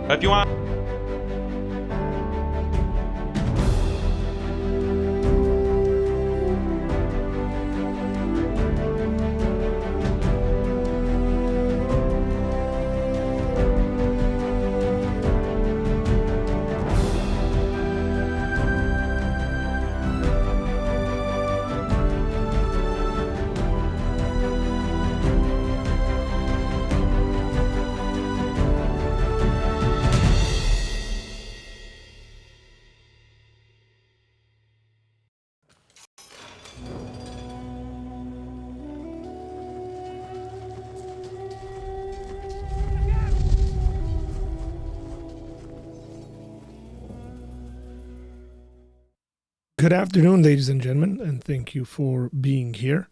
If you want. Good afternoon, ladies and gentlemen, and thank you for being here.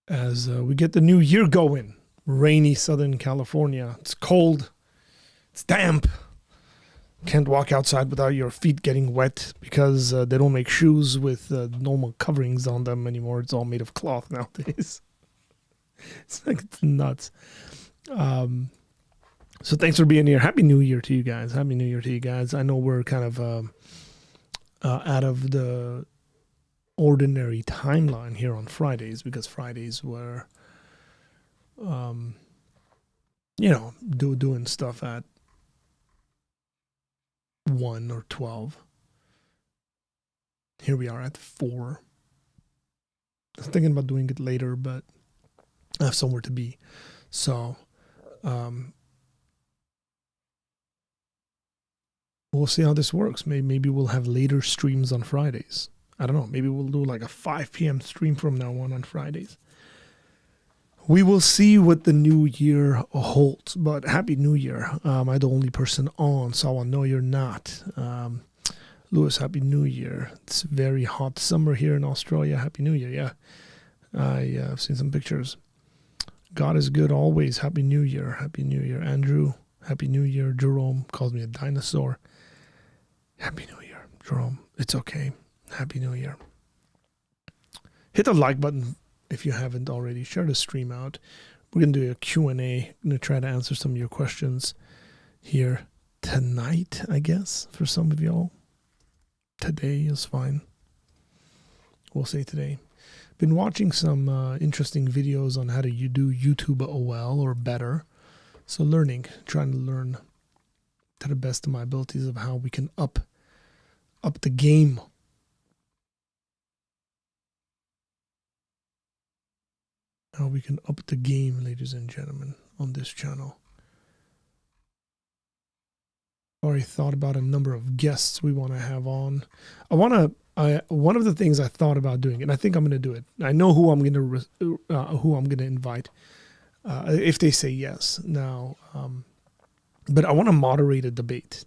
As we get the new year going, rainy Southern California. It's cold, it's damp. Can't walk outside without your feet getting wet because they don't make shoes with normal coverings on them anymore. It's all made of cloth nowadays. It's nuts. So thanks for being here. Happy New Year to you guys. Happy New Year to you guys. I know we're kind of out of the ordinary timeline here on Fridays because Fridays were, doing stuff at 1 or 12. Here we are at 4. I was thinking about doing it later, but I have somewhere to be. So, we'll see how this works. Maybe we'll have later streams on Fridays. I don't know. Maybe we'll do like a 5 p.m. stream from now on Fridays. We will see what the new year holds. But Happy New Year. I'm the only person on, so I know you're not. Lewis, Happy New Year. It's very hot summer here in Australia. Happy New Year, yeah. I've seen some pictures. God is good always. Happy New Year. Happy New Year. Andrew, Happy New Year. Jerome calls me a dinosaur. Happy New Year, Jerome. It's okay. Happy New Year. Hit the like button if you haven't already. Share the stream out. We're going to do a Q&A. I'm going to try to answer some of your questions here tonight, I guess, for some of y'all. Today is fine. We'll say today. Been watching some interesting videos on how to do YouTube well or better. So trying to learn to the best of my abilities of how we can up the game. How we can up the game, ladies and gentlemen, on this channel. Already thought about a number of guests we want to have on. One of the things I thought about doing, and I think I'm going to do it. I know who I'm going to invite. If they say yes now, but I want to moderate a debate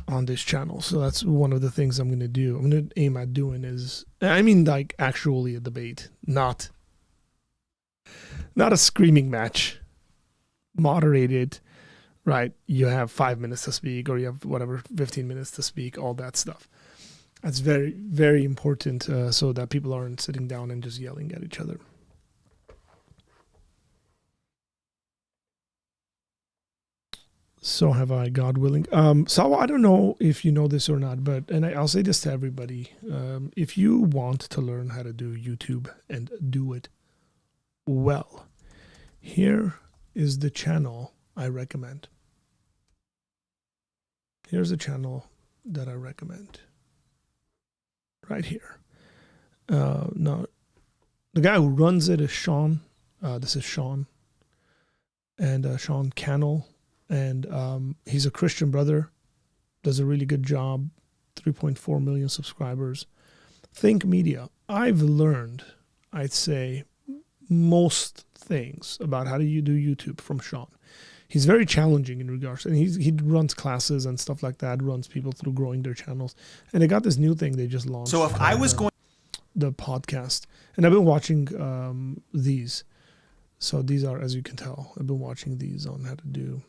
on this channel. So that's one of the things I'm going to do. I'm going to aim at doing like actually a debate, not a screaming match. Moderated, right? You have 5 minutes to speak, or you have 15 minutes to speak, all that stuff. That's very, very important so that people aren't sitting down and just yelling at each other. So have I, God willing. So I don't know if you know this or not, but I'll say this to everybody. If you want to learn how to do YouTube and do it well, here is the channel I recommend. Here's the channel that I recommend. Right here. Now, the guy who runs it is Sean. This is Sean. And Sean Cannell. And he's a Christian brother, does a really good job, 3.4 million subscribers. Think Media. I've learned, I'd say, most things about how do you do YouTube from Sean. He's very challenging in regards, and he runs classes and stuff like that, runs people through growing their channels. And they got this new thing they just launched. So if I was going... The podcast. And I've been watching these. So these are, as you can tell, I've been watching these on how to do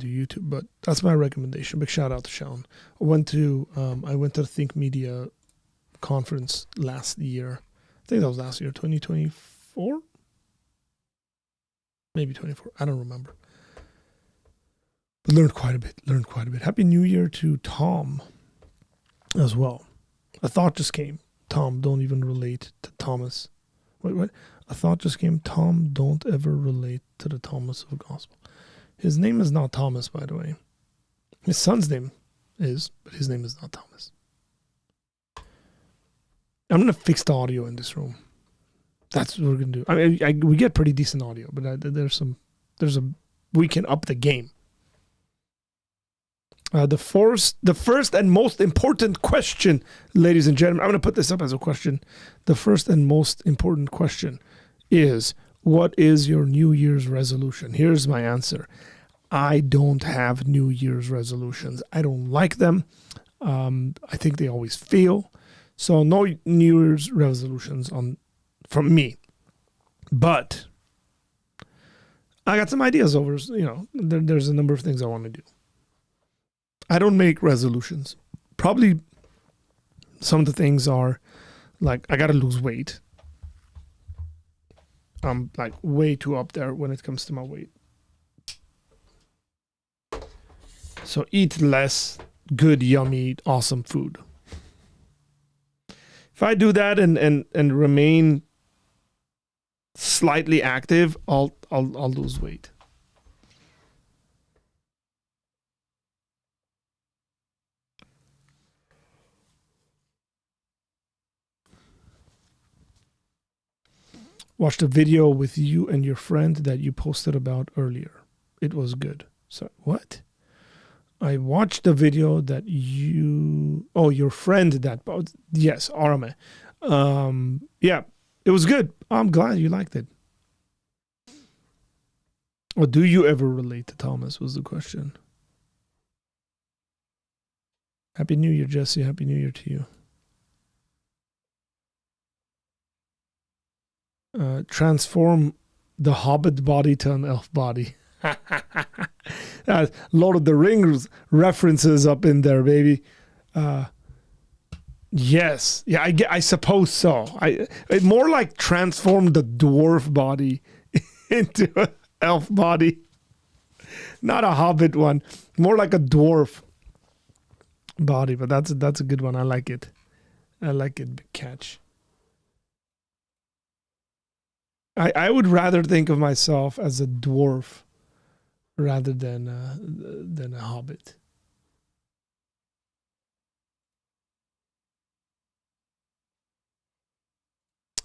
YouTube, but that's my recommendation. Big shout out to Sean. I went to the Think Media conference last year. I think that was last year, 2024. 24? Maybe 24. I don't remember. But learned quite a bit. Happy New Year to Tom as well. A thought just came. Tom, don't even relate to Thomas. Wait, what? A thought just came. Tom, don't ever relate to the Thomas of the Gospel. His name is not Thomas, by the way. His son's name is, but his name is not Thomas. I'm going to fix the audio in this room. That's what we're going to do. I mean, we get pretty decent audio, but we can up the game. The first and most important question, ladies and gentlemen, I'm going to put this up as a question. The first and most important question is, what is your New Year's resolution? Here's my answer. I don't have New Year's resolutions. I don't like them. I think they always fail. So no New Year's resolutions from me. But I got some ideas over, there's a number of things I want to do. I don't make resolutions. Probably some of the things are like, I got to lose weight. I'm like way too up there when it comes to my weight. So eat less good, yummy, awesome food. If I do that and remain slightly active, I'll lose weight. Watched a video with you and your friend that you posted about earlier. It was good. So what? I watched a video that your friend that, yes, Arame. Yeah, it was good. I'm glad you liked it. Or do you ever relate to Thomas was the question. Happy New Year, Jesse. Happy New Year to you. Transform the Hobbit body to an elf body. Lord of the Rings references up in there, baby. Yes, yeah, I suppose so. It more like transform the dwarf body into an elf body, not a hobbit one. More like a dwarf body, but that's a good one. I like it. Big catch. I would rather think of myself as a dwarf rather than a hobbit.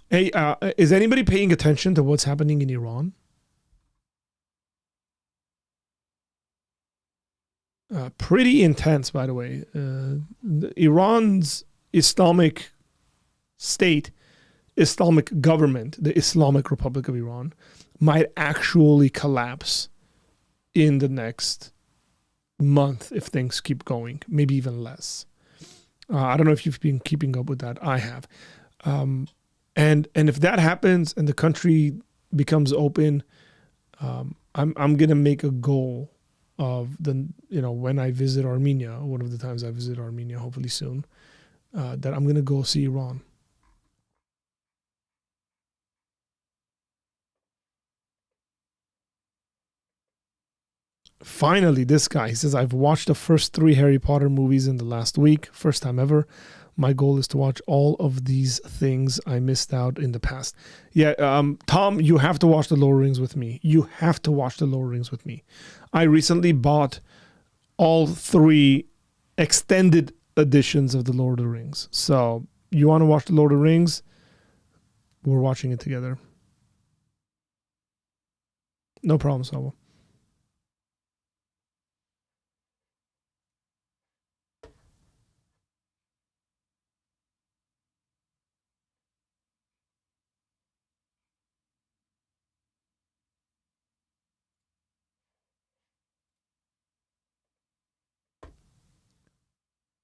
Hey, is anybody paying attention to what's happening in Iran? Pretty intense, by the way. Iran's Islamic State, Islamic government, the Islamic Republic of Iran, might actually collapse in the next month if things keep going, maybe even less. I don't know if you've been keeping up with that. I have. And if that happens and the country becomes open, I'm gonna make a goal of when I visit Armenia, one of the times I visit Armenia, hopefully soon, that I'm gonna go see Iran. Finally, this guy, he says, I've watched the first 3 Harry Potter movies in the last week. First time ever. My goal is to watch all of these things I missed out in the past. Yeah, Tom, you have to watch The Lord of the Rings with me. You have to watch The Lord of the Rings with me. I recently bought all 3 extended editions of The Lord of the Rings. So, you want to watch The Lord of the Rings? We're watching it together. No problem, Sabo.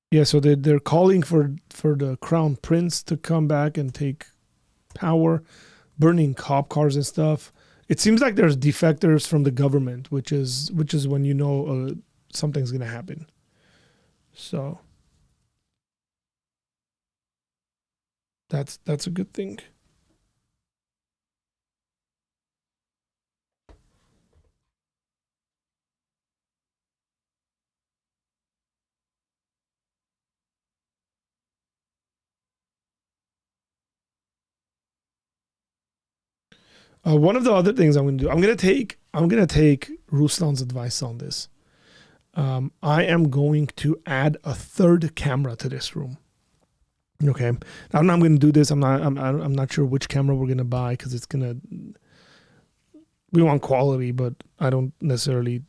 Yeah, so they're calling for the crown prince to come back and take power, burning cop cars and stuff. It seems like there's defectors from the government, which is when something's gonna happen. So that's a good thing. One of the other things I'm going to do, I'm going to take Ruslan's advice on this. I am going to add a third camera to this room. Okay, I'm going to do this. I'm not sure which camera we're going to buy because we want quality, but I don't necessarily.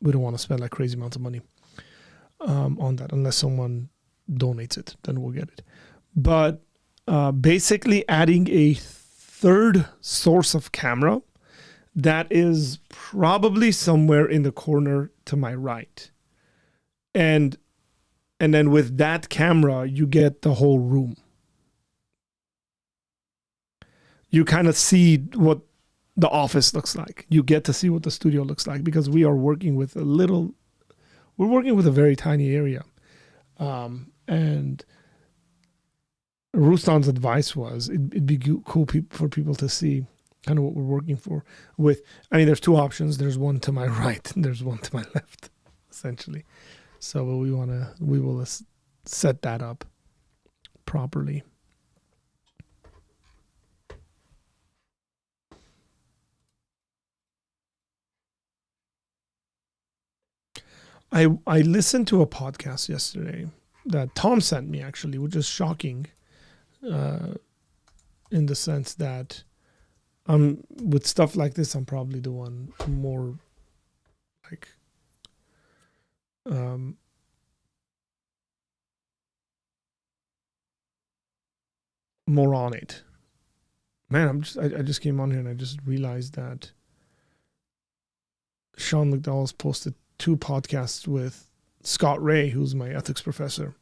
We don't want to spend like crazy amounts of money on that unless someone donates it. Then we'll get it. But basically, adding a third source of camera that is probably somewhere in the corner to my right, and then with that camera, you get the whole room. You kind of see what the office looks like. You get to see what the studio looks like because we are working with we're working with a very tiny area. And Ruslan's advice was it'd be cool for people to see kind of what we're working with. I mean, there's two options. There's one to my right and there's one to my left, essentially. So we will set that up properly. I listened to a podcast yesterday that Tom sent me, actually, which is shocking in the sense that with stuff like this, I'm probably the one more like more on it. Man, I just came on here and I just realized that Sean McDowell's posted 2 podcasts with Scott Ray, who's my ethics professor.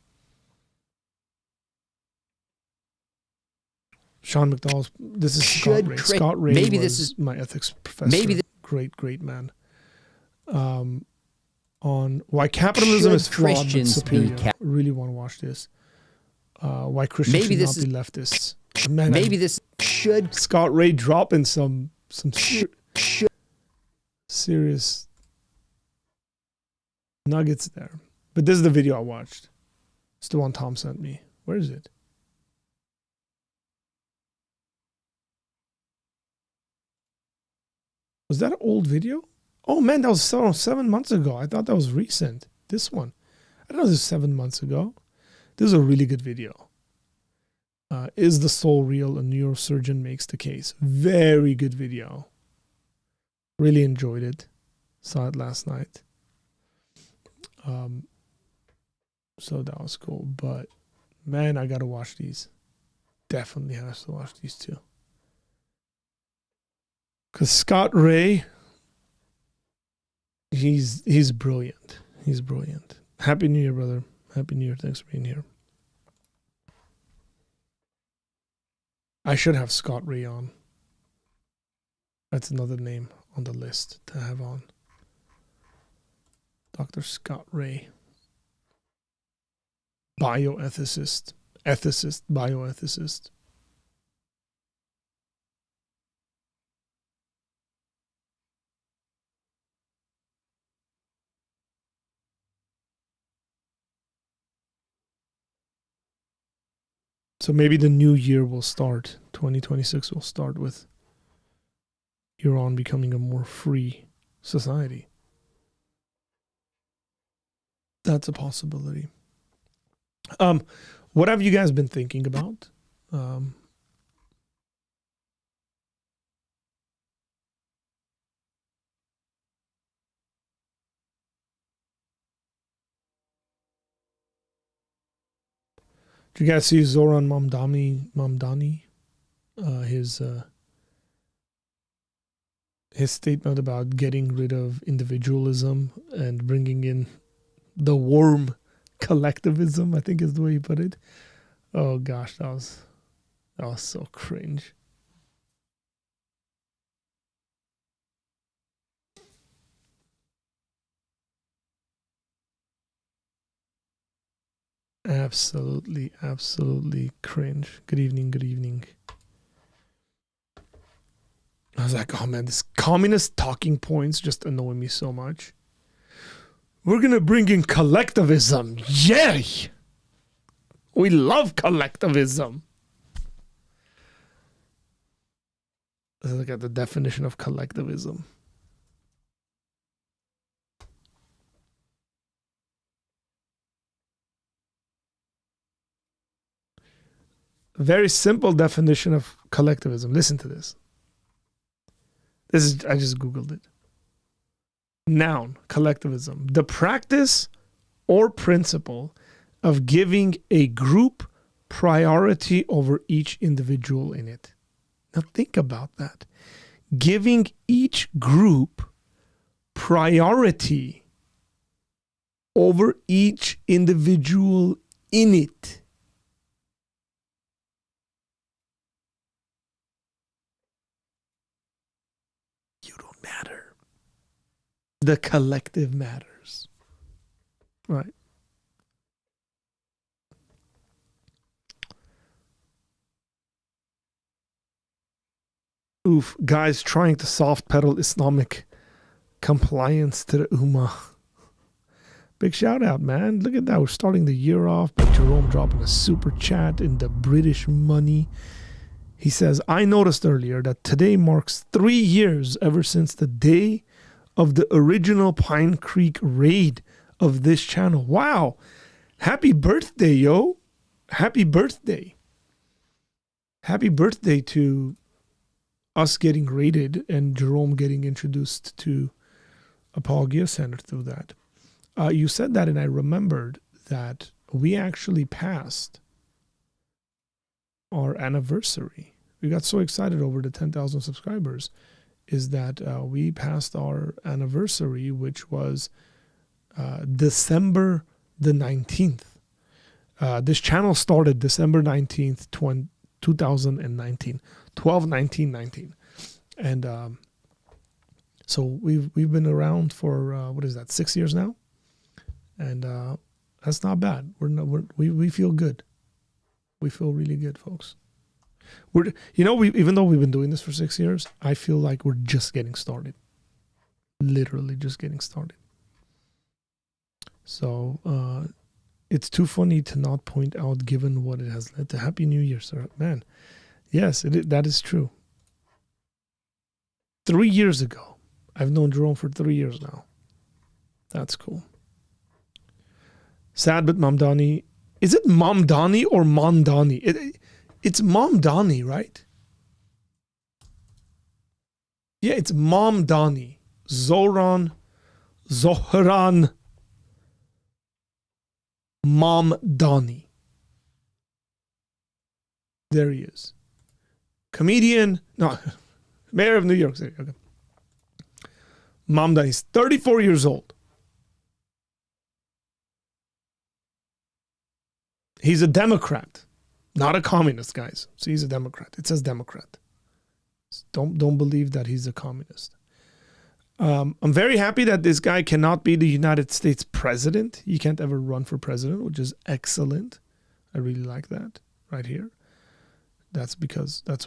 Sean McDowell's. This is Scott Ray. Scott Ray maybe was this is my ethics professor. Maybe great man. On why capitalism is flawed but superior. Really want to watch this. Why Christians maybe should not be leftists. Man, maybe this should Scott Ray dropping some serious nuggets there. But this is the video I watched. It's the one Tom sent me. Where is it? Was that an old video? Oh man, that was 7 months ago. I thought that was recent. This one. I don't know, this was 7 months ago. This is a really good video. Is the soul real? A neurosurgeon makes the case. Very good video. Really enjoyed it. Saw it last night. So that was cool. But man, I gotta watch these. Definitely has to watch these too. Because Scott Ray, he's brilliant. He's brilliant. Happy New Year, brother. Happy New Year. Thanks for being here. I should have Scott Ray on. That's another name on the list to have on. Dr. Scott Ray. Bioethicist. Bioethicist. So maybe the new year will start, 2026 will start with Iran becoming a more free society. That's a possibility. What have you guys been thinking about? Did you guys see Zoran Mamdani? His statement about getting rid of individualism and bringing in the warm collectivism, I think is the way he put it. Oh gosh, that was so cringe. Absolutely cringe. Good evening. I was like, oh man, this communist talking points just annoy me so much. We're gonna bring in collectivism. Yay! We love collectivism. Let's look at the definition of collectivism. Very simple definition of collectivism. Listen to this. I just Googled it. Noun, collectivism. The practice or principle of giving a group priority over each individual in it. Now think about that. Giving each group priority over each individual in it. You don't matter. The collective matters. Right. Oof, guys trying to soft pedal Islamic compliance to the Ummah. Big shout out, man. Look at that. We're starting the year off by Jerome dropping a super chat in the British money. He says, I noticed earlier that today marks 3 years ever since the day of the original Pine Creek raid of this channel. Wow. Happy birthday, yo. Happy birthday. Happy birthday to us getting raided and Jerome getting introduced to Apologia Center through that. You said that and I remembered that we actually passed our anniversary. We got so excited over the 10,000 subscribers is that we passed our anniversary, which was December the 19th. This channel started December 19th, 2019, 12/19/19. And so we've been around for, 6 years now? And that's not bad. We feel good. We feel really good, folks. Even though we've been doing this for 6 years, I feel like we're just getting started. Literally just getting started. So it's too funny to not point out given what it has led to. Happy New Year, sir. Man, yes, that is true. 3 years ago. I've known Jerome for 3 years now. That's cool. Sad but Mamdani. Is it Mamdani or Mondani? It's Mamdani, right? Yeah, it's Mamdani. Zohran Mamdani. There he is. Comedian. No, Mayor of New York City. Okay. Mamdani. He's 34 years old. He's a Democrat, not a communist, guys. So he's a Democrat. It says Democrat. Don't believe that he's a communist. I'm very happy that this guy cannot be the United States president. He can't ever run for president, which is excellent. I really like that right here. That's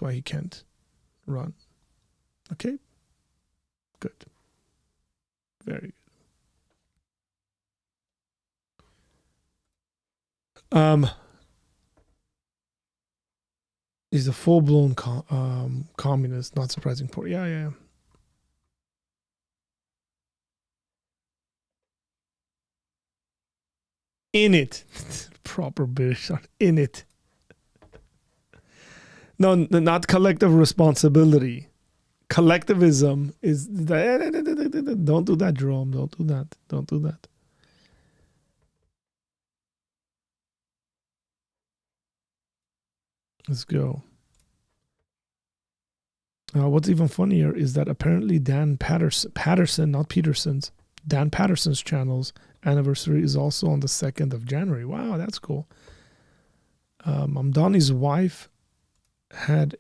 why he can't run. Okay? Good. Very good. He's a full-blown communist, not surprising. Yeah. In it. Proper British. In it. No, not collective responsibility. Collectivism is... Don't do that, Jerome. Don't do that. Let's go. What's even funnier is that apparently Dan Patterson, not Peterson's, Dan Patterson's channel's anniversary is also on the 2nd of January. Wow, that's cool. Mamdani's wife had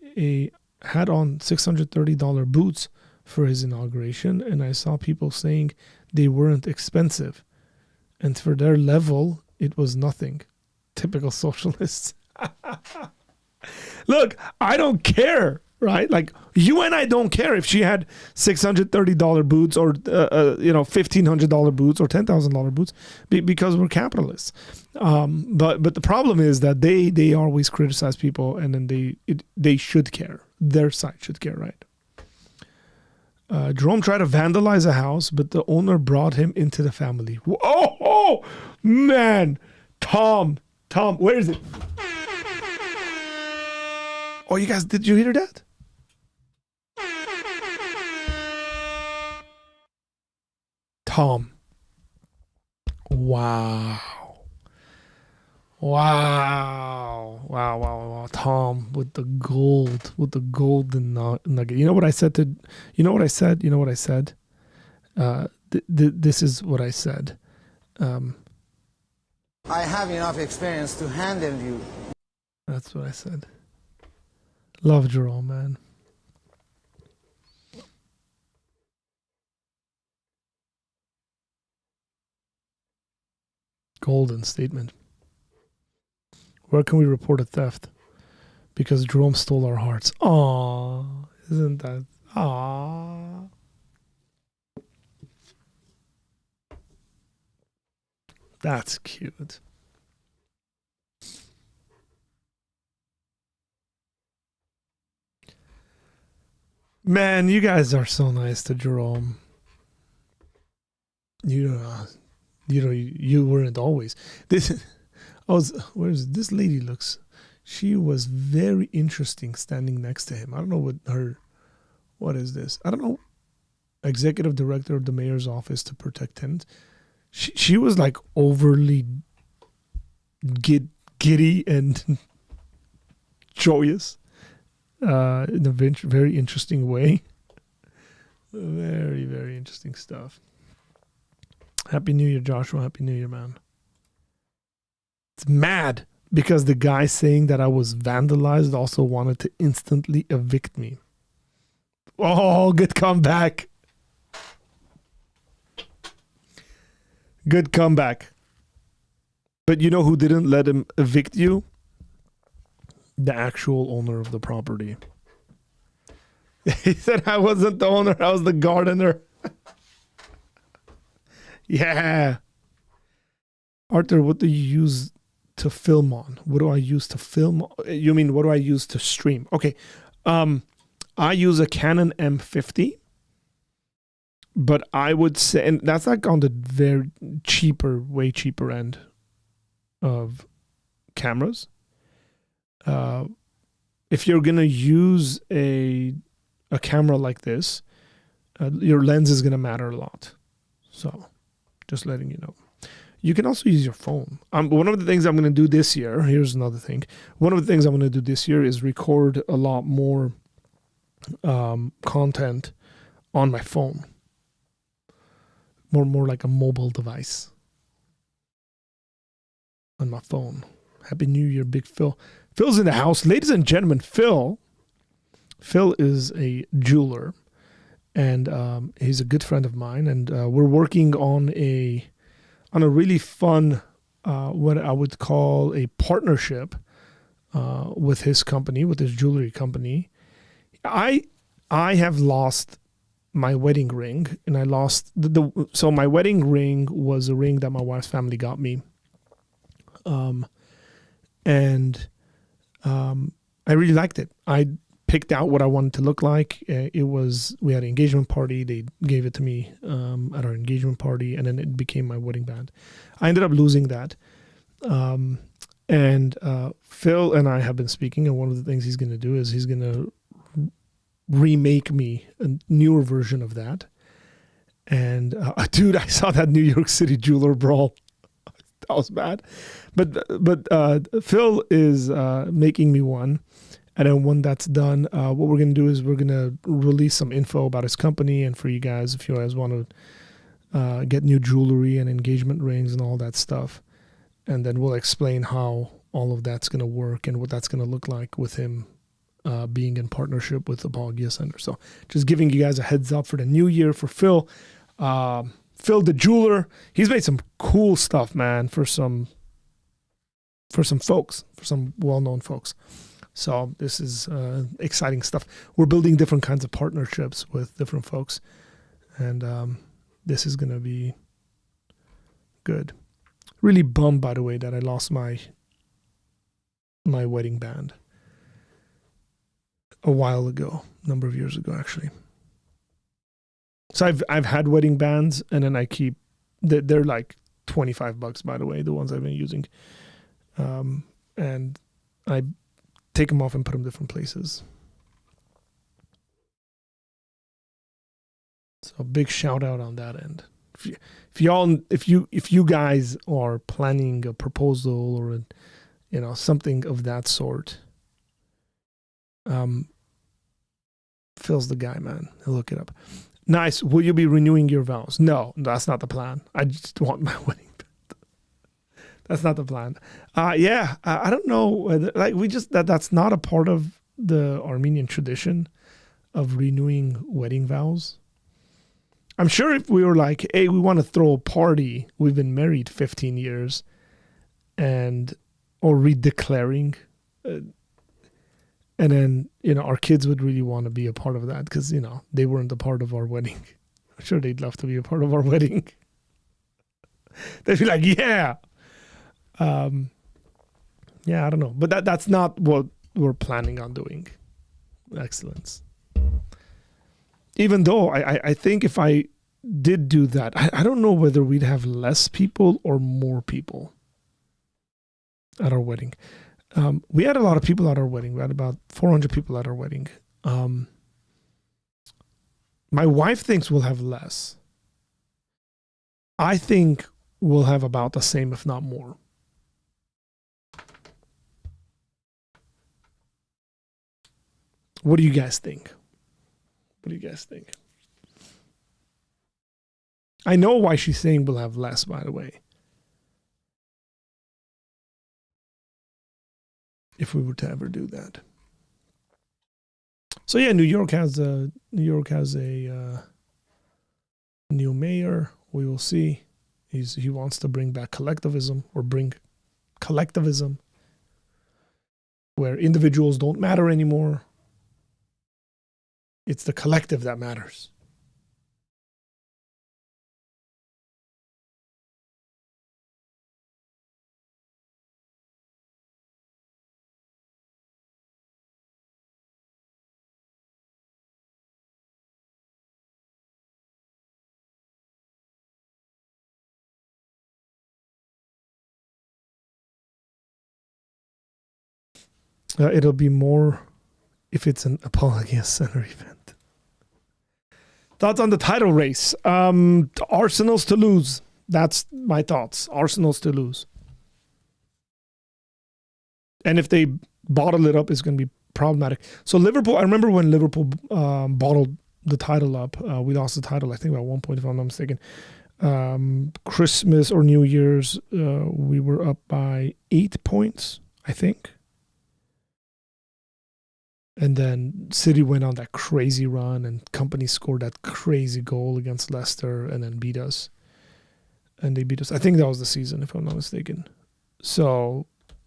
on $630 boots for his inauguration, and I saw people saying they weren't expensive. And for their level, it was nothing. Typical socialists. Look, I don't care, right? Like, you and I don't care if she had $630 boots or $1,500 boots or $10,000 boots because we're capitalists. But the problem is that they always criticize people, and then they should care. Their side should care, right? Jerome tried to vandalize a house, but the owner brought him into the family. Oh, man. Tom, where is it? Oh, you guys, did you hear that? Tom. Wow. Tom with the golden nugget. You know what I said? This is what I said. I have enough experience to handle you. That's what I said. Love Jerome, man. Golden statement. Where can we report a theft? Because Jerome stole our hearts. Aww, isn't that? Aww. That's cute. Man, you guys are so nice to Jerome. You weren't always. Where's this lady looks? She was very interesting standing next to him. I don't know what is this? I don't know. Executive director of the mayor's office to protect tenants. She was like overly giddy and joyous in a very interesting way. Very, very interesting stuff. Happy New Year, Joshua. Happy New Year, man. It's mad because the guy saying that I was vandalized also wanted to instantly evict me. Oh, good comeback. Good comeback. But you know who didn't let him evict you? The actual owner of the property. He said I wasn't the owner, I was the gardener. Yeah. Arthur, what do you use to film on? What do I use to film? You mean what do I use to stream? Okay. I use a Canon M50. But I would say, and that's like on the very way cheaper end of cameras. If you're going to use a camera like this, your lens is going to matter a lot. So just letting you know. You can also use your phone. One of the things I'm going to do this year, here's another thing. One of the things I'm going to do this year is record a lot more content on my phone. More like a mobile device on my phone. Happy New Year, Big Phil. Phil's in the house. Ladies and gentlemen, Phil is a jeweler, and he's a good friend of mine, and we're working on a really fun, what I would call a partnership with his company, with his jewelry company. I have lost my wedding ring, and I lost so my wedding ring was a ring that my wife's family got me. I really liked it. I picked out what I wanted to look like. We had an engagement party. They gave it to me at our engagement party, and then it became my wedding band. I ended up losing that. And Phil and I have been speaking, and one of the things he's going to do is he's going to remake me a newer version of that. And dude, I saw that New York City jeweler brawl. That was bad. But Phil is making me one. And then when that's done, what we're going to do is we're going to release some info about his company. And for you guys, if you guys want to get new jewelry and engagement rings and all that stuff. And then we'll explain how all of that's going to work and what that's going to look like with him being in partnership with Apologia Center. So just giving you guys a heads up for the new year for Phil. Phil the jeweler, he's made some cool stuff, man, for some folks, for some well-known folks. So this is exciting stuff. We're building different kinds of partnerships with different folks, and this is going to be good. Really bummed, by the way, that I lost my wedding band a while ago, a number of years ago, actually. So I've had wedding bands, and then I keep they're like $25, by the way, the ones I've been using, and I take them off and put them different places. So big shout out on that end. If you guys are planning a proposal or something of that sort, Phil's the guy, man. He'll look it up. Nice. Will you be renewing your vows? No, that's not the plan. I just want my wedding band. That's not the plan. Yeah, I don't know whether, like, that's not a part of the Armenian tradition of renewing wedding vows. I'm sure if we were like, hey, we want to throw a party, we've been married 15 years, or redeclaring, and then, our kids would really want to be a part of that because, they weren't a part of our wedding. I'm sure they'd love to be a part of our wedding. They'd be like, yeah. Yeah, I don't know. But that's not what we're planning on doing. Excellence. Even though I think if I did do that, I don't know whether we'd have less people or more people at our wedding. We had a lot of people at our wedding. We had about 400 people at our wedding. My wife thinks we'll have less. I think we'll have about the same, if not more. What do you guys think? I know why she's saying we'll have less, by the way. If we were to ever do that. So yeah, New York has a new mayor. We will see. He wants to bring back collectivism, where individuals don't matter anymore. It's the collective that matters. It'll be more if it's an Apologia Center event. Thoughts on the title race? Arsenal's to lose. That's my thoughts. Arsenal's to lose. And if they bottle it up, it's going to be problematic. So Liverpool, I remember when Liverpool bottled the title up. We lost the title, I think, by 1 point, if I'm not mistaken. Christmas or New Year's, we were up by 8 points, I think. And then City went on that crazy run, and Company scored that crazy goal against Leicester and then beat us. And they beat us. I think that was the season, if I'm not mistaken. So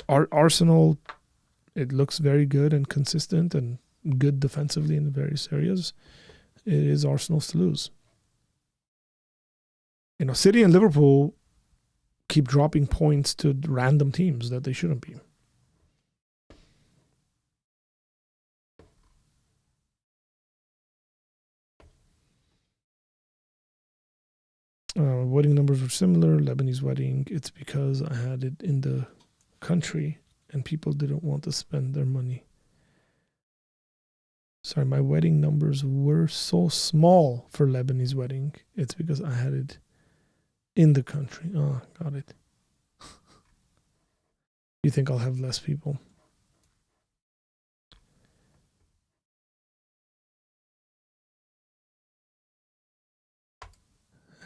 Arsenal, it looks very good and consistent and good defensively in various areas. It is Arsenal's to lose. City and Liverpool keep dropping points to random teams that they shouldn't be. Wedding numbers were similar. Lebanese wedding, it's because I had it in the country and people didn't want to spend their money. Sorry, my wedding numbers were so small for Lebanese wedding. It's because I had it in the country. Oh, got it. You think I'll have less people?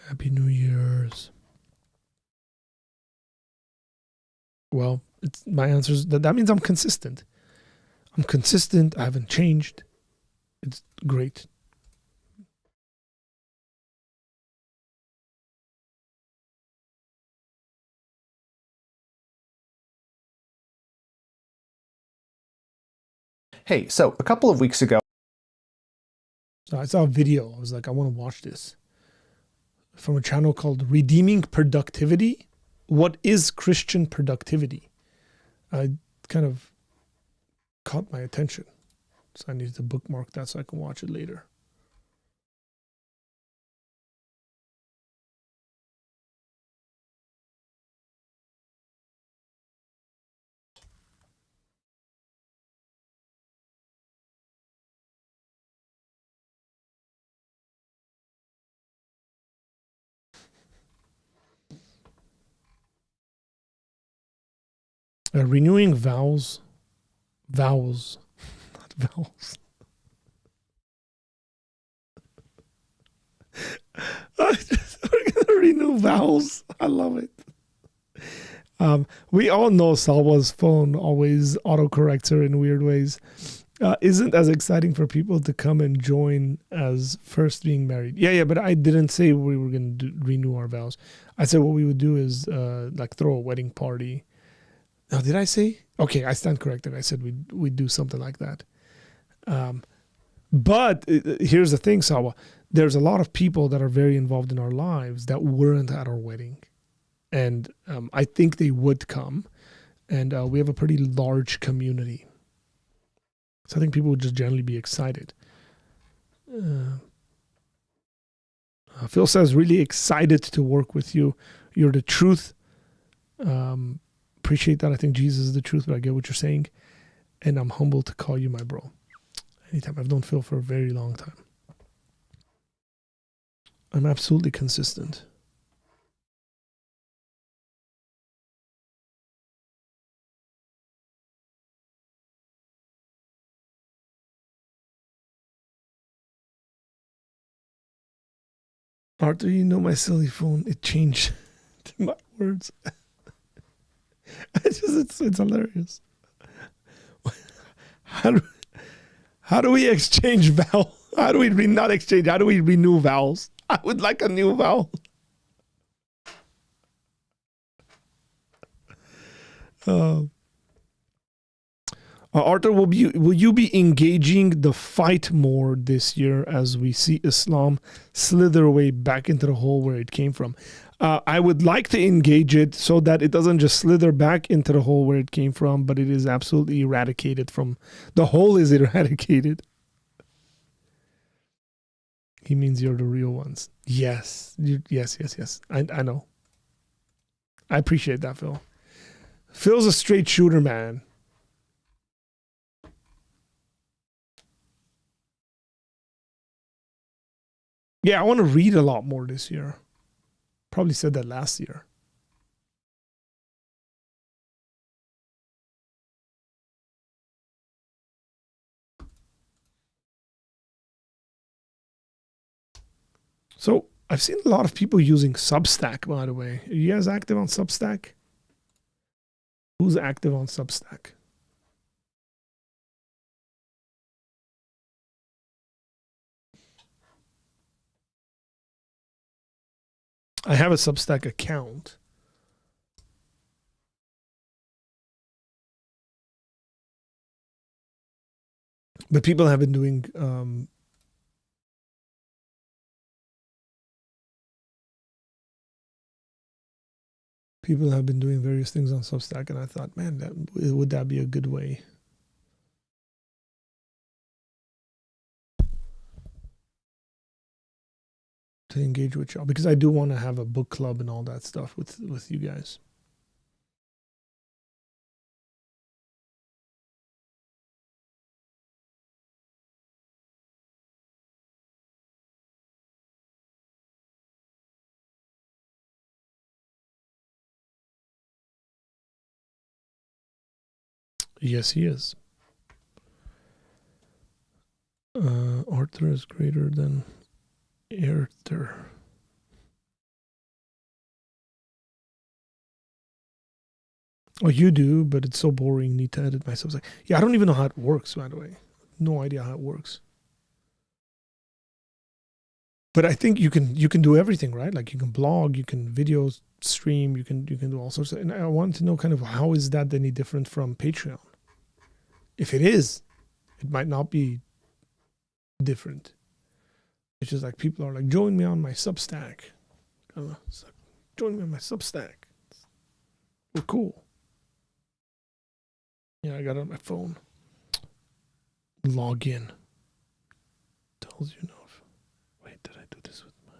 Happy New Year's. Well, my answer is that means I'm consistent. I'm consistent. I haven't changed. It's great. Hey, so a couple of weeks ago, So I saw a video. I was like, I want to watch this. From a channel called Redeeming Productivity. What is Christian productivity? I kind of caught my attention. So I needed to bookmark that so I can watch it later. Renewing vows. Vows. Not vowels. We're going to renew vows. I love it. We all know Salwa's phone always autocorrects her in weird ways. Isn't as exciting for people to come and join as first being married. Yeah, but I didn't say we were going to renew our vows. I said what we would do is like throw a wedding party. Now, did I say? Okay, I stand corrected. I said we'd do something like that. But here's the thing, Salwa. There's a lot of people that are very involved in our lives that weren't at our wedding. And I think they would come. And we have a pretty large community. So I think people would just generally be excited. Phil says, really excited to work with you. You're the truth. Appreciate that. I think Jesus is the truth, but I get what you're saying. And I'm humbled to call you my bro. Anytime. I've known Phil for a very long time. I'm absolutely consistent. Arthur, you know my silly phone. It changed to my words. It's hilarious. How do we exchange vowels? How do we not exchange? How do we renew vowels? I would like a new vowel. Arthur, will you be engaging the fight more this year as we see Islam slither away back into the hole where it came from? I would like to engage it so that it doesn't just slither back into the hole where it came from, but it is absolutely eradicated from the hole is eradicated. He means you're the real ones. Yes. Yes. I know. I appreciate that, Phil. Phil's a straight shooter, man. Yeah, I want to read a lot more this year. Probably said that last year. So I've seen a lot of people using Substack, by the way. Are you guys active on Substack? Who's active on Substack? I have a Substack account. But people have been doing various things on Substack, and I thought, man, would that be a good way? To engage with y'all, because I do want to have a book club and all that stuff with you guys. Yes, he is. Arthur is greater than Arthur. Oh, you do, but it's so boring. Need to edit myself. Like, yeah, I don't even know how it works, by the way. No idea how it works. But I think you can do everything, right? Like you can blog, you can video stream, you can do all sorts of. And I wanted to know kind of how is that any different from Patreon? If it is, it might not be different. It's just like people are like, join me on my Substack. It's like, join me on my Substack. We're cool. Yeah, I got it on my phone. Log in. Tells you no. Wait, did I do this with my...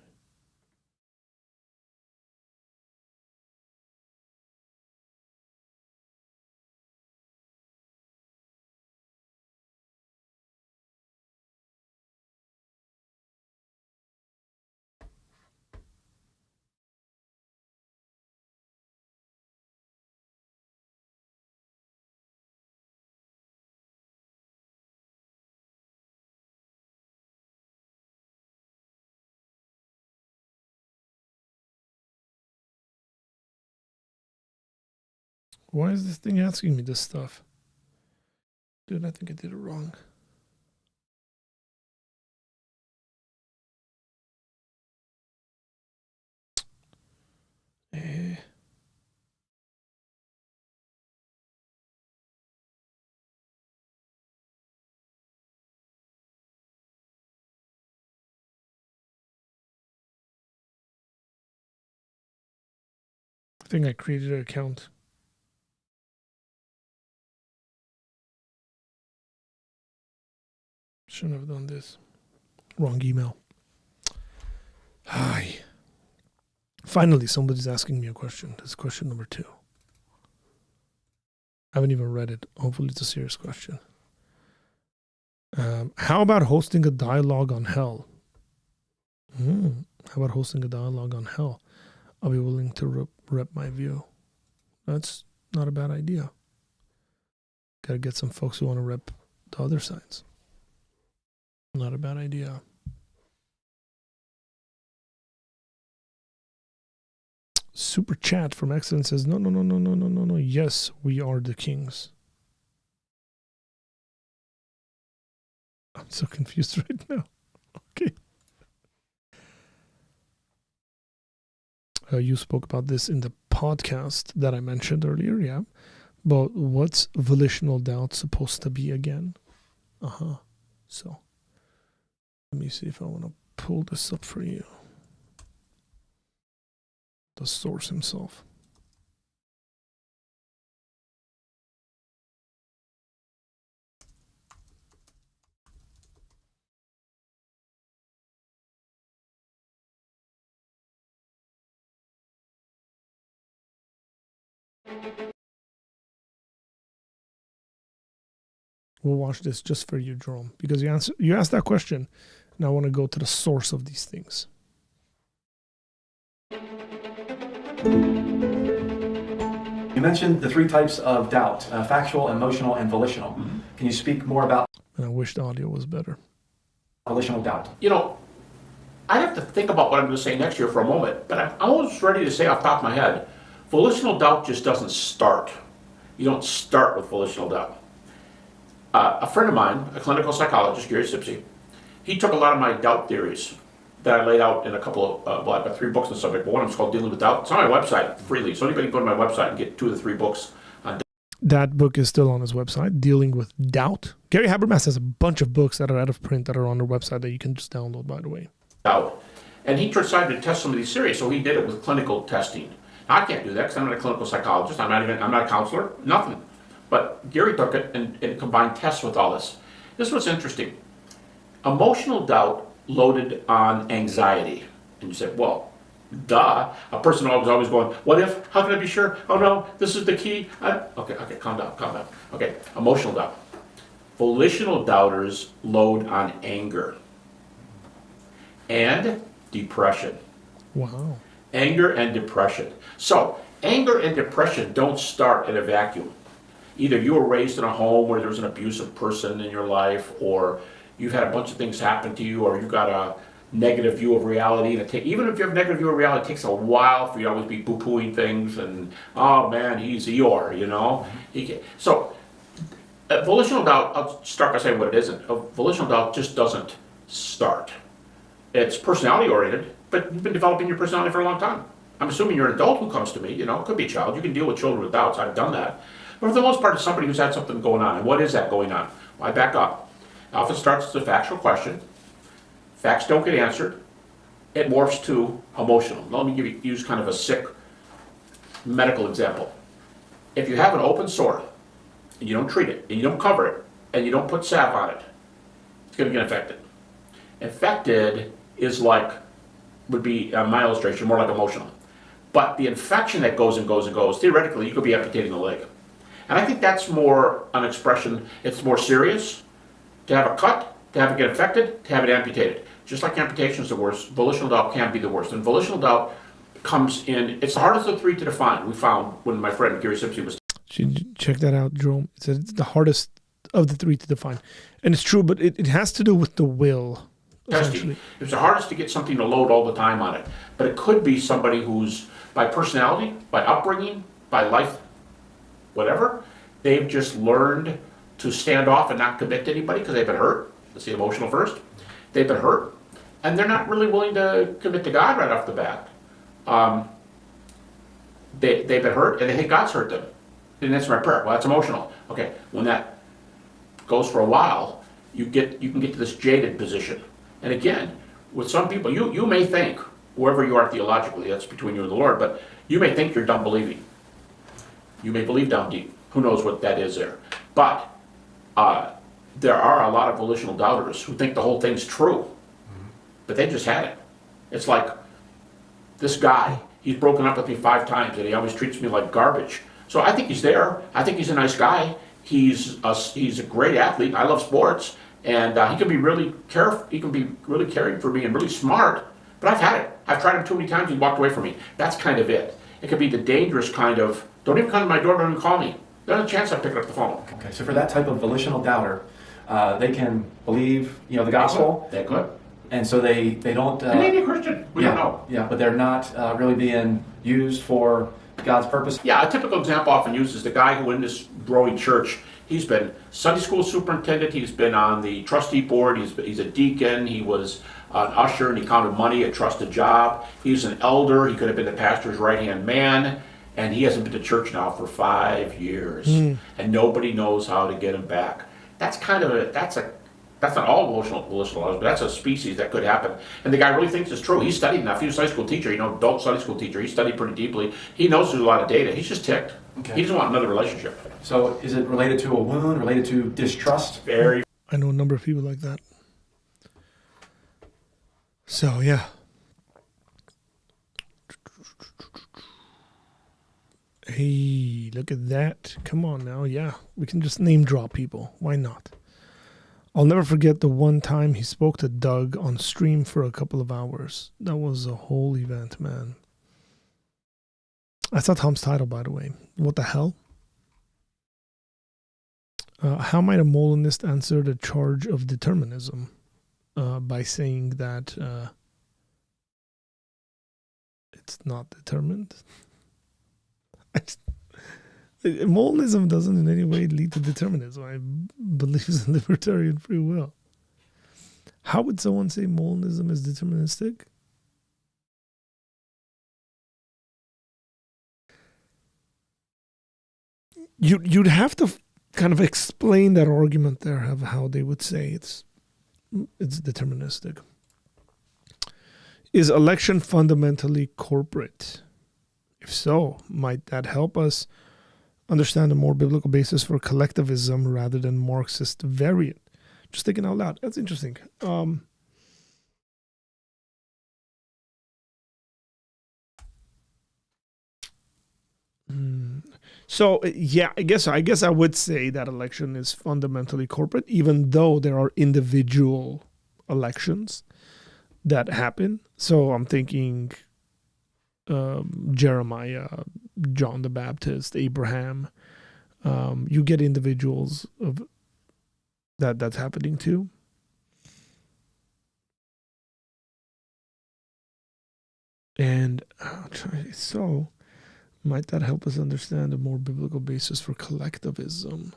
Why is this thing asking me this stuff? Dude, I think I did it wrong. Eh. I think I created an account. Shouldn't have done this. Wrong email. Hi. Finally, somebody's asking me a question. This is question number 2. I haven't even read it. Hopefully it's a serious question. How about hosting a dialogue on hell? How about hosting a dialogue on hell? I'll be willing to rep my view. That's not a bad idea. Got to get some folks who want to rep the other sides. Not a bad idea. Super chat from Excellence says, no. Yes, we are the kings. I'm so confused right now. Okay. You spoke about this in the podcast that I mentioned earlier, yeah. But what's volitional doubt supposed to be again? So, let me see if I want to pull this up for you. The source himself. We'll watch this just for you, Jerome, because you asked that question, and I want to go to the source of these things. You mentioned the 3 types of doubt, factual, emotional, and volitional. Mm-hmm. Can you speak more about And I wish the audio was better. volitional doubt? You know, I have to think about what I'm going to say next year for a moment, but I'm almost ready to say off the top of my head, volitional doubt just doesn't start. You don't start with volitional doubt. A friend of mine, a clinical psychologist, Gary Sipsey, he took a lot of my doubt theories that I laid out in a couple of, I've got 3 books on the subject, but one of them's called Dealing with Doubt. It's on my website freely, so anybody can go to my website and get 2 of the 3 books on That book is still on his website, Dealing with Doubt. Gary Habermas has a bunch of books that are out of print that are on their website that you can just download, by the way. doubt. And he decided to test some of these theories, so he did it with clinical testing. Now, I can't do that because I'm not a clinical psychologist, I'm not a counselor, nothing. But Gary took it and combined tests with all this. This was interesting. Emotional doubt loaded on anxiety. And you said, well, duh. A person always going, what if? How can I be sure? Oh no, this is the key. Okay, calm down. Okay, emotional doubt. Volitional doubters load on anger and depression. Wow. Anger and depression. So, anger and depression don't start in a vacuum. Either you were raised in a home where there was an abusive person in your life, or you've had a bunch of things happen to you, or you got a negative view of reality. And even if you have a negative view of reality, it takes a while for you to always be poo-pooing things and, oh man, he's Eeyore, you know? So, volitional doubt, I'll start by saying what it isn't. Volitional doubt just doesn't start. It's personality oriented, but you've been developing your personality for a long time. I'm assuming you're an adult who comes to me, you know, it could be a child. You can deal with children with doubts, I've done that. But for the most part, it's somebody who's had something going on. And what is that going on? Well, I back up. It often starts as a factual question. Facts don't get answered. It morphs to emotional. Now, let me use kind of a sick medical example. If you have an open sore, and you don't treat it, and you don't cover it, and you don't put salve on it, it's going to get infected. Infected is like, would be my illustration, more like emotional. But the infection that goes and goes and goes, theoretically, you could be amputating the leg. And I think that's more an expression, it's more serious to have a cut, to have it get infected, to have it amputated. Just like amputation is the worst, volitional doubt can be the worst. And volitional doubt comes in, it's the hardest of the 3 to define. We found when my friend Gary Sipsey was. Check that out, Jerome. It said it's the hardest of the 3 to define. And it's true, but it has to do with the will. Testing. It's the hardest to get something to load all the time on it. But it could be somebody who's, by personality, by upbringing, by life whatever. They've just learned to stand off and not commit to anybody because they've been hurt. Let's see, emotional first. They've been hurt, and they're not really willing to commit to God right off the bat. They've been hurt, and they think God's hurt them. And that's my prayer. Well, that's emotional. Okay, when that goes for a while, you can get to this jaded position. And again, with some people, you may think, wherever you are theologically, that's between you and the Lord, but you may think you're done believing. You may believe down deep. Who knows what that is there? But there are a lot of volitional doubters who think the whole thing's true, but they just had it. It's like this guy, he's broken up with me 5 times and he always treats me like garbage. So I think he's there. I think he's a nice guy. He's a great athlete. I love sports, and he can be really careful. He can be really caring for me and really smart. But I've had it. I've tried him too many times. He walked away from me. That's kind of it. It could be the dangerous kind of, don't even come to my door, don't even call me. There's a chance I pick up the phone. Okay, so for that type of volitional doubter, they can believe, the gospel. They could. And so they don't. They may be a Christian. We don't know. Yeah, but they're not really being used for God's purpose. Yeah, a typical example often used is the guy who in this growing church, he's been Sunday school superintendent, he's been on the trustee board, he's a deacon, he was an usher and he counted money, a trusted job. He's an elder, he could have been the pastor's right-hand man, and he hasn't been to church now for 5 years. And nobody knows how to get him back. That's kind of that's not all volitional, but that's a species that could happen. And the guy really thinks it's true. He's studied enough. He was a Sunday school teacher, adult Sunday school teacher. He studied pretty deeply. He knows there's a lot of data. He's just ticked. Okay. He doesn't want another relationship. So is it related to a wound, related to distrust? Very. I know a number of people like that. So, yeah. Hey, look at that. Come on now. Yeah, we can just name drop people. Why not? I'll never forget the one time he spoke to Doug on stream for a couple of hours. That was a whole event, man. That's not Tom's title, by the way. What the hell? How might a Molinist answer the charge of determinism? By saying that it's not determined. Molinism doesn't in any way lead to determinism. I believe in libertarian free will. How would someone say Molinism is deterministic? You'd have to kind of explain that argument there of how they would say it's deterministic. Is election fundamentally corporate? If so, might that help us understand a more biblical basis for collectivism rather than Marxist variant? Just thinking out loud. That's interesting. So yeah, I guess I would say that election is fundamentally corporate, even though there are individual elections that happen. So I'm thinking Jeremiah, John the Baptist, Abraham. You get individuals of that's happening too. And so might that help us understand a more biblical basis for collectivism?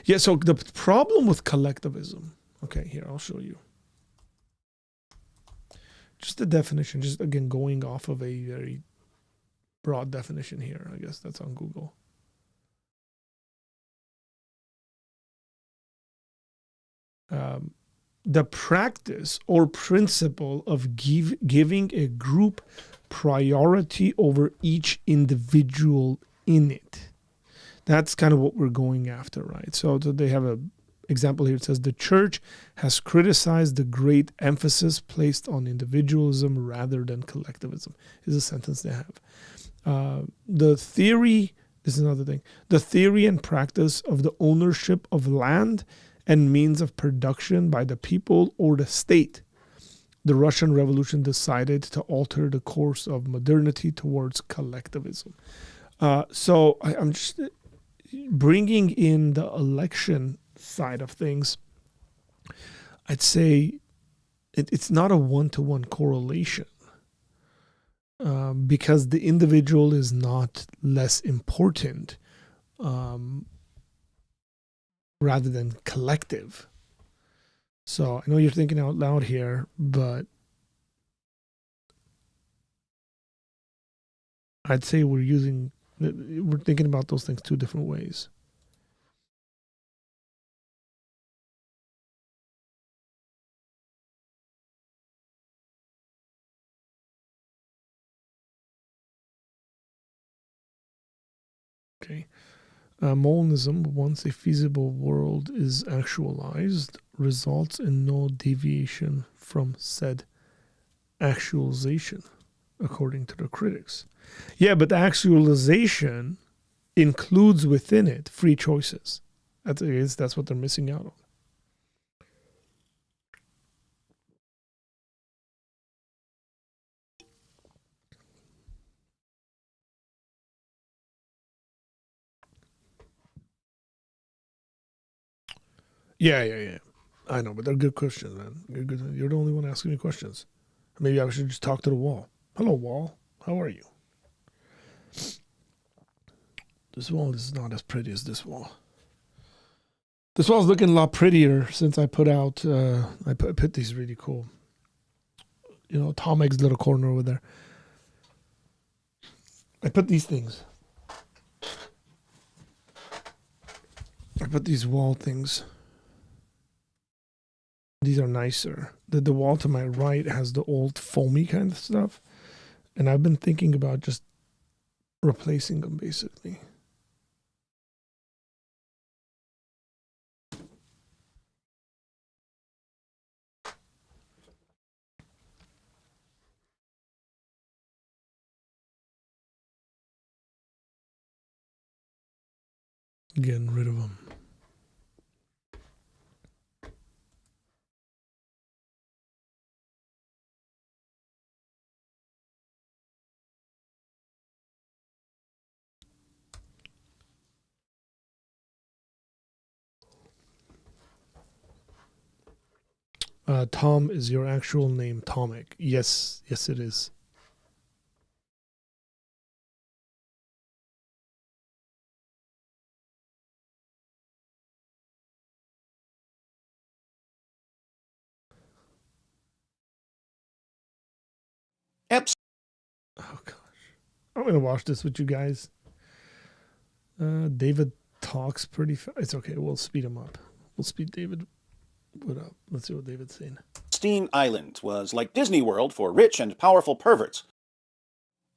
Yeah, so the problem with collectivism, okay, here, I'll show you. Just the definition, just again, going off of a very broad definition here. I guess that's on Google. The practice or principle of giving a group priority over each individual in it. That's kind of what we're going after, right? So they have an example here. It says, the church has criticized the great emphasis placed on individualism rather than collectivism, is a sentence they have. The theory is another thing. The theory and practice of the ownership of land and means of production by the people or the state. The Russian Revolution decided to alter the course of modernity towards collectivism. So I'm just bringing in the election side of things. I'd say it's not a one-to-one correlation because the individual is not less important rather than collective. So I know you're thinking out loud here, but I'd say we're thinking about those things two different ways. Okay. Monism, once a feasible world is actualized, results in no deviation from said actualization, according to the critics. Yeah, but the actualization includes within it free choices. That's what they're missing out on. Yeah. I know, but they're good questions, man. You're the only one asking me questions. Maybe I should just talk to the wall. Hello, wall. How are you? This wall is not as pretty as this wall. This wall's looking a lot prettier since I put out, I put these really cool, Tom Egg's little corner over there. I put these things. I put these wall things. These are nicer. The wall to my right has the old foamy kind of stuff. And I've been thinking about just replacing them, basically. Getting rid of them. Tom is your actual name, Tomic. Yes, it is. Oh gosh, I'm gonna watch this with you guys. David talks pretty fast. It's okay. We'll speed him up. We'll speed David. What up? Let's see what David's saying. Epstein Island was like Disney World for rich and powerful perverts.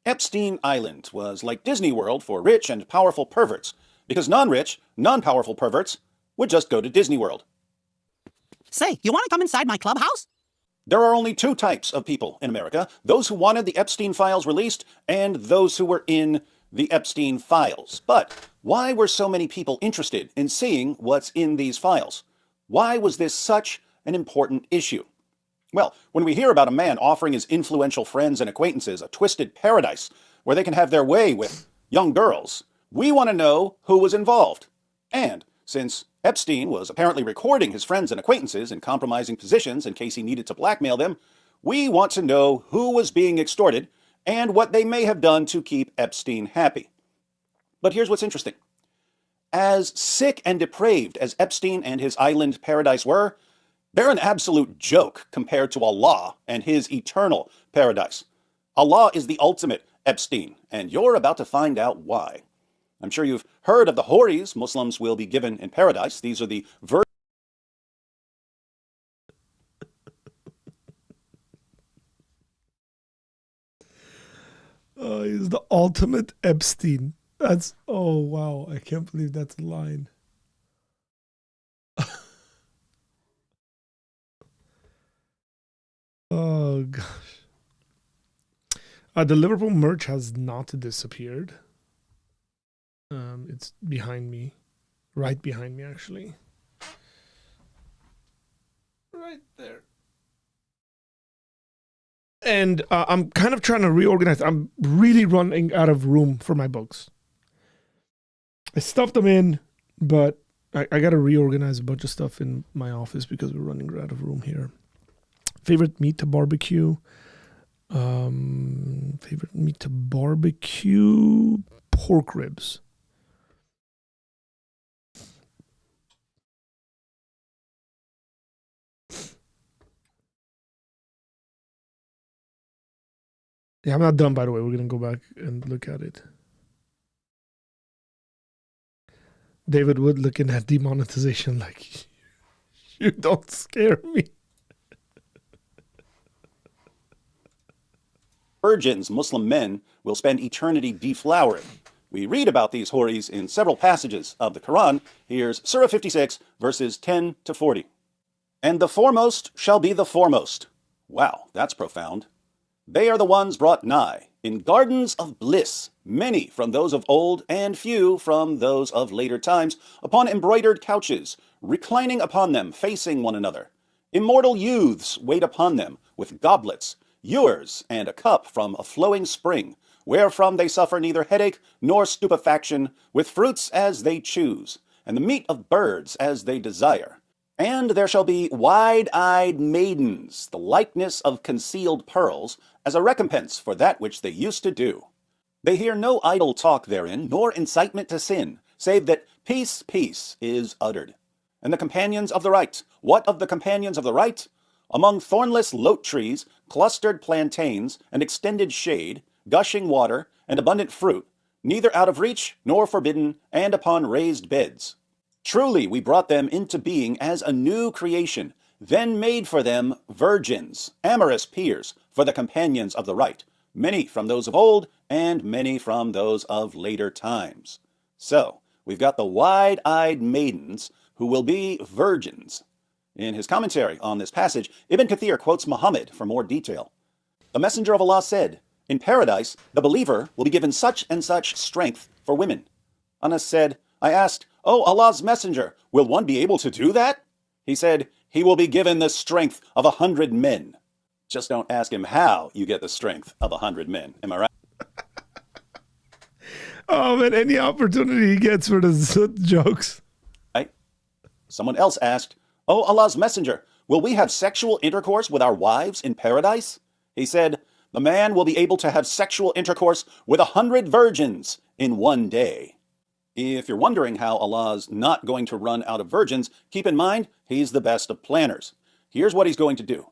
Epstein Island was like Disney World for rich and powerful perverts, because non-rich, non-powerful perverts would just go to Disney World. Say, you want to come inside my clubhouse? There are only two types of people in America: those who wanted the Epstein files released and those who were in the Epstein files. But why were so many people interested in seeing what's in these files? Why was this such an important issue? Well, when we hear about a man offering his influential friends and acquaintances a twisted paradise where they can have their way with young girls, we want to know who was involved. And since Epstein was apparently recording his friends and acquaintances in compromising positions in case he needed to blackmail them, we want to know who was being extorted and what they may have done to keep Epstein happy. But here's what's interesting. As sick and depraved as Epstein and his island paradise were, they're an absolute joke compared to Allah and his eternal paradise. Allah is the ultimate Epstein, and you're about to find out why. I'm sure you've heard of the houris Muslims will be given in paradise. These are the He's the ultimate Epstein. Oh wow, I can't believe that's a line. Oh gosh. The Liverpool merch has not disappeared. It's behind me. Right behind me, actually. Right there. And I'm kind of trying to reorganize. I'm really running out of room for my books. I stuffed them in, but I got to reorganize a bunch of stuff in my office because we're running out of room here. Favorite meat to barbecue? Favorite meat to barbecue? Pork ribs. Yeah, I'm not done, by the way. We're going to go back and look at it. David Wood looking at demonetization like, you don't scare me. Virgins, Muslim men, will spend eternity deflowering. We read about these houris in several passages of the Quran. Here's Surah 56, verses 10 to 40. And the foremost shall be the foremost. Wow, that's profound. They are the ones brought nigh, in gardens of bliss, many from those of old, and few from those of later times, upon embroidered couches, reclining upon them, facing one another. Immortal youths wait upon them, with goblets, ewers, and a cup from a flowing spring, wherefrom they suffer neither headache nor stupefaction, with fruits as they choose, and the meat of birds as they desire. And there shall be wide-eyed maidens, the likeness of concealed pearls, as a recompense for that which they used to do. They hear no idle talk therein, nor incitement to sin, save that peace, peace is uttered. And the companions of the right, what of the companions of the right? Among thornless lote trees, clustered plantains, and extended shade, gushing water, and abundant fruit, neither out of reach nor forbidden, and upon raised beds. Truly we brought them into being as a new creation, then made for them virgins, amorous peers, for the companions of the right, many from those of old, and many from those of later times. So, we've got the wide-eyed maidens, who will be virgins. In his commentary on this passage, Ibn Kathir quotes Muhammad for more detail. The Messenger of Allah said, in paradise, the believer will be given such and such strength for women. Anas said, I asked, O Allah's Messenger, will one be able to do that? He said, he will be given the strength of 100 men. Just don't ask him how you get the strength of 100 men. Am I right? Oh, man, any opportunity he gets for the Zut jokes. Right? Someone else asked, O Allah's Messenger, will we have sexual intercourse with our wives in paradise? He said, the man will be able to have sexual intercourse with 100 virgins in one day. If you're wondering how Allah's not going to run out of virgins, keep in mind, he's the best of planners. Here's what he's going to do.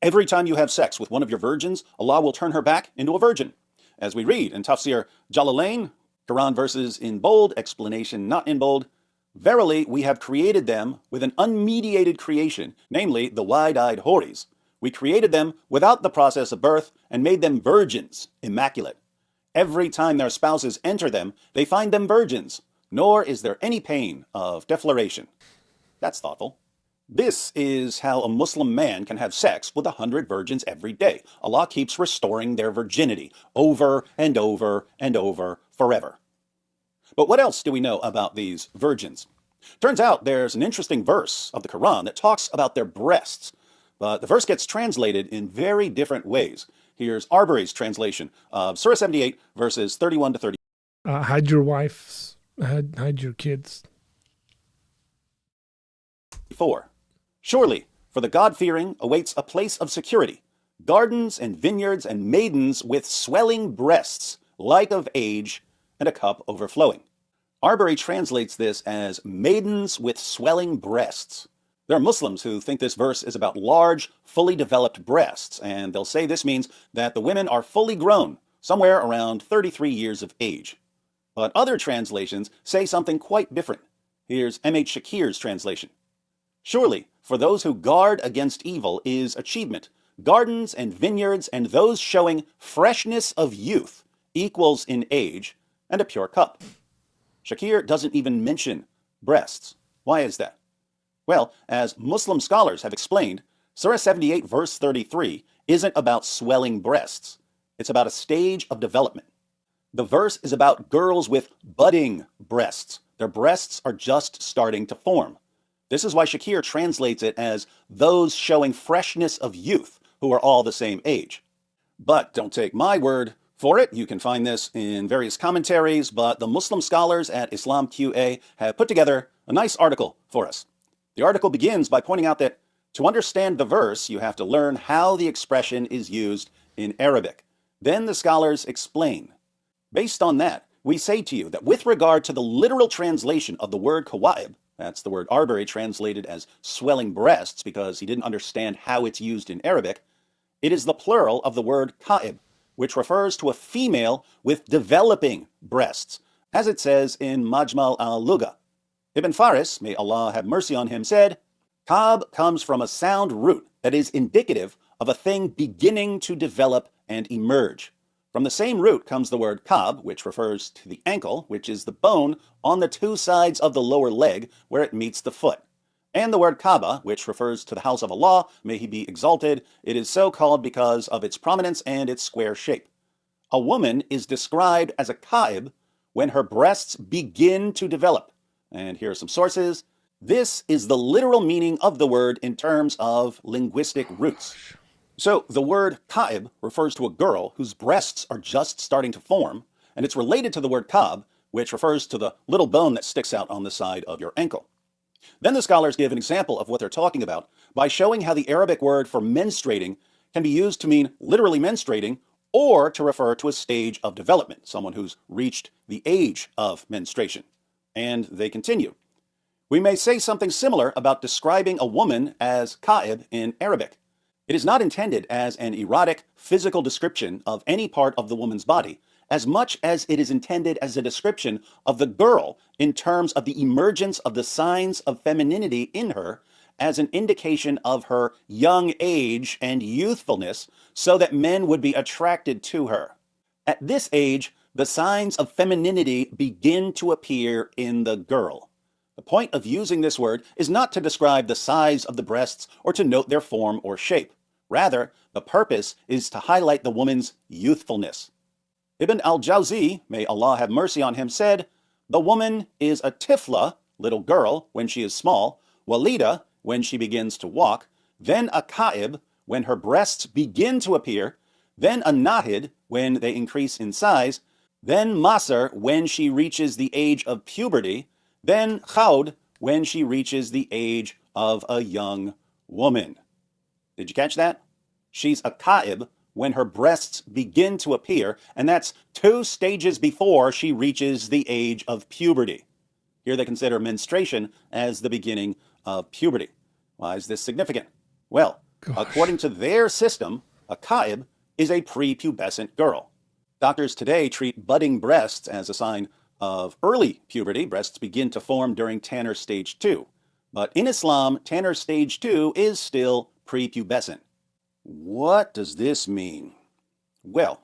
Every time you have sex with one of your virgins, Allah will turn her back into a virgin. As we read in Tafsir Jalalain, Quran verses in bold, explanation not in bold, verily we have created them with an unmediated creation, namely the wide-eyed houris. We created them without the process of birth and made them virgins, immaculate. Every time their spouses enter them, they find them virgins, nor is there any pain of defloration. That's thoughtful. This is how a Muslim man can have sex with 100 virgins every day. Allah keeps restoring their virginity over and over and over forever. But what else do we know about these virgins? Turns out there's an interesting verse of the Quran that talks about their breasts, but the verse gets translated in very different ways. Here's Arbery's translation of Surah 78, verses 31 to 30. Hide your wives, hide your kids. 4. Surely, for the God-fearing awaits a place of security, gardens and vineyards and maidens with swelling breasts, like of age, and a cup overflowing. Arbery translates this as maidens with swelling breasts. There are Muslims who think this verse is about large, fully developed breasts, and they'll say this means that the women are fully grown, somewhere around 33 years of age. But other translations say something quite different. Here's M.H. Shakir's translation. Surely, for those who guard against evil is achievement, gardens and vineyards and those showing freshness of youth, equals in age, and a pure cup. Shakir doesn't even mention breasts. Why is that? Well, as Muslim scholars have explained, Surah 78 verse 33 isn't about swelling breasts. It's about a stage of development. The verse is about girls with budding breasts. Their breasts are just starting to form. This is why Shakir translates it as those showing freshness of youth who are all the same age. But don't take my word for it. You can find this in various commentaries, but the Muslim scholars at Islam QA have put together a nice article for us. The article begins by pointing out that to understand the verse, you have to learn how the expression is used in Arabic. Then the scholars explain. Based on that, we say to you that with regard to the literal translation of the word kawaib, that's the word Arbery translated as swelling breasts because he didn't understand how it's used in Arabic, it is the plural of the word ka'ib, which refers to a female with developing breasts, as it says in Majmal al-Lugha. Ibn Faris, may Allah have mercy on him, said, Kab comes from a sound root that is indicative of a thing beginning to develop and emerge. From the same root comes the word kab, which refers to the ankle, which is the bone on the two sides of the lower leg where it meets the foot. And the word Kaaba, which refers to the house of Allah, may he be exalted. It is so called because of its prominence and its square shape. A woman is described as a kaib when her breasts begin to develop. And here are some sources. This is the literal meaning of the word in terms of linguistic roots. So the word kaib refers to a girl whose breasts are just starting to form, and it's related to the word kab, which refers to the little bone that sticks out on the side of your ankle. Then the scholars give an example of what they're talking about by showing how the Arabic word for menstruating can be used to mean literally menstruating or to refer to a stage of development, someone who's reached the age of menstruation. And they continue. We may say something similar about describing a woman as kaib in Arabic. It is not intended as an erotic, physical description of any part of the woman's body, as much as it is intended as a description of the girl in terms of the emergence of the signs of femininity in her as an indication of her young age and youthfulness so that men would be attracted to her. At this age, the signs of femininity begin to appear in the girl. The point of using this word is not to describe the size of the breasts or to note their form or shape. Rather, the purpose is to highlight the woman's youthfulness. Ibn al-Jawzi, may Allah have mercy on him, said, the woman is a tifla, little girl, when she is small, walida, when she begins to walk, then a kaib, when her breasts begin to appear, then a nahid, when they increase in size, then masr, when she reaches the age of puberty, then khawd, when she reaches the age of a young woman. Did you catch that? She's a kaib when her breasts begin to appear, and that's 2 stages before she reaches the age of puberty. Here they consider menstruation as the beginning of puberty. Why is this significant? Well, according to their system, a kaib is a prepubescent girl. Doctors today treat budding breasts as a sign of early puberty. Breasts begin to form during Tanner stage 2. But in Islam, Tanner stage 2 is still prepubescent. What does this mean? Well,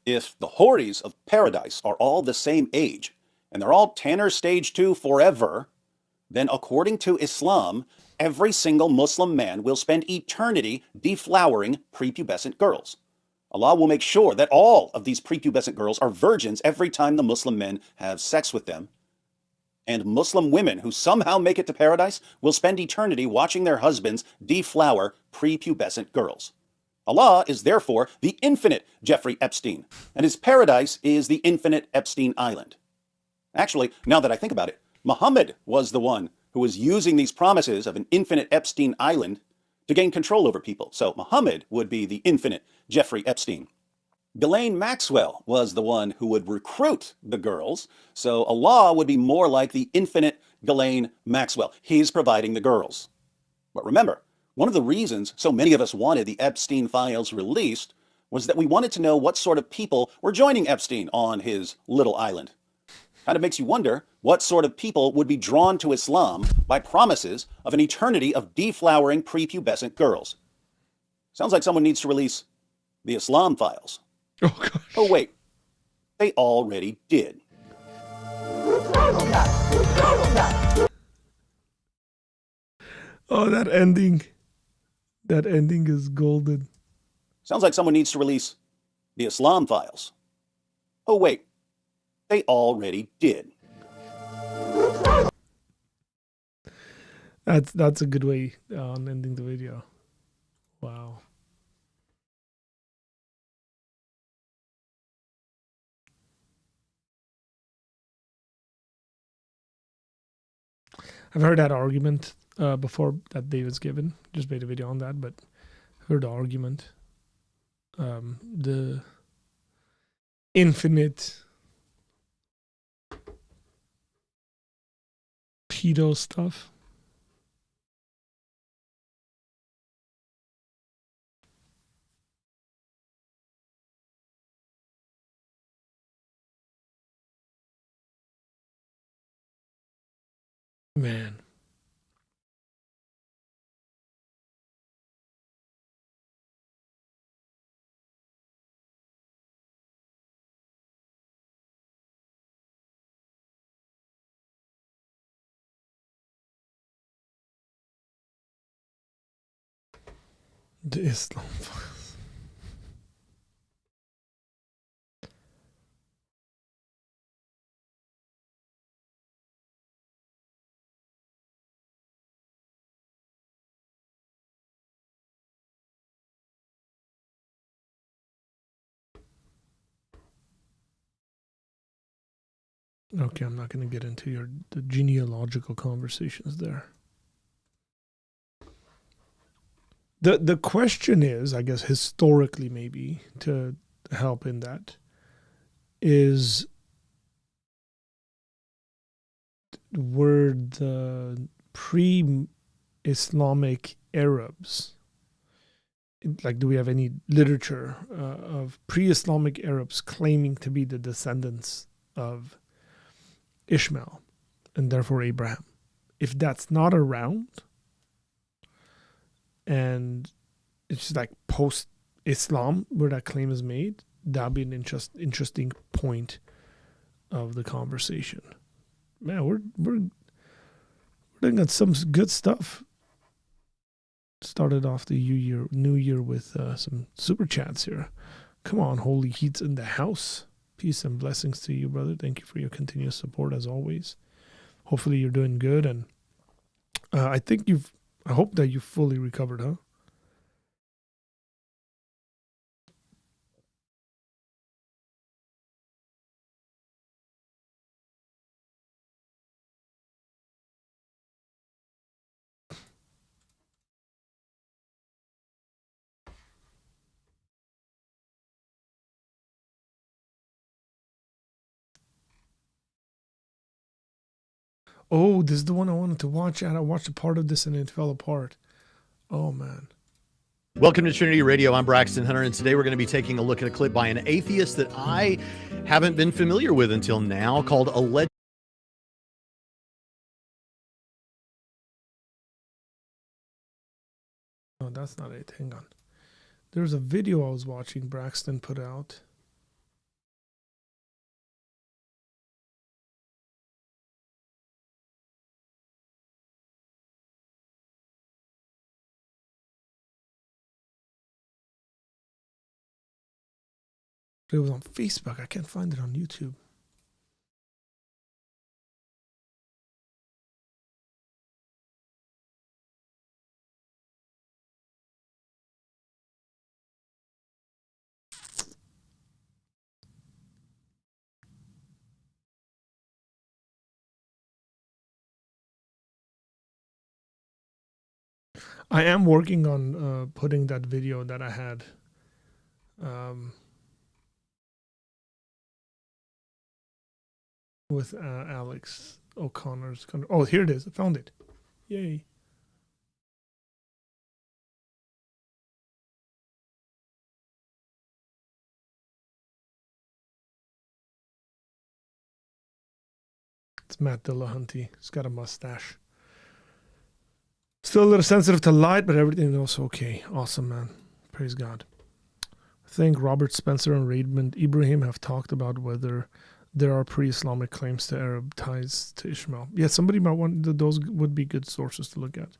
if the houris of paradise are all the same age, and they're all Tanner stage 2 forever, then according to Islam, every single Muslim man will spend eternity deflowering prepubescent girls. Allah will make sure that all of these prepubescent girls are virgins every time the Muslim men have sex with them. And Muslim women who somehow make it to paradise will spend eternity watching their husbands deflower prepubescent girls. Allah is therefore the infinite Jeffrey Epstein, and his paradise is the infinite Epstein Island. Actually, now that I think about it, Muhammad was the one who was using these promises of an infinite Epstein Island to gain control over people. So Muhammad would be the infinite Jeffrey Epstein. Ghislaine Maxwell was the one who would recruit the girls, so Allah would be more like the infinite Ghislaine Maxwell. He's providing the girls. But remember, one of the reasons so many of us wanted the Epstein files released was that we wanted to know what sort of people were joining Epstein on his little island. Kind of makes you wonder what sort of people would be drawn to Islam by promises of an eternity of deflowering prepubescent girls. Sounds like someone needs to release the Islam files. Oh, gosh. Oh, wait. They already did. Oh, that ending. That ending is golden. Sounds like someone needs to release the Islam files. Oh, wait. They already did. That's a good way on ending the video. Wow. I've heard that argument before that David's given. Just made a video on that, but heard the argument. The infinite pedo stuff. Man. The Islam. Okay, I'm not going to get into the genealogical conversations there. The question is, I guess historically maybe, to help in that, is were the pre-Islamic Arabs, like, do we have any literature of pre-Islamic Arabs claiming to be the descendants of Ishmael and therefore Abraham? If that's not around, and it's just like post-Islam where that claim is made, that'd be an interesting point of the conversation. Man, we're doing some good stuff. Started off the new year with some super chats here. Come on, Holy Heat's in the house. Peace and blessings to you, brother. Thank you for your continuous support as always. Hopefully you're doing good, and I hope that you fully recovered, huh? Oh, this is the one I wanted to watch, and I watched a part of this and it fell apart. Oh, man. Welcome to Trinity Radio. I'm Braxton Hunter, and today we're going to be taking a look at a clip by an atheist that I haven't been familiar with until now, called Alleged. No, that's not it. Hang on. There's a video I was watching Braxton put out. It was on Facebook. I can't find it on YouTube. I am working on putting that video that I had with Alex O'Connor's. Oh, here it is. I found it. Yay. It's Matt Dillahunty. He's got a mustache. Still a little sensitive to light, but everything else okay. Awesome, man. Praise God. I think Robert Spencer and Raymond Ibrahim have talked about whether there are pre-Islamic claims to Arab ties to Ishmael. Yeah, somebody might want those would be good sources to look at.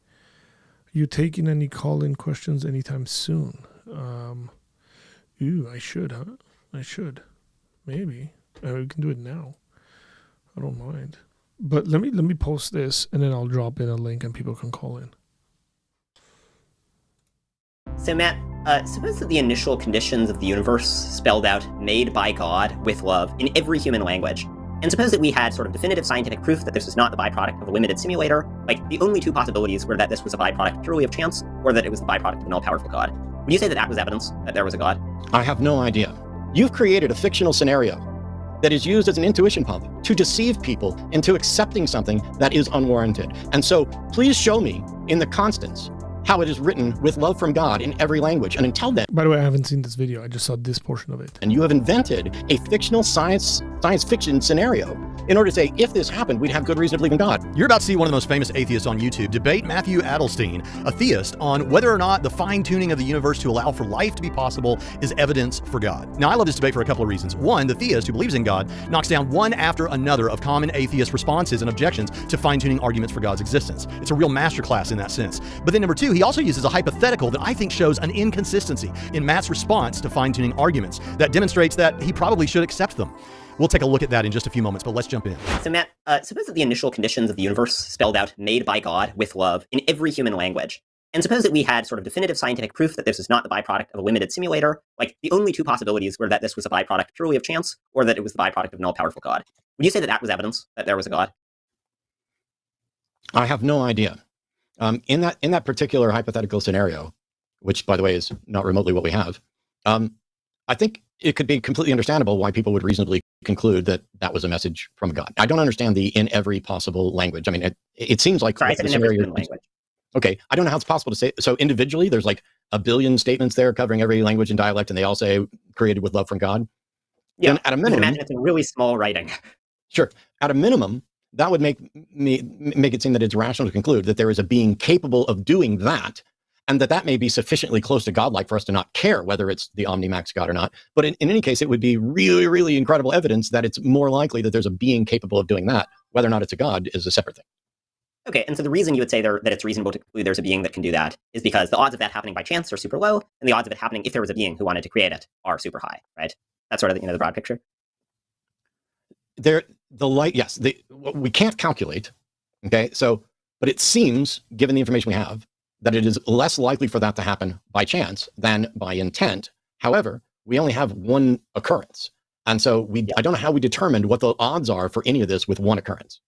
You taking any call-in questions anytime soon? I should, huh? I should. Maybe. We can do it now. I don't mind. But let me post this, and then I'll drop in a link and people can call in. So Matt, suppose that the initial conditions of the universe spelled out made by God with love in every human language. And suppose that we had sort of definitive scientific proof that this was not the byproduct of a limited simulator. Like, the only two possibilities were that this was a byproduct purely of chance, or that it was the byproduct of an all-powerful God. Would you say that that was evidence that there was a God? I have no idea. You've created a fictional scenario that is used as an intuition pump to deceive people into accepting something that is unwarranted. And so please show me in the constants how it is written with love from God in every language. And until then, By the way, I haven't seen this video. I just saw this portion of it. and you have invented a fictional science fiction scenario in order to say, if this happened, we'd have good reason to believe in God. You're about to see one of the most famous atheists on YouTube debate Matthew Adelstein, a theist, on whether or not the fine-tuning of the universe to allow for life to be possible is evidence for God. Now, I love this debate for a couple of reasons. One, the theist who believes in God knocks down one after another of common atheist responses and objections to fine-tuning arguments for God's existence. It's a real masterclass in that sense. But then number two, he also uses a hypothetical that I think shows an inconsistency in Matt's response to fine-tuning arguments that demonstrates that he probably should accept them. We'll take a look at that in just a few moments, but let's jump in. So Matt, suppose that the initial conditions of the universe spelled out made by God with love in every human language. And suppose that we had sort of definitive scientific proof that this is not the byproduct of a limited simulator. Like the only two possibilities were that this was a byproduct purely of chance, or that it was the byproduct of an all-powerful God. Would you say that that was evidence that there was a God? I have no idea. In that particular hypothetical scenario, which by the way is not remotely what we have, I think it could be completely understandable why people would reasonably conclude that that was a message from God. I don't understand the in every possible language. I mean, it seems like Sorry, I said in every human language. Okay, I don't know how it's possible to say. So individually, there's like a billion statements there covering every language and dialect, and they all say created with love from God. Yeah, then at a minimum, imagine it's in really small writing. Sure, at a minimum, that would make it seem that it's rational to conclude that there is a being capable of doing that, and that may be sufficiently close to godlike for us to not care whether it's the Omnimax God or not. But in any case, it would be really, really incredible evidence that it's more likely that there's a being capable of doing that. Whether or not it's a God is a separate thing. Okay, and so the reason you would say that it's reasonable to conclude there's a being that can do that is because the odds of that happening by chance are super low, and the odds of it happening if there was a being who wanted to create it are super high, right? That's sort of the broad picture. We can't calculate. Okay, so but it seems, given the information we have, that it is less likely for that to happen by chance than by intent. However, we only have one occurrence, and so I don't know how we determined what the odds are for any of this with one occurrence.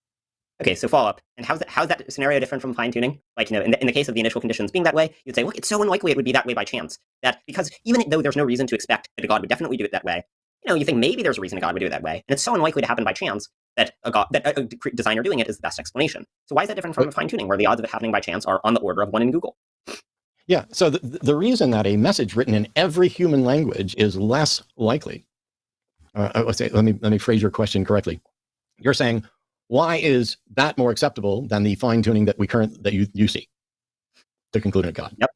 Okay, so follow up. And how's that scenario different from fine tuning? Like, in the case of the initial conditions being that way, you'd say, well, it's so unlikely it would be that way by chance. That because even though there's no reason to expect that a God would definitely do it that way, you think maybe there's a reason a God would do it that way, and it's so unlikely to happen by chance that a designer doing it is the best explanation. So why is that different from fine tuning, where the odds of it happening by chance are on the order of one in Google? Yeah. So the reason that a message written in every human language is less likely. Let me phrase your question correctly. You're saying, why is that more acceptable than the fine tuning that you see to conclude a God? Yep.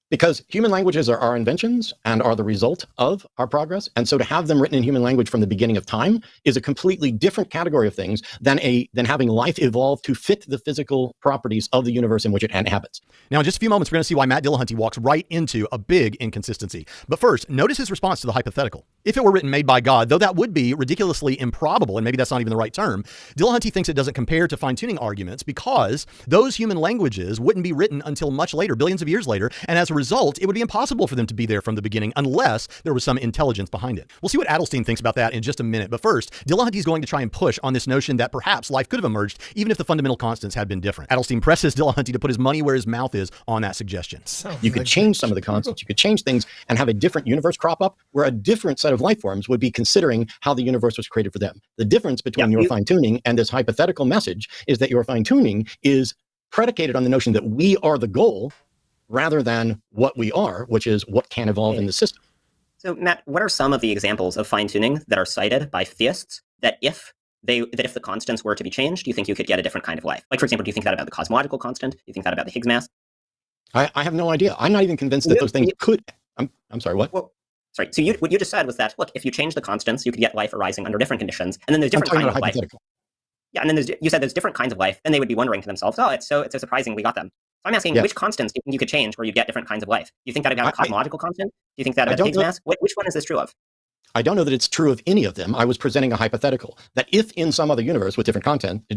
Because human languages are our inventions and are the result of our progress. And so to have them written in human language from the beginning of time is a completely different category of things than having life evolve to fit the physical properties of the universe in which it inhabits. Now, in just a few moments, we're going to see why Matt Dillahunty walks right into a big inconsistency. But first, notice his response to the hypothetical. If it were written made by God, though that would be ridiculously improbable, and maybe that's not even the right term, Dillahunty thinks it doesn't compare to fine-tuning arguments because those human languages wouldn't be written until much later, billions of years later, and as a result, it would be impossible for them to be there from the beginning unless there was some intelligence behind it. We'll see what Adelstein thinks about that in just a minute, but first, Dillahunty is going to try and push on this notion that perhaps life could have emerged even if the fundamental constants had been different. Adelstein presses Dillahunty to put his money where his mouth is on that suggestion. You could change some of the constants, you could change things and have a different universe crop up where a different set of life forms would be considering how the universe was created for them. The difference between your fine-tuning and this hypothetical message is that your fine-tuning is predicated on the notion that we are the goal rather than what we are, which is what can evolve in the system. So Matt, what are some of the examples of fine-tuning that are cited by theists that if the constants were to be changed, do you think you could get a different kind of life? Like, for example, do you think that about the cosmological constant? Do you think that about the Higgs mass? I have no idea. I'm not even convinced that those things could. I'm sorry, what? Well, sorry. So what you just said was that, look, if you change the constants, you could get life arising under different conditions, and then there's different kinds of life. Yeah, and then you said there's different kinds of life, and they would be wondering to themselves, oh, it's so surprising we got them. So I'm asking, which constants do you think you could change where you get different kinds of life? Do you think that about a cosmological constant? Do you think that about the Higgs mass? Which one is this true of? I don't know that it's true of any of them. I was presenting a hypothetical that if in some other universe with different content, in a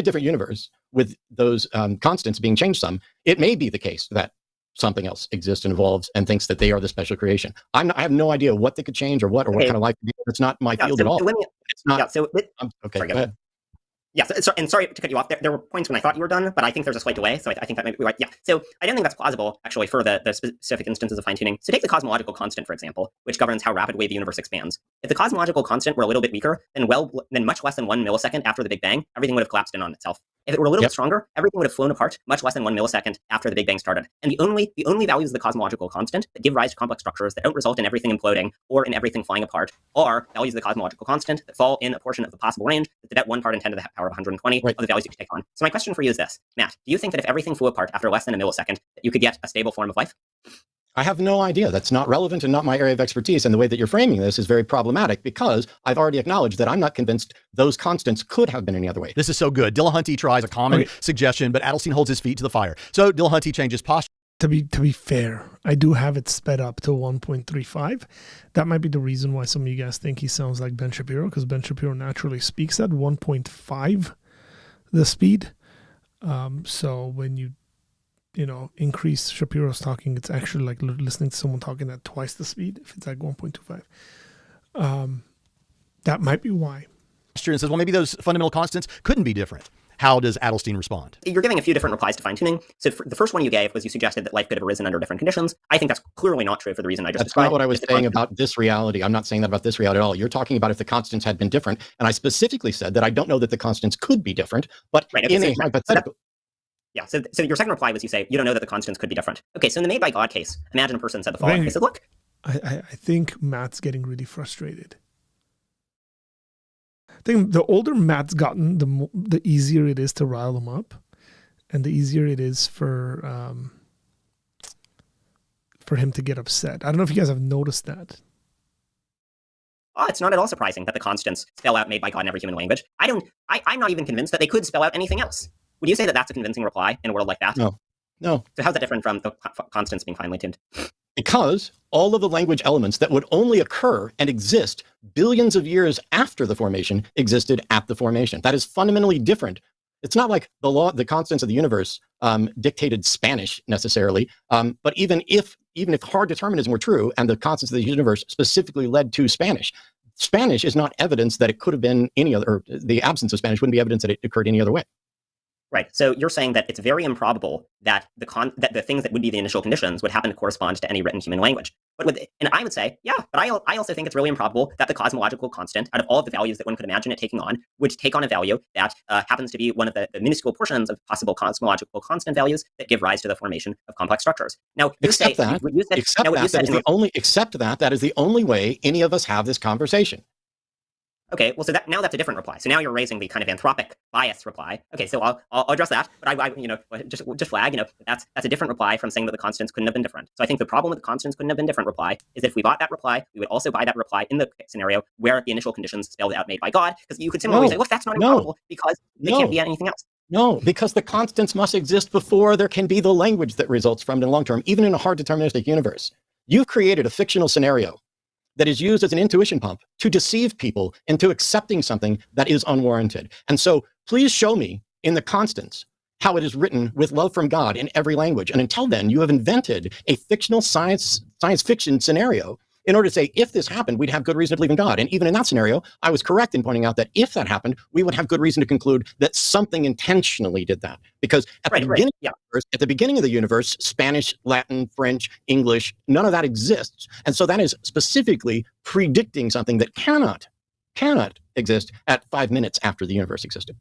different universe with those constants being changed some, it may be the case that something else exists and evolves and thinks that they are the special creation. I have no idea what they could change or what kind of life. It's not my field at all. So it's not. okay, sorry, go ahead. Yes, and sorry to cut you off. There were points when I thought you were done, but I think there's a slight delay, so I think that might be right. Yeah, so I don't think that's plausible, actually, for the specific instances of fine-tuning. So take the cosmological constant, for example, which governs how rapidly the universe expands. If the cosmological constant were a little bit weaker, then much less than 1 millisecond after the Big Bang, everything would have collapsed in on itself. If it were a little bit stronger, everything would have flown apart much less than 1 millisecond after the Big Bang started. And the only values of the cosmological constant that give rise to complex structures that don't result in everything imploding or in everything flying apart are values of the cosmological constant that fall in a portion of the possible range that's about 1 part in 10 to the power of 120 of the values you could take on. So my question for you is this, Matt, do you think that if everything flew apart after less than a millisecond, that you could get a stable form of life? I have no idea. That's not relevant and not my area of expertise. And the way that you're framing this is very problematic because I've already acknowledged that I'm not convinced those constants could have been any other way. This is so good. Dillahunty tries a common suggestion, but Adelstein holds his feet to the fire. So Dillahunty changes posture. To be fair, I do have it sped up to 1.35. That might be the reason why some of you guys think he sounds like Ben Shapiro, because Ben Shapiro naturally speaks at 1.5 the speed. So when you increase Shapiro's talking, it's actually like listening to someone talking at twice the speed if it's like 1.25. That might be why. And says, well, maybe those fundamental constants couldn't be different. How does Adelstein respond? You're giving a few different replies to fine-tuning. So the first one you gave was you suggested that life could have arisen under different conditions. I think that's clearly not true for the reason I just described. That's not what I was saying about this reality. I'm not saying that about this reality at all. You're talking about if the constants had been different. And I specifically said that I don't know that the constants could be different, but in a hypothetical... Yeah, so your second reply was you say, you don't know that the constants could be different. Okay, so in the made by God case, imagine a person said the following. They said, look. I think Matt's getting really frustrated. I think the older Matt's gotten, the easier it is to rile him up, and the easier it is for him to get upset. I don't know if you guys have noticed that. Oh, it's not at all surprising that the constants spell out made by God in every human language. I'm not even convinced that they could spell out anything else. Would you say that that's a convincing reply in a world like that? No. So how's that different from the constants being finely tuned? Because all of the language elements that would only occur and exist billions of years after the formation existed at the formation. That is fundamentally different. It's not like the constants of the universe dictated Spanish necessarily, but even if hard determinism were true and the constants of the universe specifically led to Spanish is not evidence that it could have been any other, or the absence of Spanish wouldn't be evidence that it occurred any other way. Right. So you're saying that it's very improbable that the things that would be the initial conditions would happen to correspond to any written human language. And I would say, yeah, but I also think it's really improbable that the cosmological constant, out of all of the values that one could imagine it taking on, would take on a value that happens to be one of the minuscule portions of possible cosmological constant values that give rise to the formation of complex structures. Now, that is the only way any of us have this conversation. Okay, well, so now that's a different reply. So now you're raising the kind of anthropic bias reply. Okay, so I'll address that, but I just flag, that's a different reply from saying that the constants couldn't have been different. So I think the problem with the constants couldn't have been different reply is if we bought that reply, we would also buy that reply in the scenario where the initial conditions spelled out made by God, because you could similarly say, look, that's not improbable because they can't be anything else. No, because the constants must exist before there can be the language that results from it in the long term, even in a hard deterministic universe. You've created a fictional scenario that is used as an intuition pump to deceive people into accepting something that is unwarranted. And so please show me in the constants how it is written with love from God in every language. And until then, you have invented a fictional science fiction scenario in order to say, if this happened, we'd have good reason to believe in God. And even in that scenario, I was correct in pointing out that if that happened, we would have good reason to conclude that something intentionally did that. Because at the beginning of the universe, Spanish, Latin, French, English, none of that exists. And so that is specifically predicting something that cannot exist at 5 minutes after the universe existed.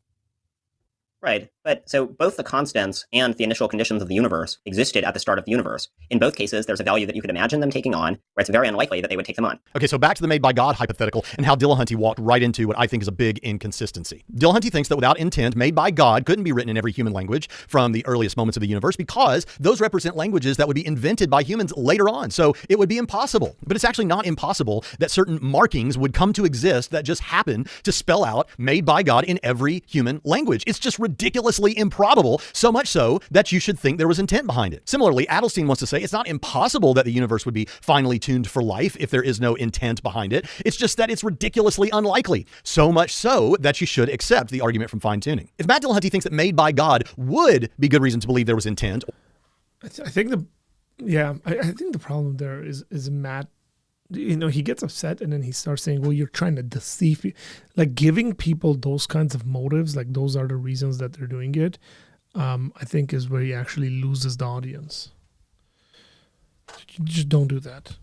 Right, but so both the constants and the initial conditions of the universe existed at the start of the universe. In both cases, there's a value that you could imagine them taking on, where it's very unlikely that they would take them on. Okay, so back to the made by God hypothetical and how Dillahunty walked right into what I think is a big inconsistency. Dillahunty thinks that without intent, made by God couldn't be written in every human language from the earliest moments of the universe because those represent languages that would be invented by humans later on. So it would be impossible. But it's actually not impossible that certain markings would come to exist that just happen to spell out made by God in every human language. It's just ridiculously improbable, so much so that you should think there was intent behind it. Similarly, Adelstein wants to say it's not impossible that the universe would be finely tuned for life if there is no intent behind it. It's just that it's ridiculously unlikely, so much so that you should accept the argument from fine-tuning. If Matt Dillahunty thinks that made by God would be good reason to believe there was intent. I think the problem there is Matt he gets upset and then he starts saying, well, you're trying to deceive me. Like giving people those kinds of motives, like those are the reasons that they're doing it, I think is where he actually loses the audience. You just don't do that.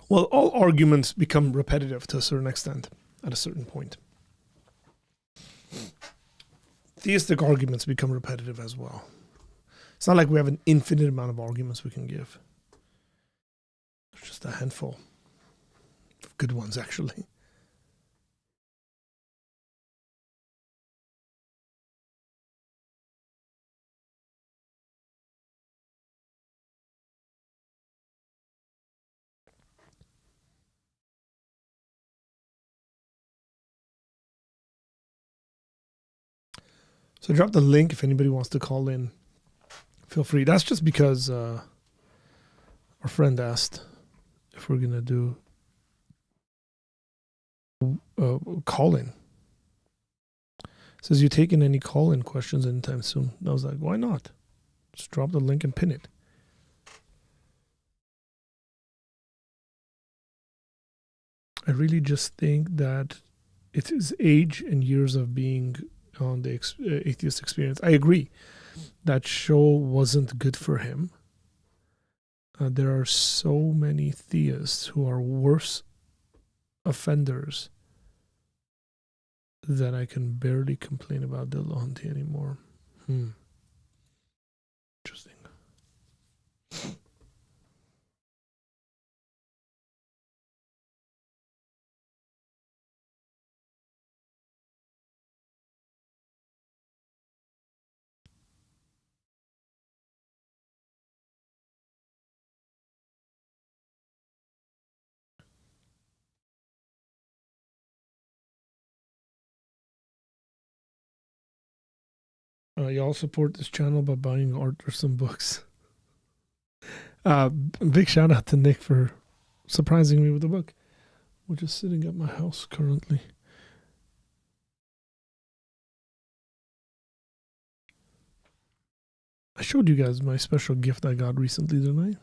Well, all arguments become repetitive to a certain extent at a certain point. Theistic arguments become repetitive as well. It's not like we have an infinite amount of arguments we can give. There's just a handful of good ones, actually. So drop the link if anybody wants to call in. Feel free. That's just because our friend asked if we're going to do call-in. Says, you taking any call-in questions anytime soon? And I was like, why not? Just drop the link and pin it. I really just think that it is age and years of being on the atheist experience. I agree. That show wasn't good for him. There are so many theists who are worse offenders that I can barely complain about Dillahunty anymore. Interesting. Y'all support this channel by buying art or some books. Big shout out to Nick for surprising me with a book, which is sitting at my house currently. I showed you guys my special gift I got recently, didn't I?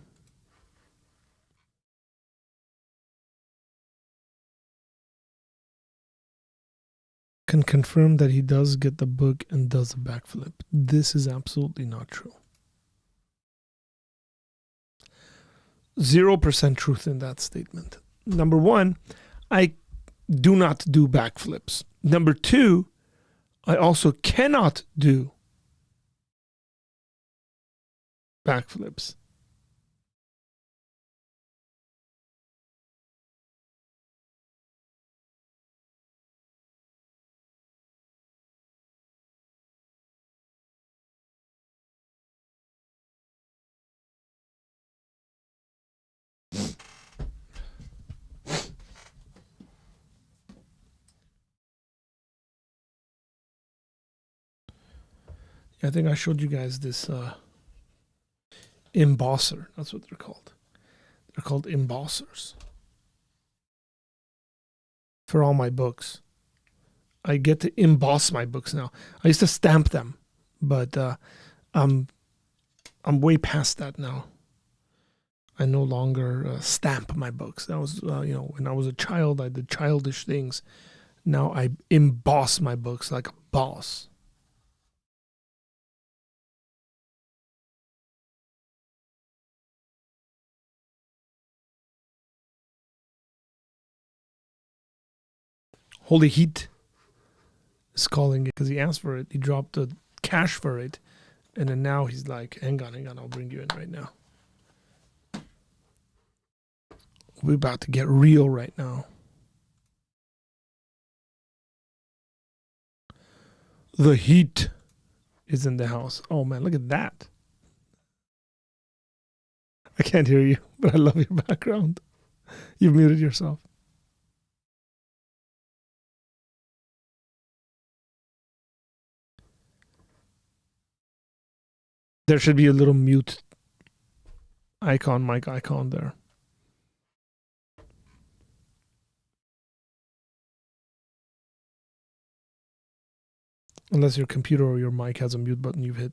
Can confirm that he does get the book and does a backflip. This is absolutely not true. 0% truth in that statement. Number one, I do not do backflips. Number two, I also cannot do backflips. I think I showed you guys this embosser. That's what they're called. They're called embossers. For all my books. I get to emboss my books now. I used to stamp them, but I'm way past that now. I no longer stamp my books. That was, when I was a child, I did childish things. Now I emboss my books like a boss. Holy Heat is calling it because he asked for it. He dropped the cash for it. And then now he's like, hang on, I'll bring you in right now. We're about to get real right now. The heat is in the house. Oh man, look at that. I can't hear you, but I love your background. You've muted yourself. There should be a little mute icon, mic icon there. Unless your computer or your mic has a mute button you've hit.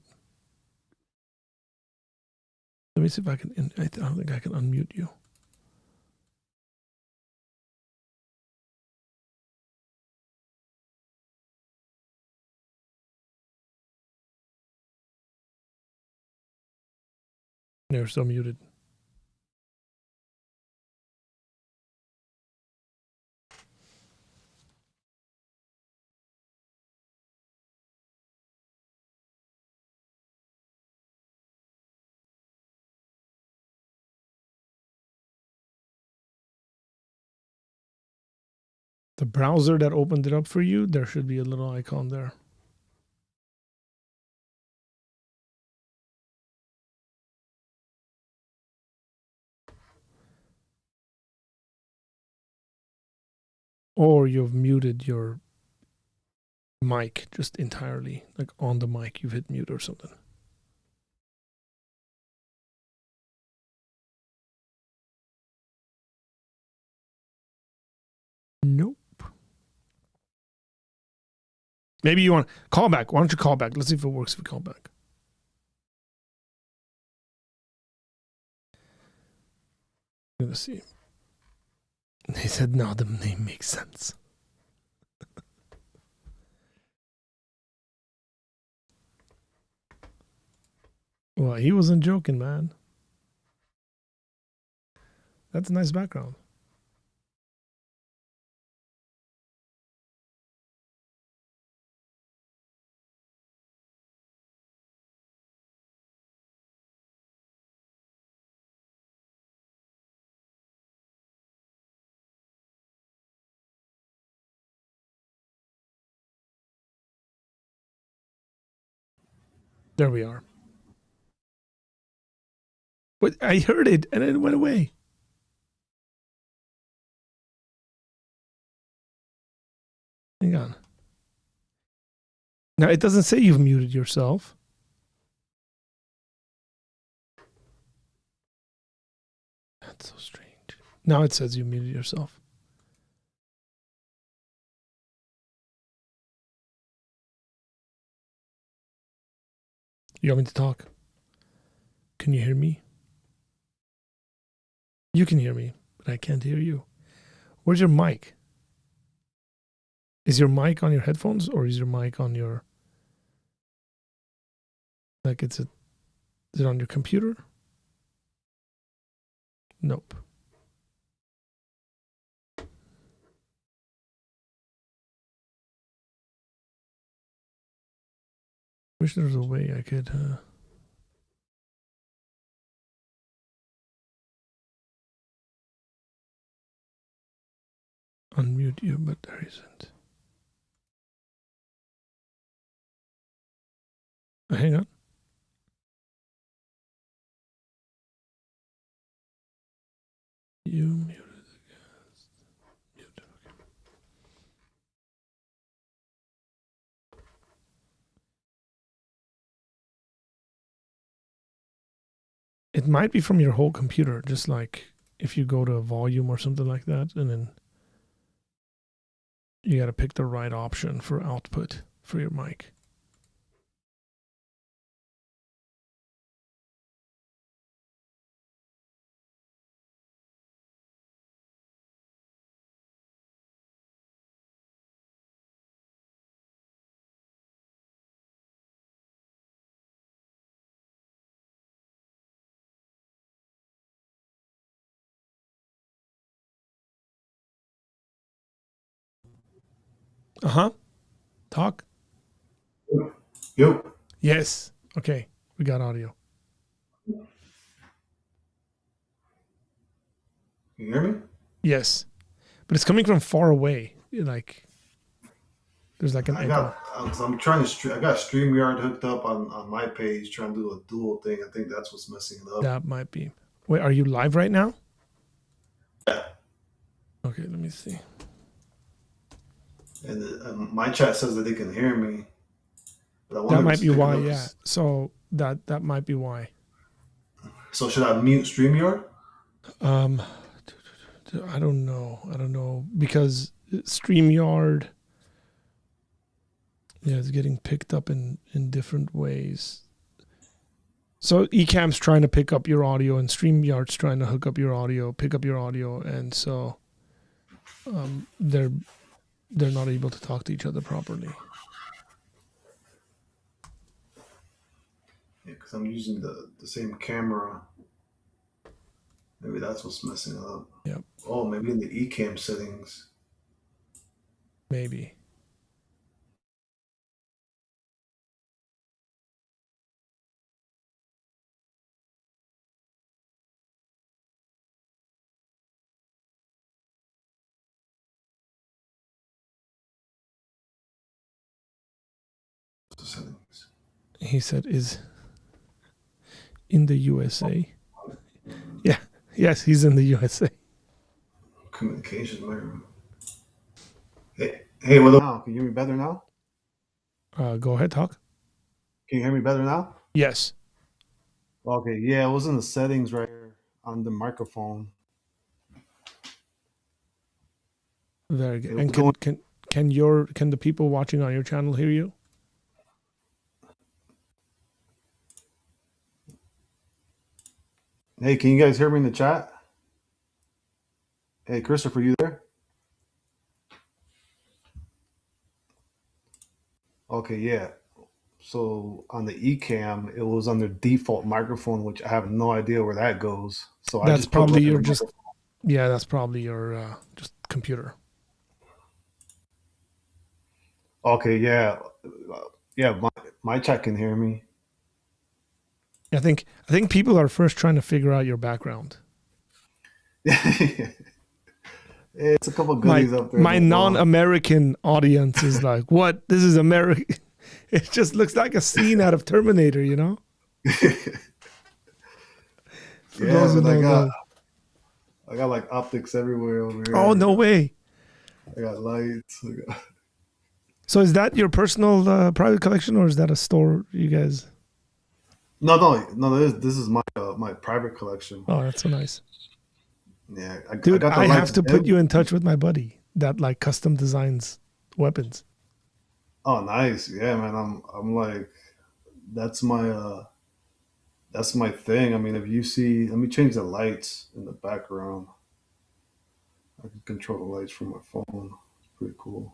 Let me see if I can. I don't think I can unmute you. You're still muted. The browser that opened it up for you, there should be a little icon there. Or you've muted your mic just entirely, like on the mic, you've hit mute or something. Nope. Maybe you want to call back. Why don't you call back? Let's see if it works if we call back. Let's see. They said, no, the name makes sense. Well, he wasn't joking, man. That's a nice background. There we are. But I heard it and it went away. Hang on. Now it doesn't say you've muted yourself. That's so strange. Now it says you muted yourself. You want me to talk? Can you hear me? You can hear me, but I can't hear you. Where's your mic? Is your mic on your headphones or is your mic on your... Like is it on your computer? Nope. Wish there was a way I could... unmute you, but there isn't. Hang on. You muted the guest. Mute. Okay. It might be from your whole computer, just like if you go to volume or something like that, and then you got to pick the right option for output for your mic. Uh-huh. Talk. Yep. Yes. Okay. We got audio. Can you hear me? Yes. But it's coming from far away. Like there's like an echo. I'm trying to I got StreamYard hooked up on my page, trying to do a dual thing. I think that's what's messing it up. That might be. Wait, are you live right now? Yeah. Okay, let me see. And my chat says that they can hear me. That might be why, yeah. So that might be why. So should I mute StreamYard? I don't know. Because StreamYard, Yeah, it's getting picked up in different ways. So Ecamm's trying to pick up your audio, and StreamYard's trying to hook up your audio, pick up your audio, and so they're not able to talk to each other properly. Yeah, because I'm using the same camera. Maybe that's what's messing up. Yep. Oh, maybe in the Ecamm settings. Maybe. Settings. He said is in the USA. Yeah. Yes, he's in the USA. Communications, man. Hey, what up now? Can you hear me better now? Go ahead, talk. Can you hear me better now? Yes. Okay, yeah, it was in the settings right here on the microphone. Very good. And can the people watching on your channel hear you? Hey, can you guys hear me in the chat? Hey, Christopher, you there? Okay, yeah. So on the Ecamm, it was on their default microphone, which I have no idea where that goes. So That's I just probably your that's probably your just computer. Okay, yeah, yeah. My chat can hear me. I think people are first trying to figure out your background. It's a couple goodies up there. My non-American audience is like, "What? This is American." It just looks like a scene out of Terminator, you know? Yeah, but I got like optics everywhere over here. Oh, no way. I got lights. So is that your personal private collection, or is that a store you guys? No. This is my my private collection. Oh, that's so nice. Yeah, dude, I got the I have lights to put you in touch with my buddy that like custom designs weapons. Oh, nice. Yeah, man. I'm like, that's my thing. I mean, if you see, let me change the lights in the background. I can control the lights from my phone. Pretty cool.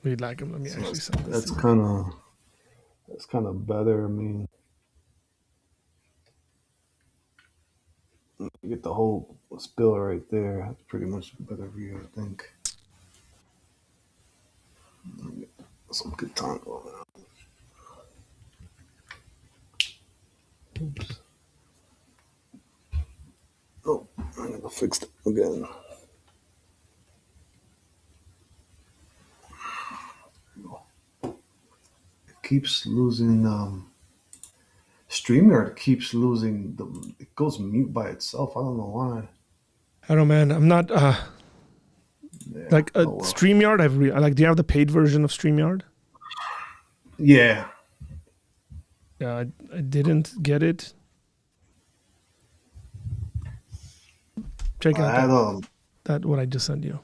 We'd like him. Let me actually send this. That's kind of better. I mean, you get the whole spill right there. That's pretty much a better view, I think. Some good time going on. Oops. Oh, I gotta fix it again. It keeps losing. StreamYard keeps losing it goes mute by itself. I don't know why. I don't know, man. I'm not StreamYard. Do you have the paid version of StreamYard? Yeah. Yeah, I didn't get it. Check out that what I just sent you.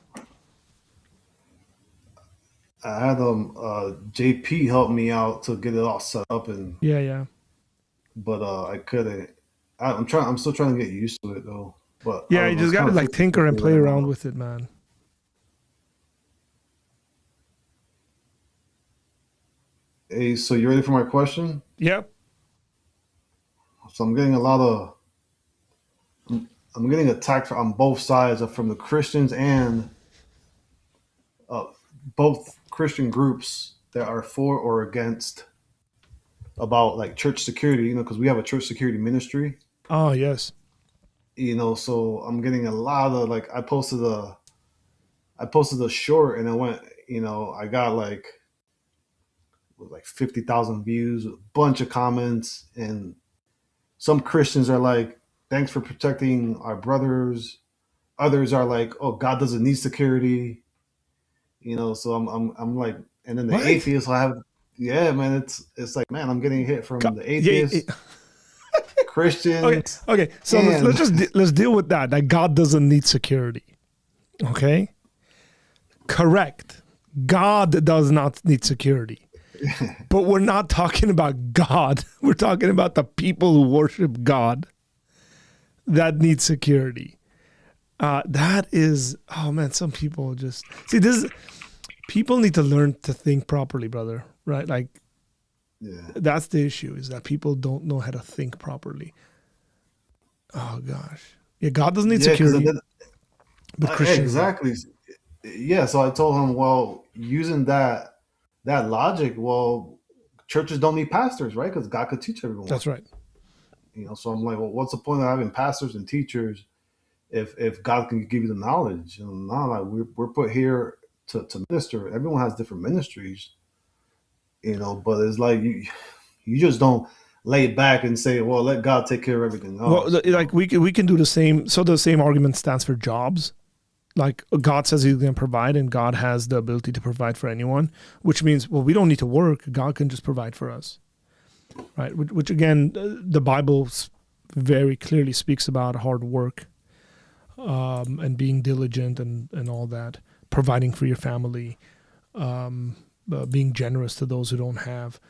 I had JP help me out to get it all set up and but I couldn't. I'm still trying to get used to it though. But yeah, you just gotta like tinker and play around with it, man. Hey, so you ready for my question? Yep. So I'm getting I'm getting attacked on both sides, from the Christians and both Christian groups that are for or against about like church security, because we have a church security ministry. Oh, yes. So I'm getting a lot of I posted a short and it went, I got like 50,000 views, a bunch of comments, and some Christians are like, thanks for protecting our brothers. Others are like, oh, God doesn't need security. So I'm like, and then the atheists yeah, man, it's like, man, I'm getting hit from the atheists, Christians. Okay. So let's deal with that. That God doesn't need security. Okay. Correct. God does not need security. But we're not talking about God. We're talking about the people who worship God that need security. That is, oh man, some people just, see, people need to learn to think properly, brother, right? Like, that's the issue, is that people don't know how to think properly. Oh gosh. Yeah, God doesn't need security. But Christians, exactly. Yeah, so I told him, well, using that logic, well, churches don't need pastors, right? Because God could teach everyone. That's right. So I'm like, well, what's the point of having pastors and teachers if God can give you the knowledge? No, like we're put here to minister. Everyone has different ministries, but it's like you just don't lay back and say, well, let God take care of everything else. Well, like we can do the same. So the same argument stands for jobs. Like God says he's going to provide, and God has the ability to provide for anyone, which means, well, we don't need to work. God can just provide for us, right? Which again, the Bible very clearly speaks about hard work and being diligent and all that, providing for your family, being generous to those who don't have.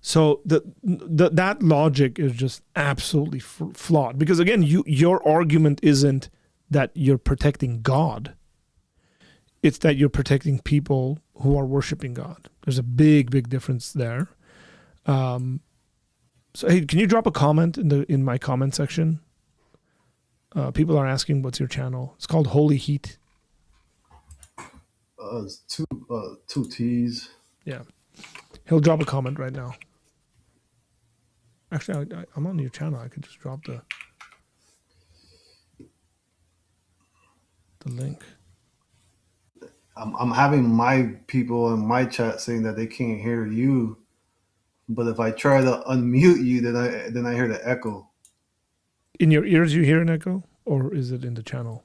So that logic is just absolutely flawed, because again, your argument isn't that you're protecting God. It's that you're protecting people who are worshiping God. There's a big, big difference there. So hey, can you drop a comment in my comment section? People are asking, what's your channel? It's called Holy Heat. It's two T's. Yeah. He'll drop a comment right now. Actually, I'm on your channel. I could just drop the link. I'm having my people in my chat saying that they can't hear you, but if I try to unmute you, then I hear the echo. In your ears, you hear an echo, or is it in the channel?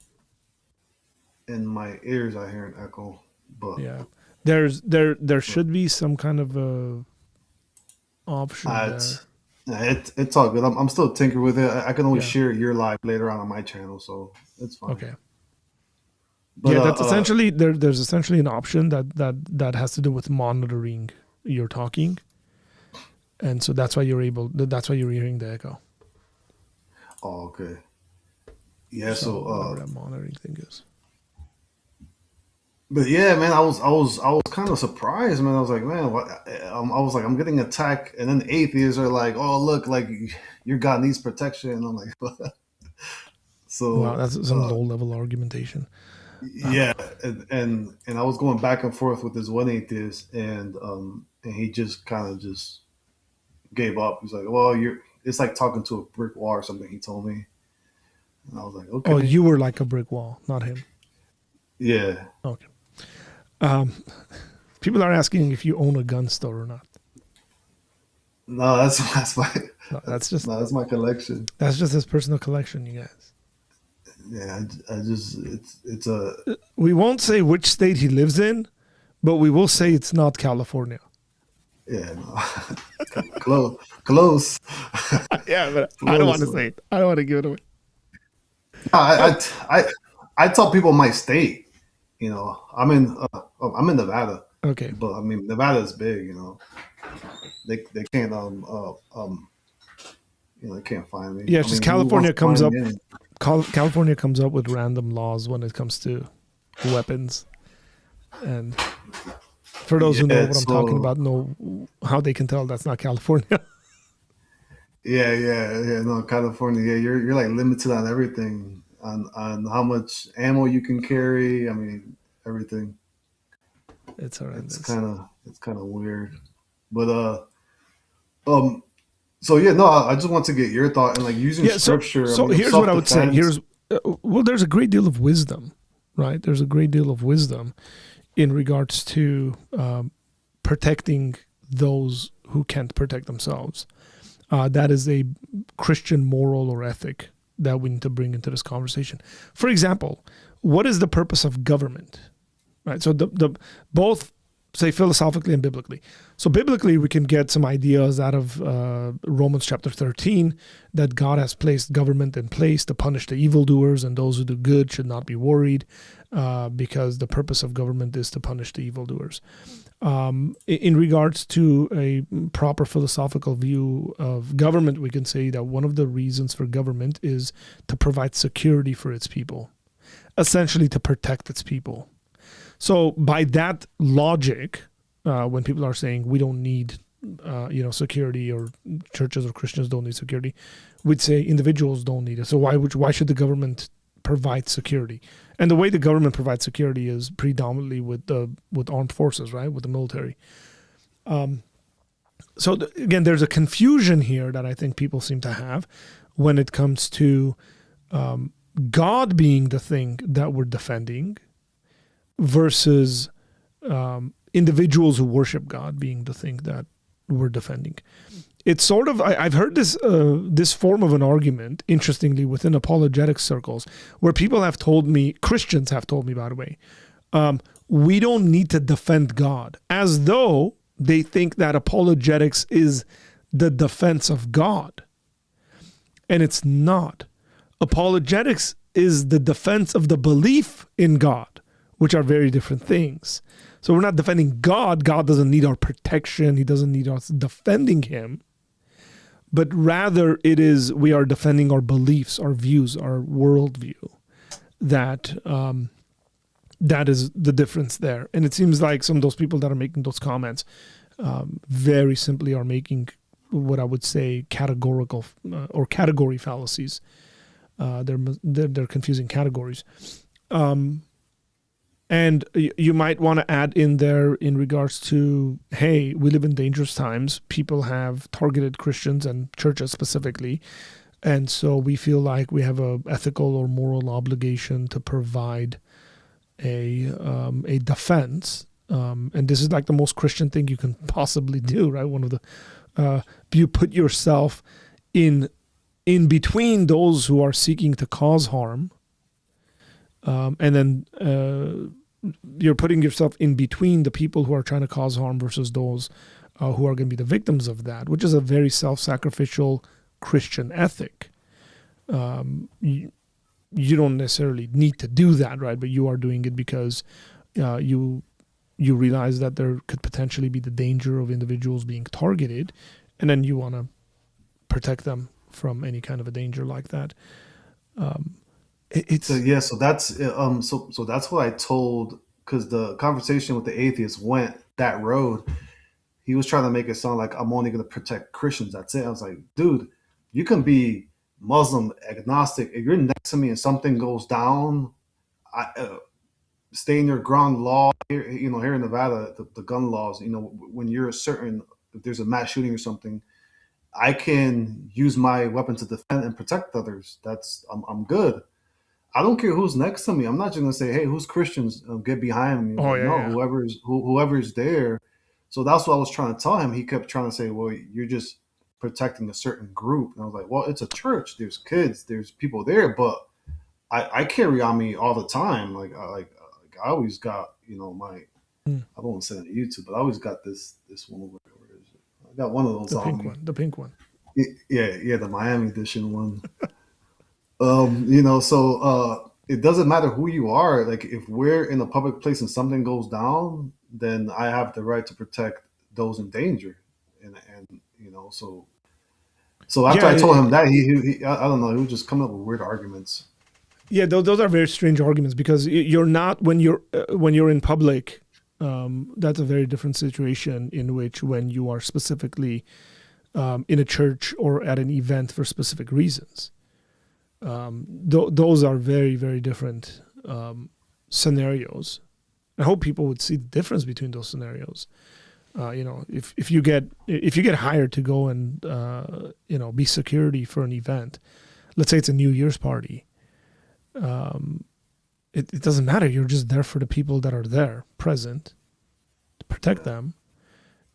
In my ears, I hear an echo. But yeah, there should be some kind of a option there. It's all good. I'm still tinkering with it. I can always share your live later on my channel, so it's fine. Okay. But, yeah, that's essentially there's essentially an option that has to do with monitoring your talking, and so that's why you're hearing the echo. Oh, okay. Yeah, so whatever that monitoring thing is. But yeah, man, I was kind of surprised, man. I was like, man, what? I was like, I'm getting attacked, and then the atheists are like, oh, look, like your God needs protection. And I'm like, what? So wow, that's some low level argumentation. Yeah, and I was going back and forth with this one atheist, and he just kind of just gave up. He's like, well, it's like talking to a brick wall or something. He told me, and I was like, okay. Oh, you were like a brick wall, not him. Yeah. Okay. People are asking if you own a gun store or not. No, that's my. No, that's my collection. That's just his personal collection, you guys. Yeah, I just it's a. We won't say which state he lives in, but we will say it's not California. Yeah, no. close. Yeah, but close. I don't want to say it. I don't want to give it away. I tell people my state. I'm in Nevada. Okay, but I mean Nevada is big. They can't they can't find me. Yeah, just California comes up. California comes up with random laws when it comes to weapons, and for those who know what I'm talking about, know how they can tell that's not California. Yeah. No, California. Yeah, you're like limited on everything, on how much ammo you can carry. I mean, everything. It's horrendous. It's kind of weird, but So yeah, no, I just want to get your thought and like using scripture. So here's what I would say. There's a great deal of wisdom, right? There's a great deal of wisdom in regards to protecting those who can't protect themselves. That is a Christian moral or ethic that we need to bring into this conversation. For example, what is the purpose of government? Right. So both say philosophically and biblically. So biblically, we can get some ideas out of Romans chapter 13, that God has placed government in place to punish the evildoers, and those who do good should not be worried, because the purpose of government is to punish the evildoers. In regards to a proper philosophical view of government, we can say that one of the reasons for government is to provide security for its people, essentially to protect its people. So by that logic, when people are saying we don't need, security, or churches or Christians don't need security, we'd say individuals don't need it. So why should the government provide security? And the way the government provides security is predominantly with armed forces, right? With the military. Again, there's a confusion here that I think people seem to have when it comes to God being the thing that we're defending versus individuals who worship God being the thing that we're defending. It's sort of, I've heard this form of an argument, interestingly, within apologetic circles, where people have told me, Christians have told me, by the way, we don't need to defend God, as though they think that apologetics is the defense of God. And it's not. Apologetics is the defense of the belief in God, which are very different things. So we're not defending God. God doesn't need our protection. He doesn't need us defending him. But rather we are defending our beliefs, our views, our worldview. That is the difference there. And it seems like some of those people that are making those comments very simply are making what I would say categorical or category fallacies. They're confusing categories. And you might want to add in there in regards to, hey, we live in dangerous times. People have targeted Christians and churches specifically. And so we feel like we have a ethical or moral obligation to provide a defense. And this is like the most Christian thing you can possibly do, right? One of the, you put yourself in between those who are seeking to cause harm. And then you're putting yourself in between the people who are trying to cause harm versus those who are going to be the victims of that, which is a very self-sacrificial Christian ethic. You don't necessarily need to do that, right? But you are doing it because you realize that there could potentially be the danger of individuals being targeted, and then you want to protect them from any kind of a danger like that. So that's what I told, because the conversation with the atheist went that road. He was trying to make it sound like I'm only going to protect Christians. That's it. I was like, dude, you can be Muslim, agnostic. If you're next to me and something goes down, stay in your ground law. Here in Nevada, the gun laws. When you're if there's a mass shooting or something, I can use my weapon to defend and protect others. I'm good. I don't care who's next to me. I'm not just gonna say, "Hey, who's Christians? Get behind me." Whoever's there. So that's what I was trying to tell him. He kept trying to say, "Well, you're just protecting a certain group." And I was like, "Well, it's a church. There's kids. There's people there, but I carry on me all the time. I always got my. I don't want to say on YouTube, but I always got this one over there. Where is it? I got one of those. The pink one. Yeah, the Miami edition one. So it doesn't matter who you are. Like, if we're in a public place and something goes down, then I have the right to protect those in danger. And so after I told him that, he I don't know, he was just coming up with weird arguments. Yeah, those are very strange arguments, because you're not, when you're in public, that's a very different situation in which when you are specifically in a church or at an event for specific reasons. Those are very, very different scenarios. I hope people would see the difference between those scenarios. If you get hired to go and be security for an event, let's say it's a New Year's party, it doesn't matter. You're just there for the people that are there present to protect them.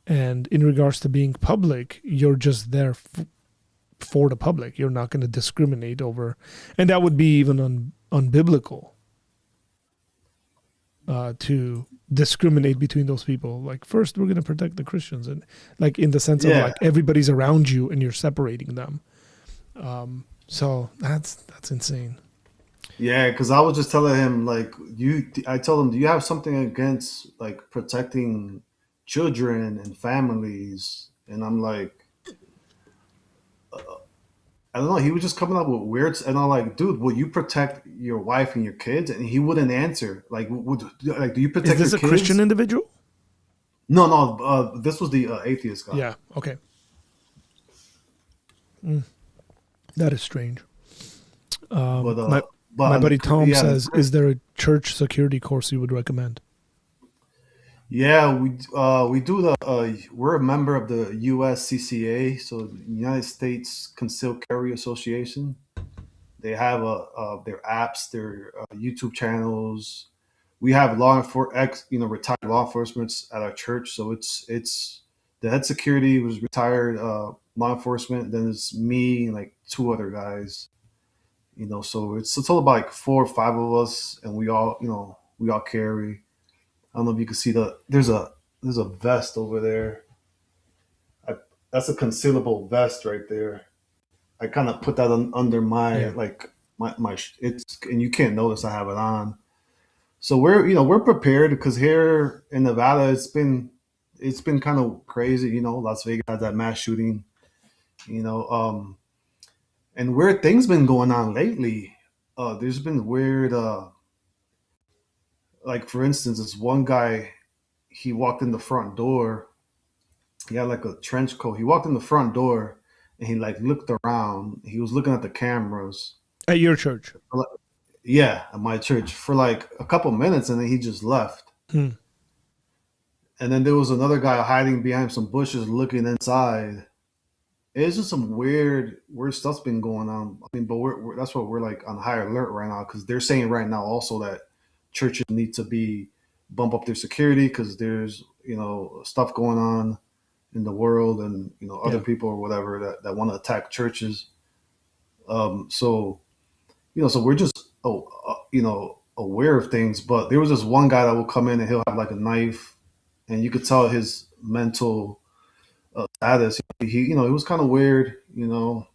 And in regards to being public, you're just there for the public. You're not going to discriminate over, and that would be even unbiblical. to discriminate between those people. Like, first we're going to protect the Christians, and like in the sense of like everybody's around you and you're separating them. So that's insane. Yeah, because I was just telling him, like, I told him, do you have something against like protecting children and families? And I'm like, I don't know. He was just coming up with weird, and I'm like, dude, will you protect your wife and your kids? And he wouldn't answer. Like, do you protect? Is this your a kids? Christian individual? No. This was the atheist guy. Yeah. Okay. That is strange. My buddy Tom says, "Is there a church security course you would recommend?" Yeah, we do we're a member of the USCCA, so United States Concealed Carry Association. They have their apps, their YouTube channels. We have retired law enforcement at our church, so it's the head security was retired law enforcement. Then it's me and like two other guys. So it's all about like 4 or 5 of us, and we all carry. I don't know if you can see there's a vest over there. That's a concealable vest right there. I kind of put that under my and you can't notice I have it on. So we're prepared, because here in Nevada it's been kind of crazy. Las Vegas had that mass shooting. And weird things been going on lately. There's been weird. Like, for instance, this one guy, he walked in the front door. He had like a trench coat. He walked in the front door and he like looked around. He was looking at the cameras. At your church? Yeah, at my church for like a couple minutes, and then he just left. And then there was another guy hiding behind some bushes looking inside. It's just some weird stuff's been going on. I mean, but that's what we're like on high alert right now, because they're saying right now also that churches need to bump up their security, because there's stuff going on in the world, and other people or whatever that want to attack churches. So we're just aware of things. But there was this one guy that will come in and he'll have like a knife, and you could tell his mental status. He was kind of weird. He was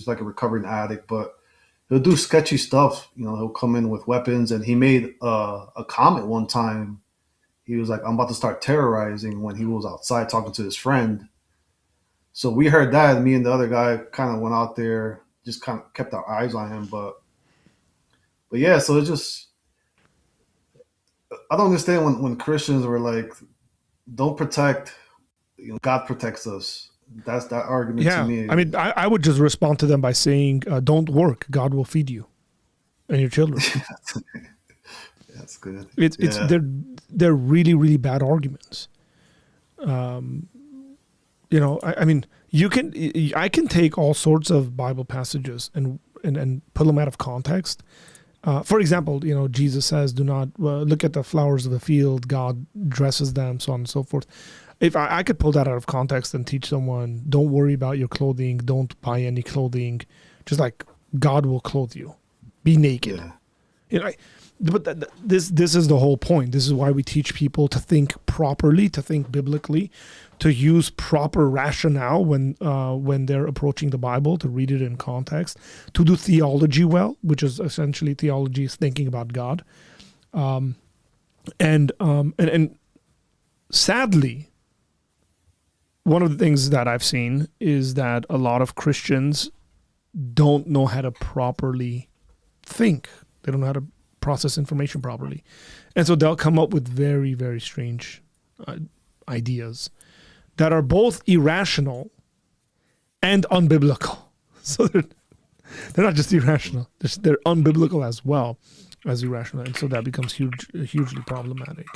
like a recovering addict, but he'll do sketchy stuff. He'll come in with weapons, and he made a comment one time. He was like, "I'm about to start terrorizing," when he was outside talking to his friend. So we heard that, and me and the other guy kind of went out there, just kind of kept our eyes on him. But yeah, so it's just, I don't understand when Christians were like, "Don't protect, God protects us." That's that argument to me. I mean, I would just respond to them by saying, "Don't work, God will feed you and your children." That's good. They're really, really bad arguments. I mean, I can take all sorts of Bible passages and pull them out of context. For example, Jesus says, "Do not look at the flowers of the field. God dresses them," so on and so forth. If I could pull that out of context and teach someone, don't worry about your clothing, don't buy any clothing, just like God will clothe you, be naked. Yeah. But this is the whole point. This is why we teach people to think properly, to think biblically, to use proper rationale when they're approaching the Bible, to read it in context, to do theology well, which is essentially theology is thinking about God, and sadly, one of the things that I've seen is that a lot of Christians don't know how to properly think. They don't know how to process information properly. And so they'll come up with very, very strange ideas that are both irrational and unbiblical. So they're not just irrational, they're unbiblical as well as irrational. And so that becomes hugely problematic.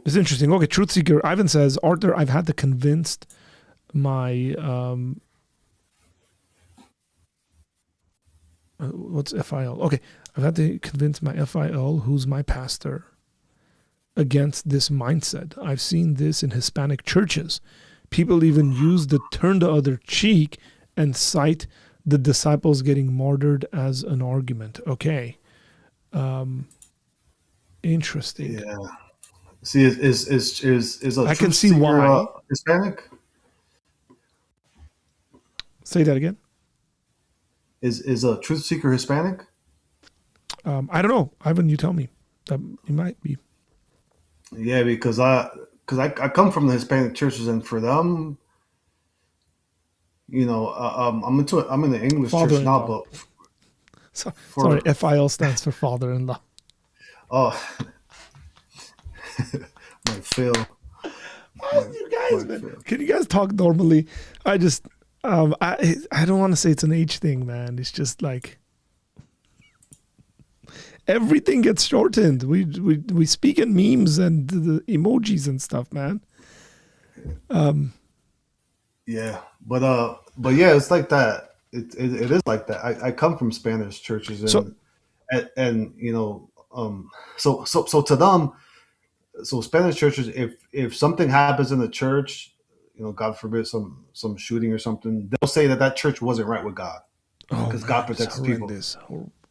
It's interesting. Okay, Truth Seeker Ivan says, "Arthur, I've had to convince my what's FIL? Okay, I've had to convince my FIL, who's my pastor, against this mindset. I've seen this in Hispanic churches. People even use the turn the other cheek and cite the disciples getting martyred as an argument. Okay. Interesting. Yeah. See, is a I can truth see seeker, why. Hispanic? Say that again. Is a truth seeker Hispanic? I don't know. Ivan, you tell me. It might be. Yeah, because I come from the Hispanic churches, and for them, I'm in the English church now, Father-in-law. but Sorry, FIL stands for father-in-law. oh, my Phil. You guys, man, can you guys talk normally? I just, I don't want to say it's an age thing, man. It's just like everything gets shortened. We speak in memes and the emojis and stuff, man. Yeah, but yeah, it's like that. It is like that. I come from Spanish churches, and so to them, so Spanish churches, if something happens in the church, God forbid some shooting or something, they'll say that church wasn't right with God because God protects people.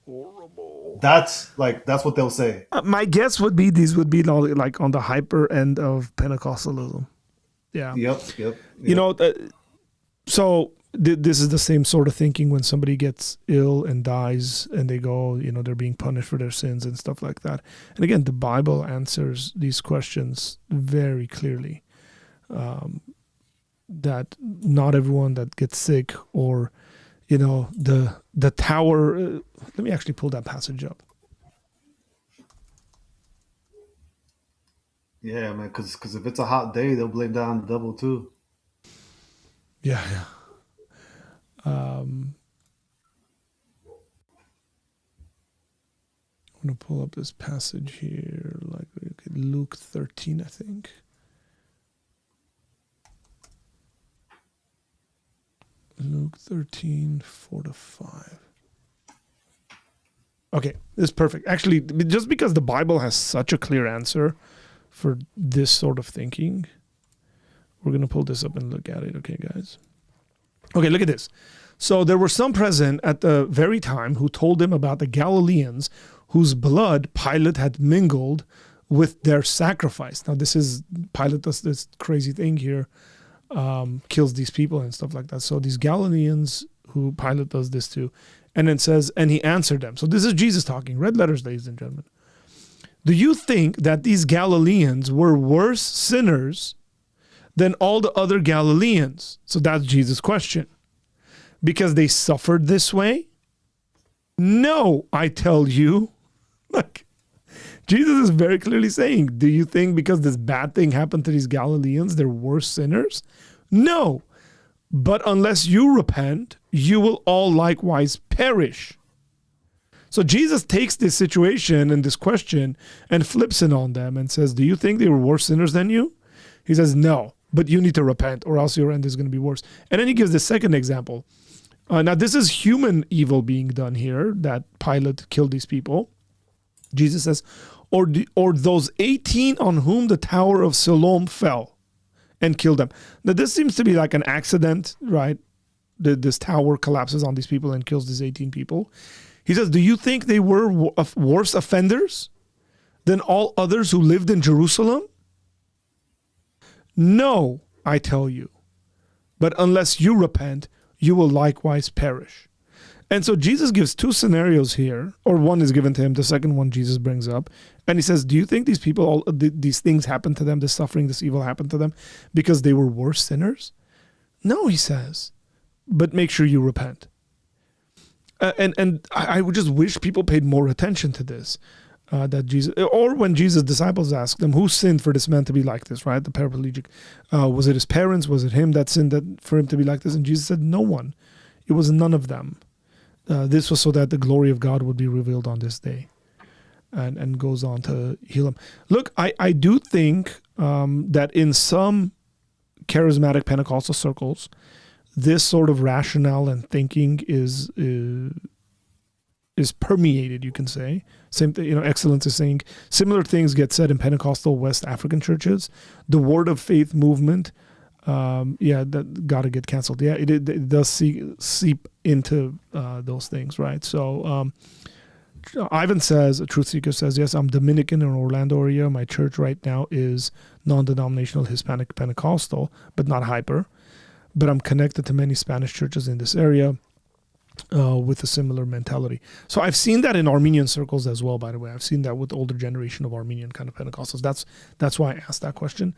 Horrible. That's what they'll say. My guess would be these would be like on the hyper end of Pentecostalism. Yeah. Yep. So this is the same sort of thinking when somebody gets ill and dies and they go, they're being punished for their sins and stuff like that. And again, the Bible answers these questions very clearly. That not everyone that gets sick or, the tower. Let me actually pull that passage up. Yeah, man, because if it's a hot day, they'll blame that on the devil too. Yeah. I'm going to pull up this passage here, like Luke 13, I think. Luke 13, 4-5. Okay, this is perfect. Actually, just because the Bible has such a clear answer for this sort of thinking, we're going to pull this up and look at it. Okay, guys. Okay, look at this. So there were some present at the very time who told him about the Galileans whose blood Pilate had mingled with their sacrifice. Now, Pilate does this crazy thing here, kills these people and stuff like that. So these Galileans who Pilate does this to, and it says, and he answered them. So this is Jesus talking, red letters, ladies and gentlemen. Do you think that these Galileans were worse sinners than all the other Galileans? So that's Jesus' question. Because they suffered this way? No, I tell you. Like, Jesus is very clearly saying, do you think because this bad thing happened to these Galileans, they're worse sinners? No. But unless you repent, you will all likewise perish. So Jesus takes this situation and this question and flips it on them and says, do you think they were worse sinners than you? He says, no, but you need to repent or else your end is going to be worse. And then he gives the second example. Now, this is human evil being done here, that Pilate killed these people. Jesus says, or those 18 on whom the tower of Siloam fell and killed them. Now, this seems to be like an accident, right? This tower collapses on these people and kills these 18 people. He says, do you think they were worse offenders than all others who lived in Jerusalem? No, I tell you. But unless you repent, you will likewise perish. And so Jesus gives two scenarios here, or one is given to him, the second one Jesus brings up. And he says, do you think these people, these things happened to them, this suffering, this evil happened to them because they were worse sinners? No, he says, but make sure you repent. And I would just wish people paid more attention to this. That Jesus, or when Jesus' disciples asked them, who sinned for this man to be like this, right? The paraplegic. Was it his parents? Was it him that sinned for him to be like this? And Jesus said, no one. It was none of them. This was so that the glory of God would be revealed on this day. And goes on to heal him. Look, I do think that in some charismatic Pentecostal circles, this sort of rationale and thinking is permeated, you can say. Same thing, Excellence is saying similar things get said in Pentecostal West African churches. The Word of Faith movement that got to get canceled. Yeah, it does seep into those things, right? So Ivan says, a truth seeker says, yes, I'm Dominican in Orlando area. My church right now is non-denominational Hispanic Pentecostal, but not hyper. But I'm connected to many Spanish churches in this area with a similar mentality. So I've seen that in Armenian circles as well, by the way. I've seen that with older generation of Armenian kind of Pentecostals. That's why I asked that question.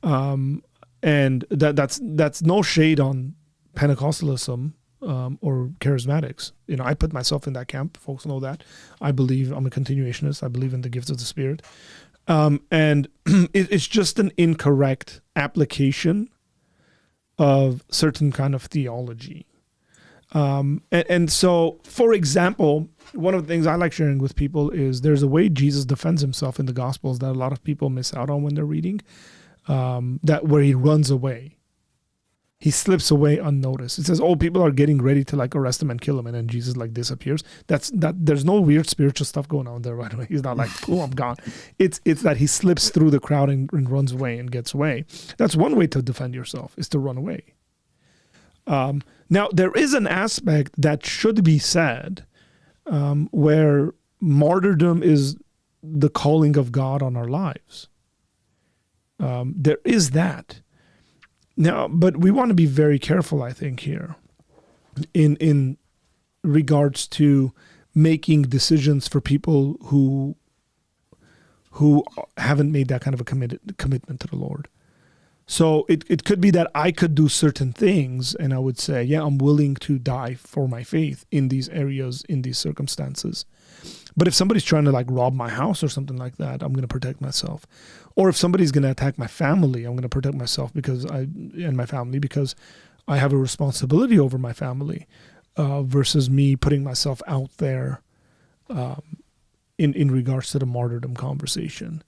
And that's no shade on Pentecostalism or charismatics. You know, I put myself in that camp. Folks know that. I believe I'm a continuationist. I believe in the gifts of the Spirit. And it's just an incorrect application of certain kind of theology. And so, for example, one of the things I like sharing with people is there's a way Jesus defends himself in the Gospels that a lot of people miss out on when they're reading, that where he runs away. He slips away unnoticed. It says, oh, people are getting ready to like arrest him and kill him, and then Jesus like disappears. There's no weird spiritual stuff going on there right away. He's not like, oh, I'm gone. It's that he slips through the crowd and runs away and gets away. That's one way to defend yourself, is to run away. Now, there is an aspect that should be said where martyrdom is the calling of God on our lives. There is that. Now, but we want to be very careful, I think, here in regards to making decisions for people who haven't made that kind of a commitment to the Lord. So it could be that I could do certain things and I would say, yeah, I'm willing to die for my faith in these areas, in these circumstances. But if somebody's trying to like rob my house or something like that, I'm going to protect myself. Or if somebody's going to attack my family, I'm going to protect myself and my family because I have a responsibility over my family versus me putting myself out there in regards to the martyrdom conversation.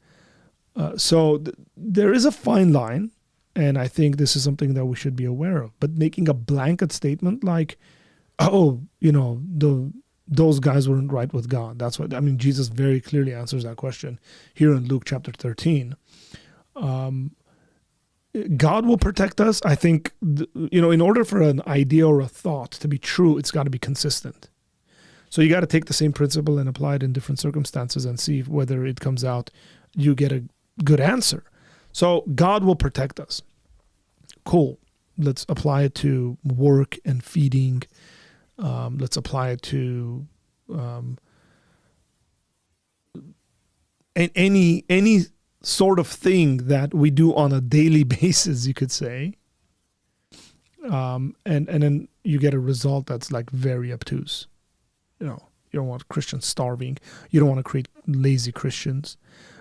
So there is a fine line. And I think this is something that we should be aware of. But making a blanket statement like, oh, you know, those guys weren't right with God. That's what, I mean, Jesus very clearly answers that question here in Luke chapter 13. God will protect us. I think, in order for an idea or a thought to be true, it's got to be consistent. So you got to take the same principle and apply it in different circumstances and see whether it comes out, you get a good answer. So God will protect us. Cool. Let's apply it to work and feeding. Let's apply it to any sort of thing that we do on a daily basis, you could say. And then you get a result that's like very obtuse. You don't want Christians starving. You don't want to create lazy Christians.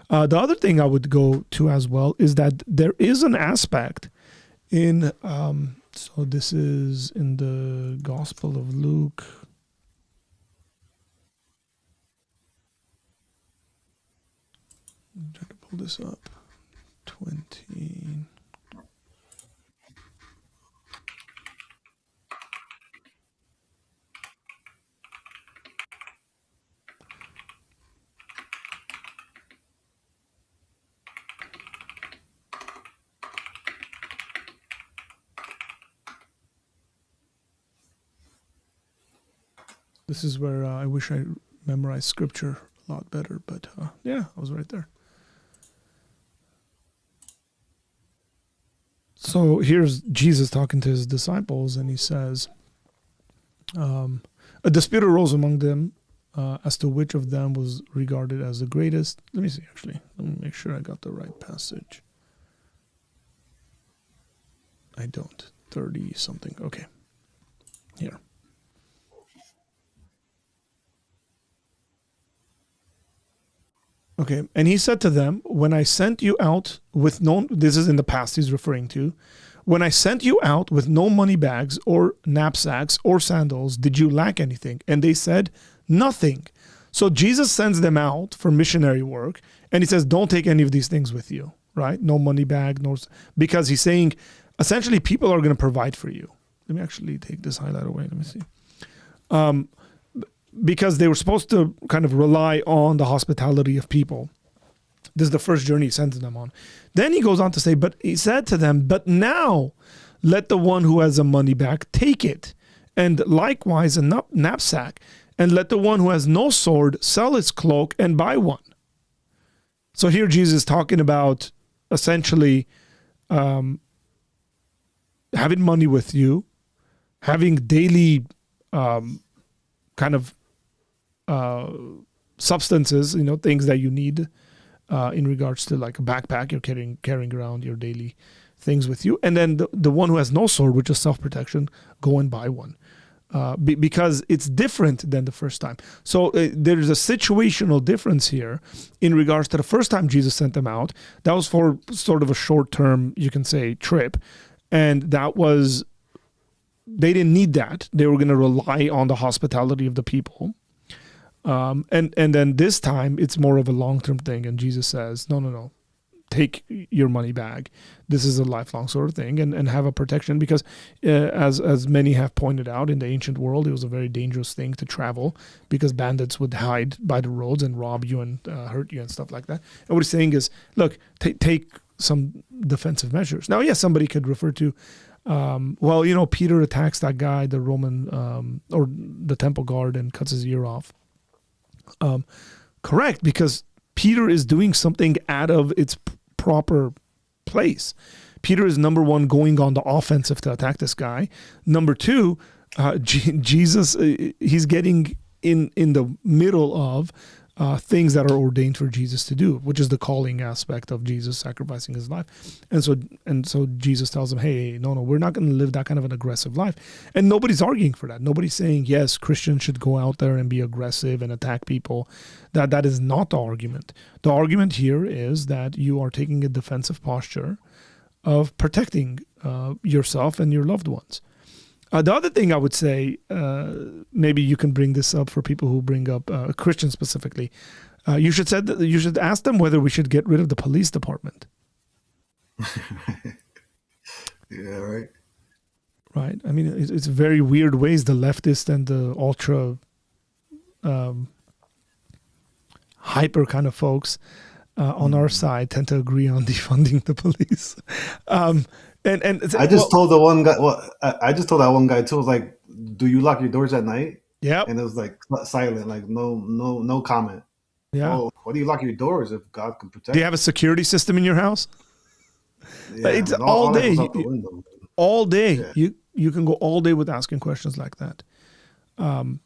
The other thing I would go to as well is that there is an aspect in, so this is in the Gospel of Luke. I'm trying to pull this up. 20. This is where I wish I memorized scripture a lot better, but yeah, I was right there. So here's Jesus talking to his disciples, and he says, a dispute arose among them as to which of them was regarded as the greatest. Let me see, actually. Let me make sure I got the right passage. I don't. 30-something. Okay. Here. Okay, and he said to them, when I sent you out with no, this is in the past he's referring to, when I sent you out with no money bags or knapsacks or sandals, did you lack anything? And they said, nothing. So Jesus sends them out for missionary work, and he says, don't take any of these things with you, right? No money bag, because he's saying, essentially, people are going to provide for you. Let me actually take this highlight away. Let me see. Because they were supposed to kind of rely on the hospitality of people. This is the first journey he sends them on. Then he goes on to say, but he said to them, but now let the one who has a money bag take it, and likewise a knapsack, and let the one who has no sword sell his cloak and buy one. So here Jesus is talking about essentially having money with you, having daily kind of substances, things that you need in regards to like a backpack, you're carrying around your daily things with you. And then the one who has no sword, which is self-protection, go and buy one. Because it's different than the first time. So there's a situational difference here in regards to the first time Jesus sent them out. That was for sort of a short-term, you can say, trip. And that was, they didn't need that. They were going to rely on the hospitality of the people. And then this time, it's more of a long-term thing. And Jesus says, no. Take your money back. This is a lifelong sort of thing, and have a protection, because as many have pointed out, in the ancient world, it was a very dangerous thing to travel, because bandits would hide by the roads and rob you and hurt you and stuff like that. And what he's saying is, look, take some defensive measures. Now, yes, somebody could refer to, Peter attacks that guy, the Roman or the temple guard, and cuts his ear off. Correct, because Peter is doing something out of its proper place. Peter is, number one, going on the offensive to attack this guy. Number two, Jesus, he's getting in the middle of things that are ordained for Jesus to do, which is the calling aspect of Jesus sacrificing his life. And so Jesus tells him, hey, no, we're not going to live that kind of an aggressive life. And nobody's arguing for that. Nobody's saying, yes, Christians should go out there and be aggressive and attack people. That is not the argument. The argument here is that you are taking a defensive posture of protecting yourself and your loved ones. The other thing I would say, maybe you can bring this up for people who bring up Christians specifically. You should ask them whether we should get rid of the police department. Yeah, right. Right. I mean, it's very weird ways the leftist and the ultra hyper kind of folks on our side tend to agree on defunding the police. And I just told the one guy. Well, I just told that one guy too. I was like, "Do you lock your doors at night?" Yeah. And it was like silent, like no comment. Yeah. Oh, why do you lock your doors if God can protect? Do you have a security system in your house? Yeah, it's all day. All day. Yeah. You can go all day with asking questions like that. And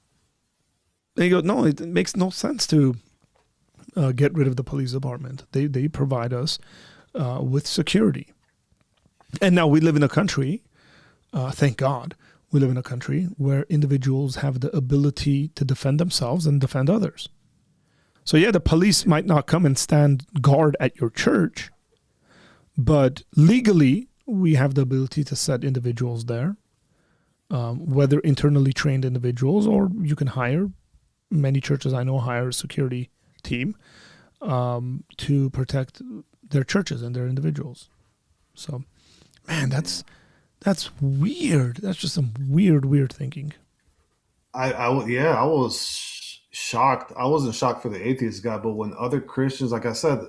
you go, no, it makes no sense to get rid of the police department. They provide us with security. And now we live in a country, thank God, we live in a country where individuals have the ability to defend themselves and defend others. So yeah, the police might not come and stand guard at your church, but legally we have the ability to set individuals there, whether internally trained individuals or you can hire. Many churches I know hire a security team to protect their churches and their individuals. So, man, that's weird. That's just some weird thinking. I was shocked. I wasn't shocked for the atheist guy, but when other Christians, like I said,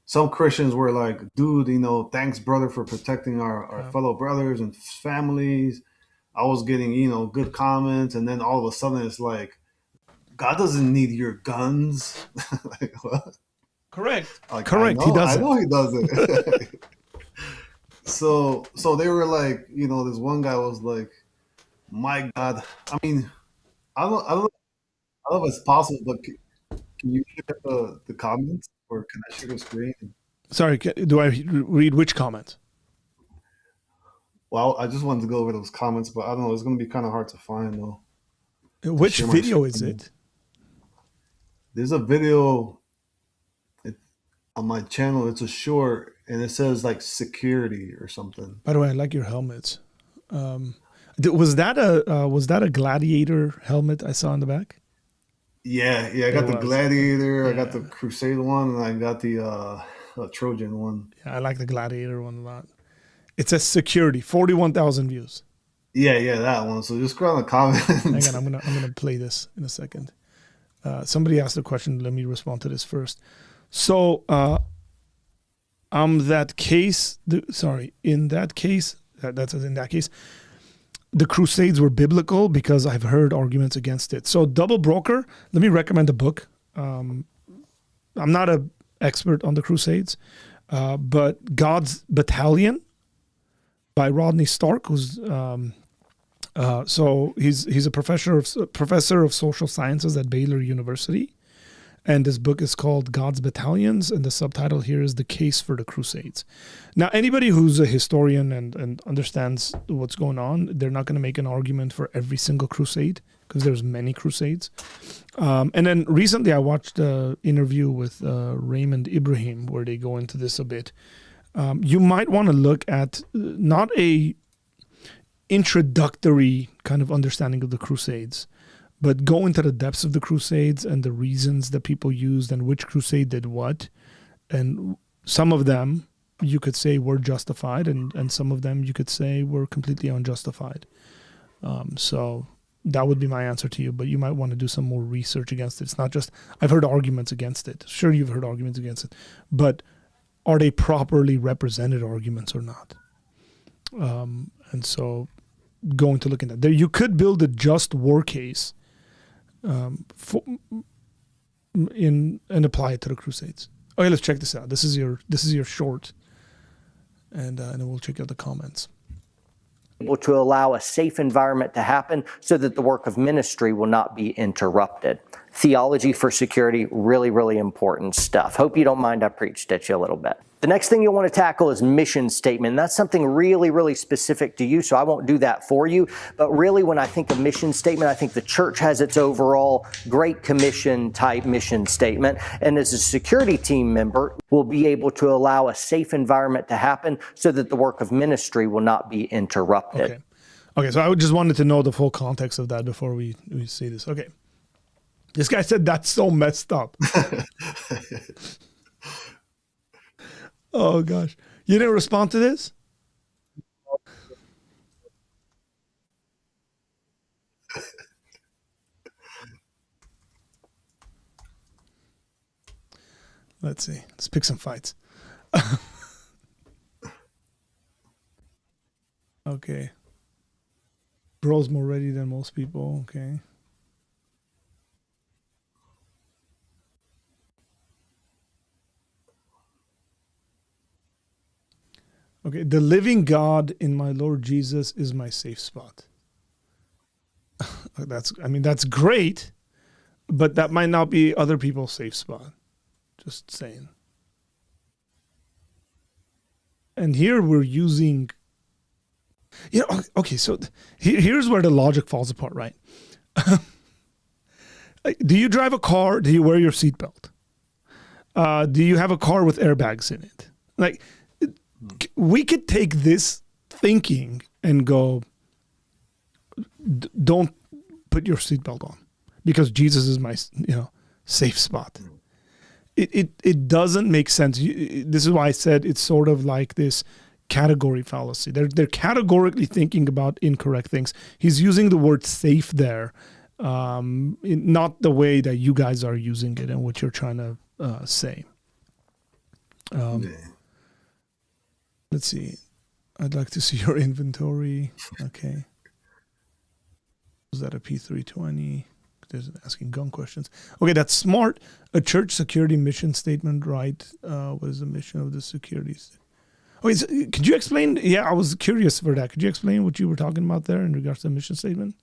some Christians were like, dude, thanks, brother, for protecting our fellow brothers and families. I was getting, good comments. And then all of a sudden it's like, God doesn't need your guns. Like, what? Correct. Like, Correct. He doesn't. I know he doesn't. So they were like, this one guy was like, my God. I mean, I don't know if it's possible, but can you share the comments, or can I share the screen? Sorry, do I read which comment? Well, I just wanted to go over those comments, but I don't know. It's going to be kind of hard to find, though. Which video is it? There's a video on my channel. It's a short, and it says like security or something. By the way, I like your helmets. Was that a gladiator helmet I saw in the back? Yeah. I got the gladiator. I got the crusade one, and I got the Trojan one. Yeah, I like the gladiator one a lot. It says security, 41,000 views. Yeah, that one. So just go on the comments. Hang on, I'm gonna play this in a second. Somebody asked a question. Let me respond to this first. So that case, in that case, the Crusades were biblical because I've heard arguments against it. So Double Broker, let me recommend a book. I'm not an expert on the Crusades, but God's Battalion by Rodney Stark, who's so he's a professor of social sciences at Baylor University. And this book is called God's Battalions, and the subtitle here is The Case for the Crusades. Now, anybody who's a historian and understands what's going on, they're not going to make an argument for every single crusade because there's many crusades. And then recently I watched an interview with Raymond Ibrahim where they go into this a bit. You might want to look at not a introductory kind of understanding of the crusades, but go into the depths of the Crusades and the reasons that people used and which crusade did what. And some of them you could say were justified, and some of them you could say were completely unjustified. So that would be my answer to you, but you might want to do some more research against it. It's not just, I've heard arguments against it. Sure, you've heard arguments against it, but are they properly represented arguments or not? And so going to look at that. There, you could build a just war case and apply it to the Crusades. Okay, let's check this out. This is your short, and then we'll check out the comments. Able to allow a safe environment to happen so that the work of ministry will not be interrupted. Theology for security, really, really important stuff. Hope you don't mind I preached at you a little bit. The next thing you'll want to tackle is mission statement. That's something really, really specific to you, so I won't do that for you. But really, when I think of mission statement, I think the church has its overall Great Commission type mission statement. And as a security team member, we'll be able to allow a safe environment to happen so that the work of ministry will not be interrupted. Okay, so I just wanted to know the full context of that before we see this. Okay. This guy said that's so messed up. Oh, gosh. You didn't respond to this? Let's see. Let's pick some fights. Okay. Bro's more ready than most people. Okay. Okay, the living God in my Lord Jesus is my safe spot. That's great, but that might not be other people's safe spot. Just saying. And here we're using, okay, so here's where the logic falls apart, right? Do you drive a car? Do you wear your seatbelt? Do you have a car with airbags in it? Like, we could take this thinking and go, don't put your seatbelt on because Jesus is my, safe spot. It doesn't make sense. This is why I said it's sort of like this category fallacy. They're categorically thinking about incorrect things. He's using the word safe there, not the way that you guys are using it and what you're trying to say. Let's see. I'd like to see your inventory. Okay. Was that a P320? There's asking gun questions. Okay, that's smart. A church security mission statement, right? What is the mission of the securities? Okay, so could you explain? Yeah, I was curious for that. Could you explain what you were talking about there in regards to the mission statement?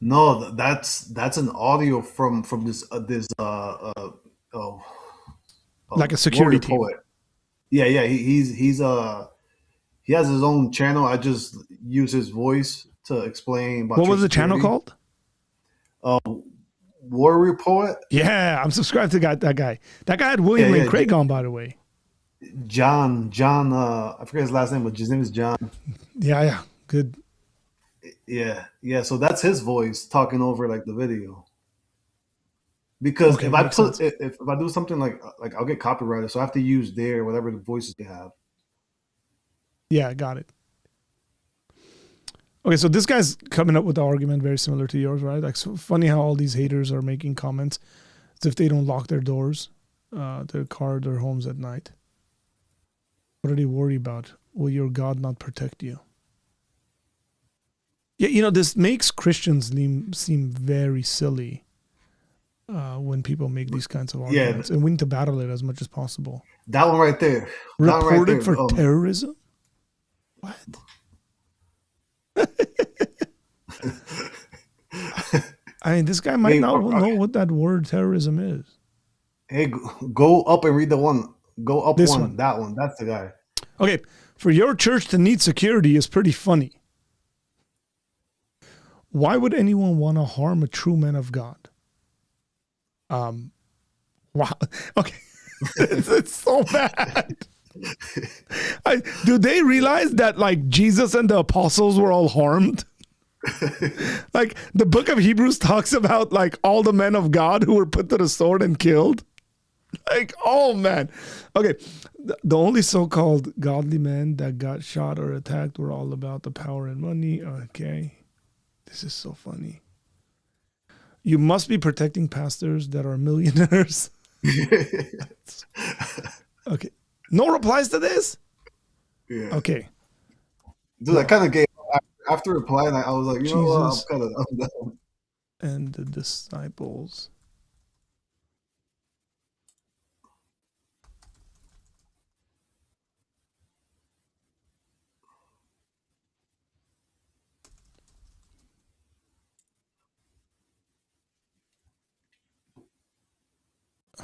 No, that's an audio from this like a security team. Poet. Yeah, he has his own channel. I just use his voice to explain about. What was the channel called? Warrior Poet. Yeah, I'm subscribed to that guy. That guy had William Lane Craig on, by the way. John. I forget his last name, but his name is John. Yeah, good. Yeah. So that's his voice talking over like the video. Because if I do something like I'll get copyrighted, so I have to use whatever the voices they have. Yeah, got it. Okay, so this guy's coming up with an argument very similar to yours, right? Like, so funny how all these haters are making comments as if they don't lock their doors. their car, their homes at night. What are they worried about? Will your God not protect you? Yeah, this makes Christians seem very silly when people make these kinds of arguments. And we need to battle it as much as possible. That one right there. Reported for terrorism? What? I mean, this guy might not know what that word terrorism is. Hey, go up and read the one. Go up This one. one. That one. That's the guy. Okay, for your church to need security is pretty funny. Why would anyone want to harm a true man of God? Wow. Okay. it's so bad. Do they realize that like Jesus and the apostles were all harmed? Like the book of Hebrews talks about like all the men of God who were put to the sword and killed. Like, oh man. Okay. The only so-called godly men that got shot or attacked were all about the power and money. Okay. This is so funny. You must be protecting pastors that are millionaires. Okay. No replies to this? Yeah. Okay. Dude, I kind of gave after replying. I was like, you know what? I'm done. And the disciples.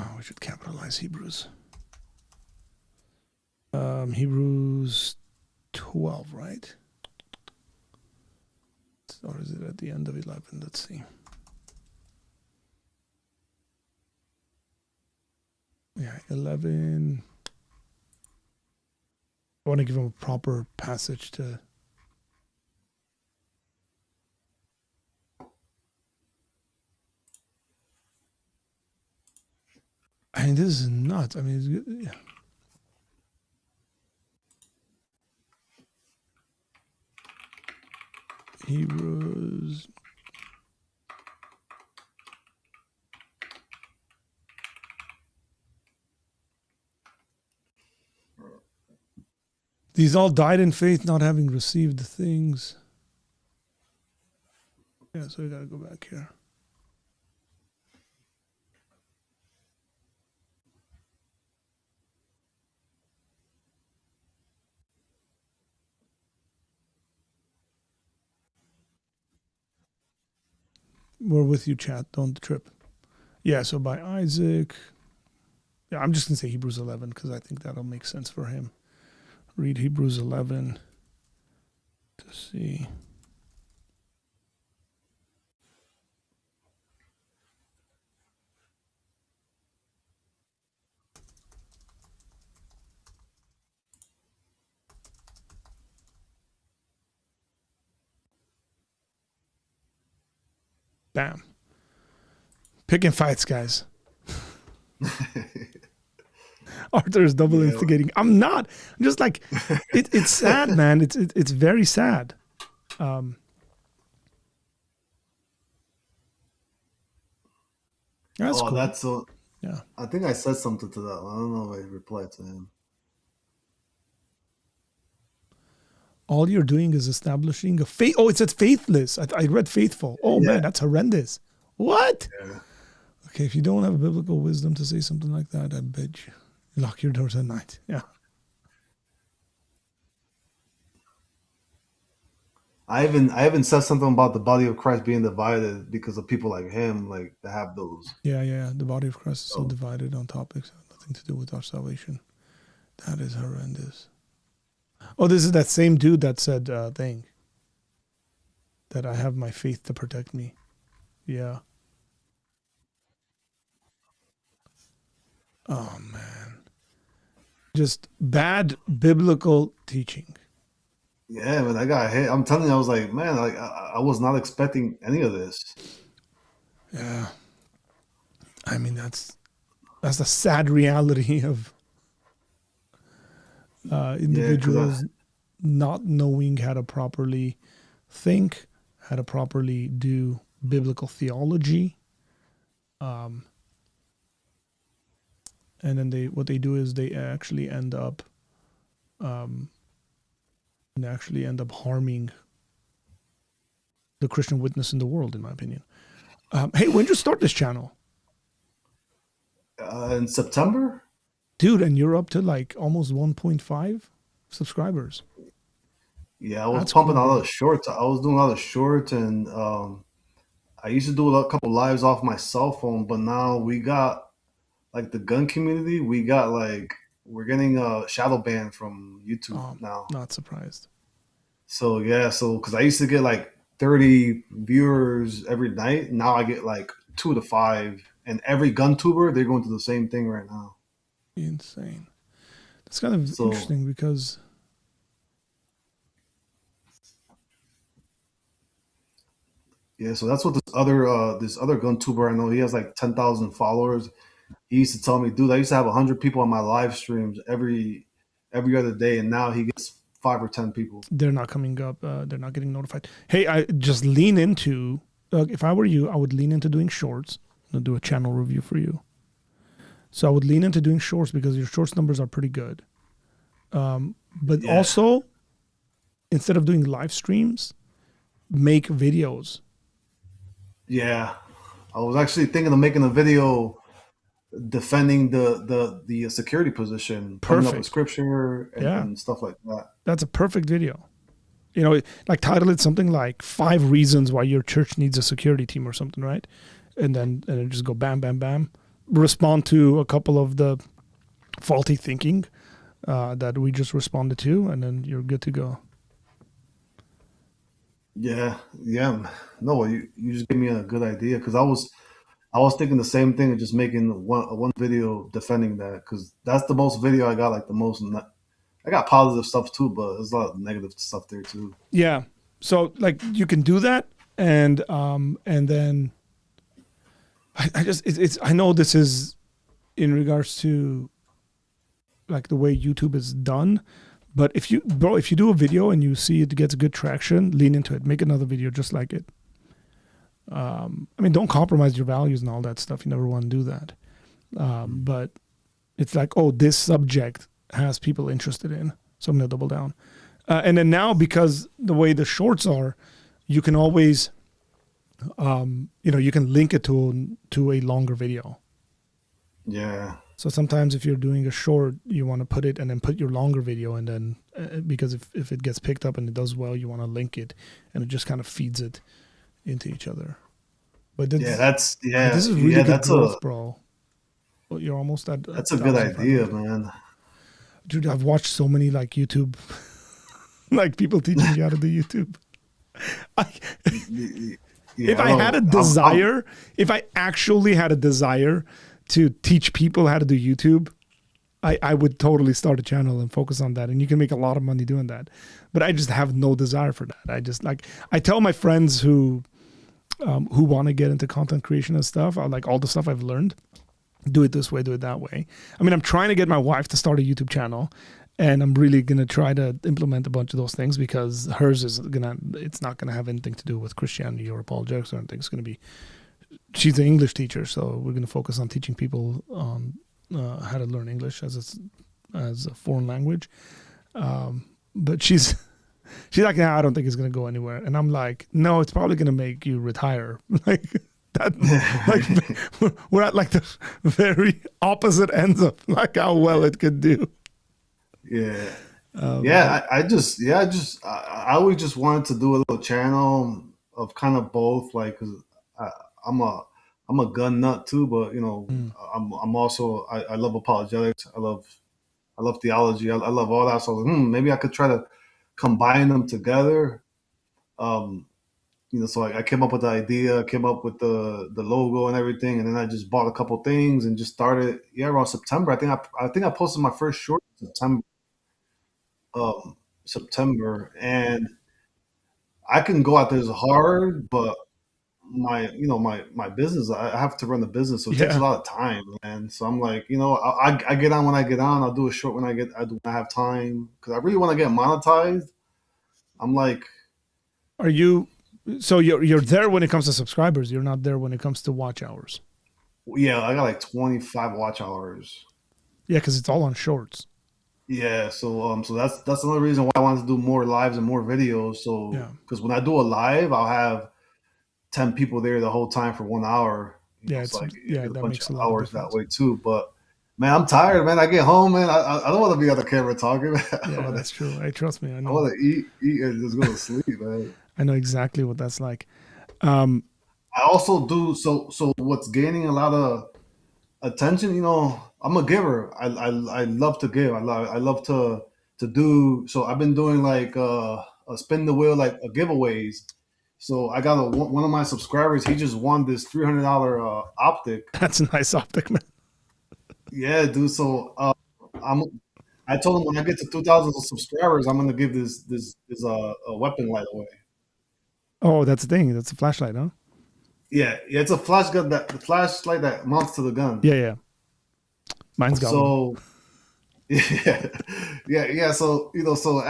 Oh, we should capitalize Hebrews. Hebrews 12, right? Or is it at the end of 11? Let's see. Yeah, 11. I want to give him a proper passage to... I mean, this is nuts. I mean, it's good. Yeah. Hebrews. These all died in faith, not having received the things. Yeah, so we got to go back here. We're with you, chat. Don't trip. Yeah, so by Isaac. Yeah, I'm just going to say Hebrews 11 because I think that'll make sense for him. Read Hebrews 11 to see. Bam. Picking fights, guys. Arthur is double instigating. I'm not. I'm just like, it's sad, man. It's very sad. That's cool. That's so. Yeah. I think I said something to that. I don't know if I replied to him. All you're doing is establishing a faith. Oh, it says faithless. I read faithful. Oh man, that's horrendous. What? Yeah. Okay, if you don't have biblical wisdom to say something like that, I bet you lock your doors at night. Yeah. I even said something about the body of Christ being divided because of people like him, like that have those. Yeah. The body of Christ is so divided on topics that have nothing to do with our salvation. That is horrendous. Oh, this is that same dude that said thing. That I have my faith to protect me. Yeah. Oh, man. Just bad biblical teaching. Yeah, man, I got hit. I'm telling you, I was like, man, like I was not expecting any of this. Yeah. I mean, that's the sad reality of individuals not knowing how to properly think, how to properly do biblical theology. and then what they do is they actually end up harming the Christian witness in the world, in my opinion. Hey, when did you start this channel? In September. Dude, and you're up to like almost 1.5 subscribers. Yeah, I was pumping a lot of shorts. I was doing a lot of shorts, and I used to do a couple lives off my cell phone. But now we got like the gun community. We got like we're getting a shadow ban from YouTube now. Not surprised. So yeah, because I used to get like 30 viewers every night. Now I get like 2 to 5, and every gun tuber, they're going through the same thing right now. Insane. That's kind of interesting because yeah, so that's what this other gun tuber I know. He has like 10,000 followers. He used to tell me, dude, I used to have 100 people on my live streams every other day, and now he gets 5 or 10 people. They're not coming up. They're not getting notified. Hey, I just lean into. If I were you, I would lean into doing shorts. I'll do a channel review for you. So I would lean into doing shorts because your shorts numbers are pretty good. But also, instead of doing live streams, make videos. Yeah, I was actually thinking of making a video defending the security position, coming up with scripture and stuff like that. That's a perfect video. You know, like title it something like 5 reasons why your church needs a security team or something, right? And then just go bam, bam, bam. Respond to a couple of the faulty thinking that we just responded to, and then you're good to go. Yeah. No, you just gave me a good idea, because I was thinking the same thing of just making one video defending that, because that's the most video I got, like the most. I got positive stuff too, but there's a lot of negative stuff there too. Yeah. So like you can do that, and then I know this is in regards to like the way YouTube is done, but if you do a video and you see it gets good traction, lean into it. Make another video just like it. I mean, don't compromise your values and all that stuff. You never want to do that. But it's like, oh, this subject has people interested in, so I'm going to double down. And then now, because the way the shorts are, you can always, you can link it to a longer video. Yeah. So sometimes if you're doing a short, you want to put it and then put your longer video, and then because if it gets picked up and it does well, you want to link it, and it just kind of feeds it into each other. But this is really good growth, bro. Well, you're almost at. That's a good idea, man. Dude, I've watched so many like YouTube, like people teaching me how to do YouTube. If I actually had a desire to teach people how to do YouTube, I would totally start a channel and focus on that. And you can make a lot of money doing that. But I just have no desire for that. I tell my friends who want to get into content creation and stuff, like all the stuff I've learned, do it this way, do it that way. I mean, I'm trying to get my wife to start a YouTube channel, and I'm really going to try to implement a bunch of those things, because hers it's not going to have anything to do with Christianity or apologetics or anything. It's going to be, she's an English teacher, so we're going to focus on teaching people how to learn English as a foreign language. But she's like, nah, I don't think it's going to go anywhere. And I'm like, no, it's probably going to make you retire. Like that, like we're at like the very opposite ends of like how well it could do. Yeah. I always just wanted to do a little channel of kind of both, like, 'cause I'm a gun nut too, but I'm also I love apologetics. I love theology. I love all that. So maybe I could try to combine them together. So I came up with the idea, came up with the logo and everything, and then I just bought a couple things and just started. Yeah, around September. I think I posted my first short in September, and I can go out there as hard, but my business, I have to run the business, so it takes a lot of time, man. So I'm like, I get on when I get on. I'll do a short when I have time, because I really want to get monetized. I'm like, are you? So you're there when it comes to subscribers. You're not there when it comes to watch hours. Yeah, I got like 25 watch hours. Yeah, because it's all on shorts. Yeah, so that's another reason why I wanted to do more lives and more videos. So Yeah. because when I do a live, I'll have 10 people there the whole time for 1 hour. Yeah, So I yeah, get a that bunch makes of a lot of hours that difference. way too. But man, I'm tired, man. I get home, man. I don't want to be on the camera talking. Yeah, that's true. Hey, trust me, I I know. want to eat, and just go to sleep, man. I know exactly what that's like. I also do so. What's gaining a lot of attention? I'm a giver. I love to give. I love to do. So I've been doing like a spin the wheel, like giveaways. So I got one of my subscribers. He just won this $300 optic. That's a nice optic, man. Yeah, dude. So I'm. I told him when I get to 2,000 subscribers, I'm gonna give this a weapon light away. Oh, that's the thing. That's a flashlight, huh? Yeah, it's a flash gun the flashlight that mounts to the gun. Yeah. Mine's got one. So yeah. So so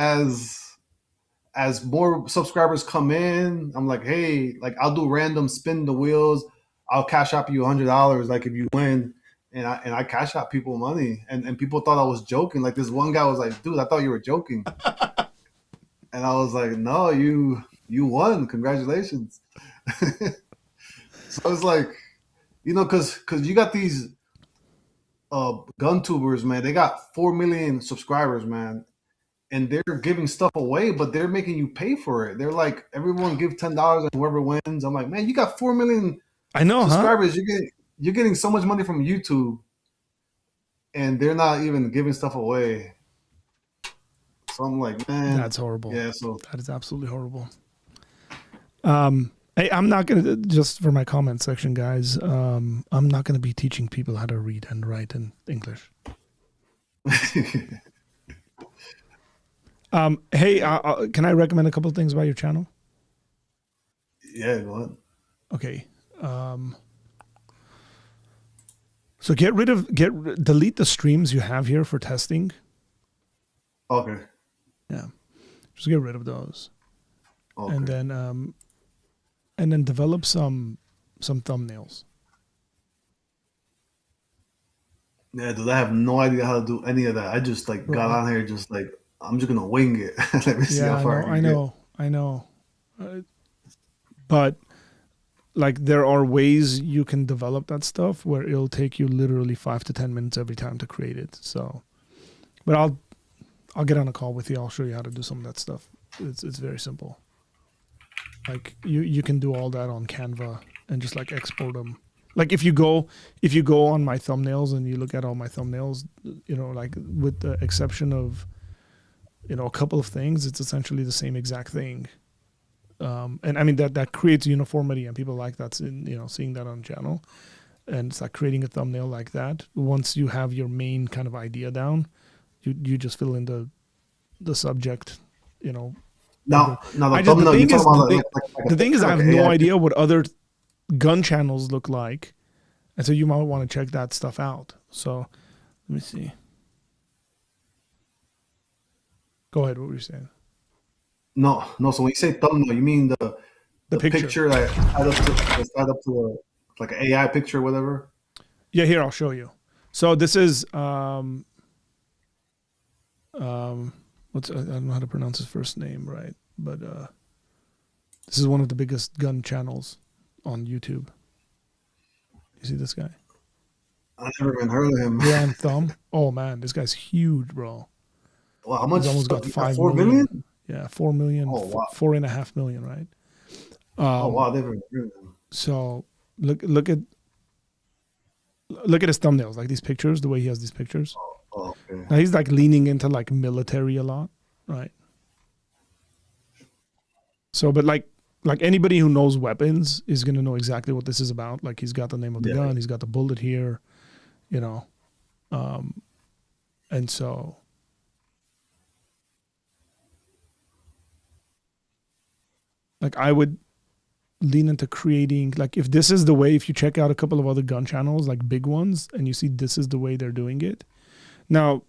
as more subscribers come in, I'm like, hey, like I'll do random spin the wheels. I'll cash out you $100, like if you win, and I cash out people money, and people thought I was joking. Like this one guy was like, dude, I thought you were joking, and I was like, no, you won, congratulations. So it's like, because you got these gun tubers, man. They got 4 million subscribers, man, and they're giving stuff away, but they're making you pay for it. They're like, everyone give $10 and whoever wins. I'm like, man, you got 4 million I know, subscribers. You're getting so much money from YouTube, and they're not even giving stuff away. So I'm like, man, That's horrible. Yeah, so that is absolutely horrible. Hey, I'm not gonna, just for my comment section, guys. I'm not gonna be teaching people how to read and write in English. Hey, can I recommend a couple of things about your channel? Yeah, go ahead. Okay. So delete the streams you have here for testing. Okay. Yeah. Just get rid of those. Okay. And then develop some thumbnails. Yeah, dude, I have no idea how to do any of that. I just got on here just like, I'm just gonna wing it. Let me see how far I know. But like there are ways you can develop that stuff where it'll take you literally 5 to 10 minutes every time to create it. So, but I'll get on a call with you. I'll show you how to do some of that stuff. It's very simple. Like you can do all that on Canva and just like export them. Like if you go on my thumbnails and you look at all my thumbnails, like with the exception of a couple of things, it's essentially the same exact thing. And I mean that creates uniformity, and people like that, seeing that on the channel. And it's like creating a thumbnail like that. Once you have your main kind of idea down, you just fill in the subject, No, the thumbnail. The thing is, I have no idea what other gun channels look like, and so you might want to check that stuff out. So, let me see. Go ahead. What were you saying? No. So when you say thumbnail, you mean the picture that add up to like an AI picture or whatever? Yeah, here I'll show you. So this is I don't know how to pronounce his first name right, but this is one of the biggest gun channels on YouTube. You see this guy? I never even heard of him. Grand Thumb. Oh man, this guy's huge, bro. Well, how much? He's almost got 5 4 million. million? Yeah, 4 million. Oh, wow. 4.5 million, right? Oh wow, never heard of him. So look at his thumbnails, like these pictures, the way he has these pictures. Oh, okay. Now he's like leaning into like military a lot, right? So, but like anybody who knows weapons is gonna know exactly what this is about. Like he's got the name of the gun, he's got the bullet here, and so. Like I would lean into creating, like if this is the way, if you check out a couple of other gun channels, like big ones, and you see this is the way they're doing it. Now,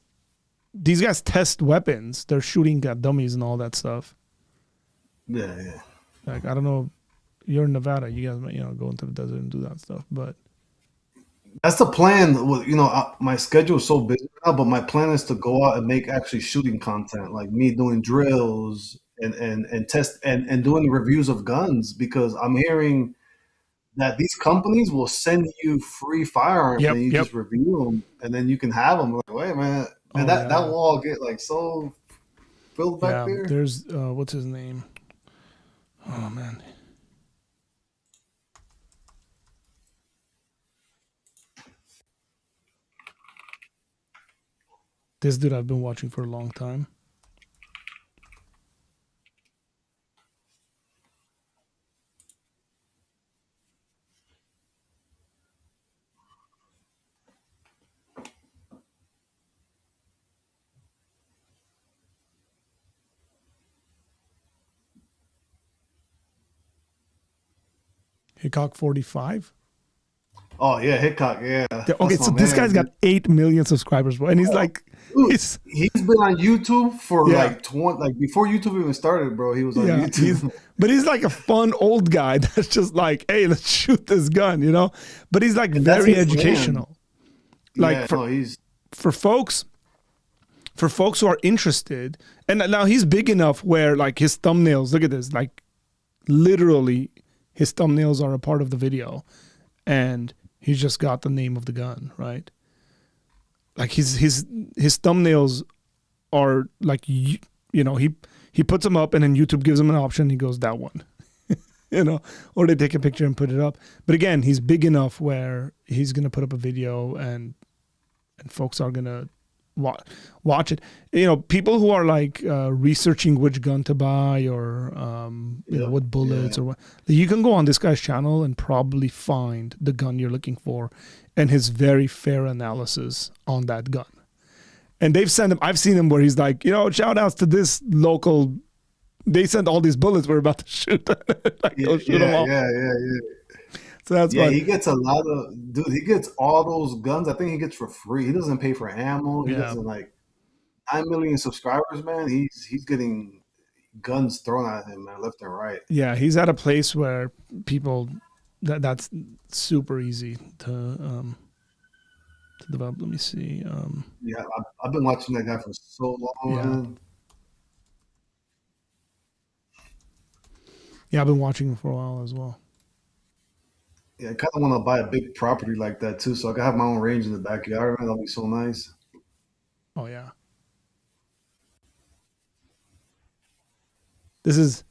these guys test weapons. They're shooting at dummies and all that stuff. Yeah. Like, I don't know, you're in Nevada, you guys might, go into the desert and do that stuff, but. That's the plan. My schedule is so busy now, but my plan is to go out and make actually shooting content, like me doing drills and test and doing reviews of guns, because I'm hearing that these companies will send you free firearms Yep, and you yep. just review them and then you can have them. Like, wait, man, Oh, that yeah. wall get like so filled back Yeah, there. there's what's his name? Oh man. This dude I've been watching for a long time. Hickok 45. Oh yeah, Hickok, yeah. Okay, That's so my this man, guy's got 8 million subscribers, bro, and he's like, dude, he's he's been on YouTube for Yeah. like 20, like before YouTube even started, bro. He was on yeah, YouTube. but he's like a fun old guy that's just like, hey, let's shoot this gun, you know. But he's like And that's very his educational. land. Like Yeah, for no, he's for folks who are interested, and now he's big enough where like his thumbnails, look at this, like literally his thumbnails are a part of the video, and he's just got the name of the gun, right? Like his thumbnails are like, you know, he puts them up and then YouTube gives him an option. He goes, that one, you know, or they take a picture and put it up. But again, he's big enough where he's going to put up a video and folks are going to watch it. You know, people who are like researching which gun to buy or, you know, what bullets or what, you can go on this guy's channel and probably find the gun you're looking for and his very fair analysis on that gun. And they've sent him, I've seen him where he's like, you know, shout outs to this local, they sent all these bullets we're about to shoot. Like, yeah, shoot them all. yeah. So that's Yeah, why. he gets a lot of dude. He gets all those guns. I think he gets for free. He doesn't pay for ammo. He Yeah. doesn't like 9 million subscribers, man. He's getting guns thrown at him, man, left and right. Yeah, he's at a place where people that's super easy to develop. Let me see. Yeah, I've been watching that guy for so long. Yeah. Man. Yeah, I've been watching him for a while as well. Yeah, I kind of want to buy a big property like that too, so I can have my own range in the backyard. Man, that'll be so nice. Oh yeah. This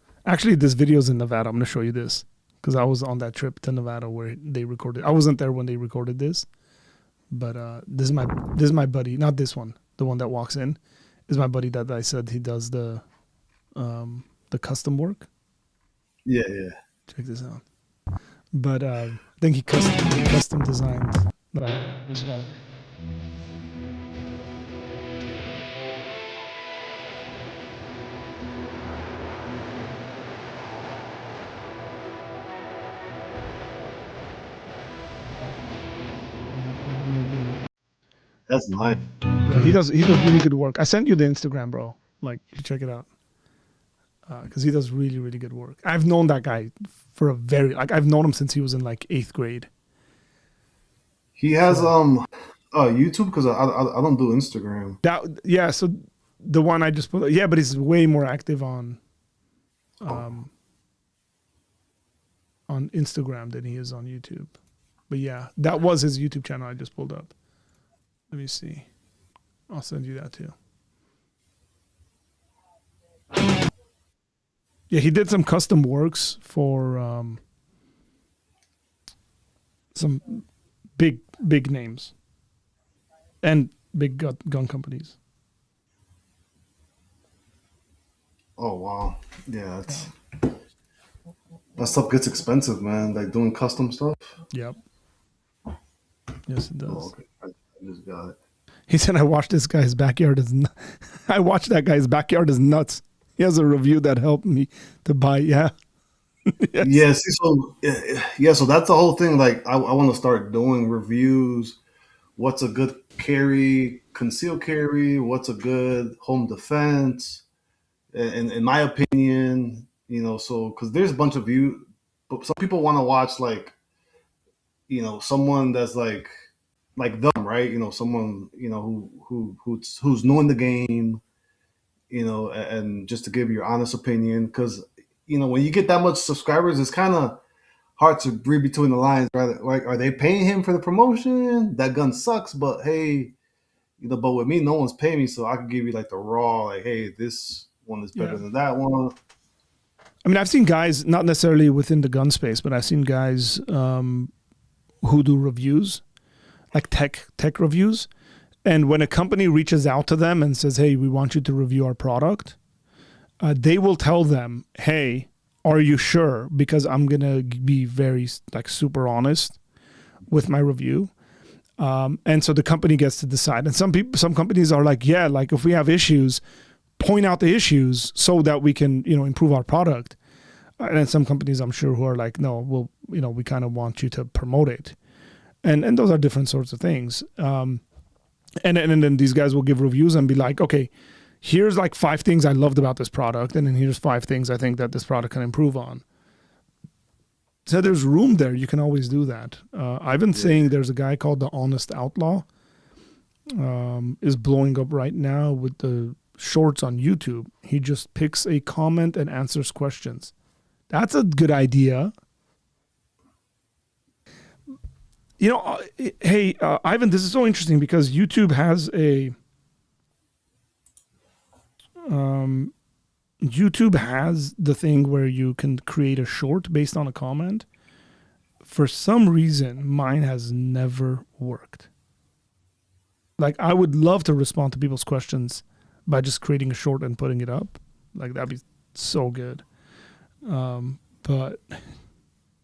video's in Nevada. I'm gonna show you this because I was on that trip to Nevada where they recorded. I wasn't there when they recorded this, but this is my buddy. Not this one, the one that walks in, is my buddy that I said he does the custom work. Yeah. Check this out. But I think he custom designed. That's nice. Yeah, he does really good work. I sent you the Instagram, bro. Like, you check it out. Because he does really, really good work. I've known that guy for I've known him since he was in like 8th grade. He has YouTube because I don't do Instagram. So the one I just put, but he's way more active on Instagram than he is on YouTube. But yeah, that was his YouTube channel I just pulled up. Let me see. I'll send you that too. Yeah, he did some custom works for some big names and big gun companies. Oh wow, yeah, that stuff gets expensive, man. Like doing custom stuff. Yep. Yes, it does. Oh, okay. I just got it. He said, "I watched this guy's backyard is. I watched that guy's backyard is nuts." He has a review that helped me to buy. Yeah. Yes. Yeah. So that's the whole thing. Like, I want to start doing reviews. What's a good carry, concealed carry? What's a good home defense? And in my opinion, you know, so because there's a bunch of but some people want to watch like, you know, someone that's like like them, right? Someone who's knowing the game, and just to give your honest opinion, because when you get that much subscribers, it's kind of hard to read between the lines, right? Like, are they paying him for the promotion? That gun sucks, but hey, but with me, no one's paying me, so I can give you like the raw, like, hey, this one is better than that one. I mean, I've seen guys, not necessarily within the gun space, but I've seen guys who do reviews, like tech reviews. And when a company reaches out to them and says, hey, we want you to review our product, they will tell them, hey, are you sure? Because I'm going to be very like super honest with my review. And so the company gets to decide. And some companies are like, yeah, like if we have issues, point out the issues so that we can, improve our product. And then some companies I'm sure who are like, no, we kind of want you to promote it. And those are different sorts of things. And then these guys will give reviews and be like, okay, here's like 5 things I loved about this product. And then here's 5 things I think that this product can improve on. So there's room there. You can always do that. I've been saying there's a guy called the Honest Outlaw is blowing up right now with the shorts on YouTube. He just picks a comment and answers questions. That's a good idea. Hey, Ivan, this is so interesting because YouTube has YouTube has the thing where you can create a short based on a comment. For some reason, mine has never worked. Like, I would love to respond to people's questions by just creating a short and putting it up. Like, that'd be so good. But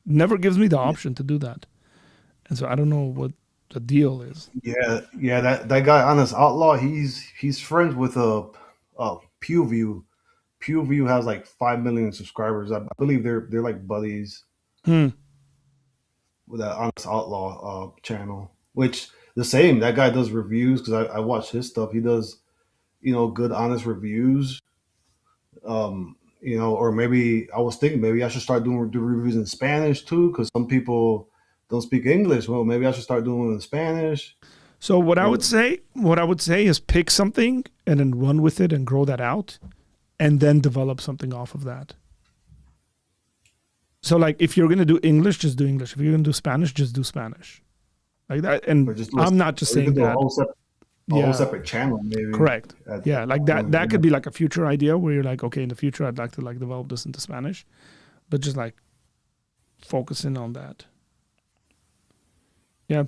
never gives me the option to do that. And so I don't know what the deal is. Yeah, that guy, Honest Outlaw, he's friends with PewView. PewView has like 5 million subscribers. I believe they're like buddies with that Honest Outlaw channel. Which the same, that guy does reviews because I watch his stuff. He does, good honest reviews. Or maybe I was thinking maybe I should start doing the reviews in Spanish too, because some people don't speak English. Well, maybe I should start doing it in Spanish. So what I would say is pick something and then run with it and grow that out, and then develop something off of that. So like if you're gonna do English, just do English. If you're gonna do Spanish, just do Spanish. Like that. And I'm not just saying that. A whole separate channel, maybe. Correct. Yeah, like that could be like a future idea where you're like, okay, in the future I'd like to like develop this into Spanish, but just like focusing on that. Yeah.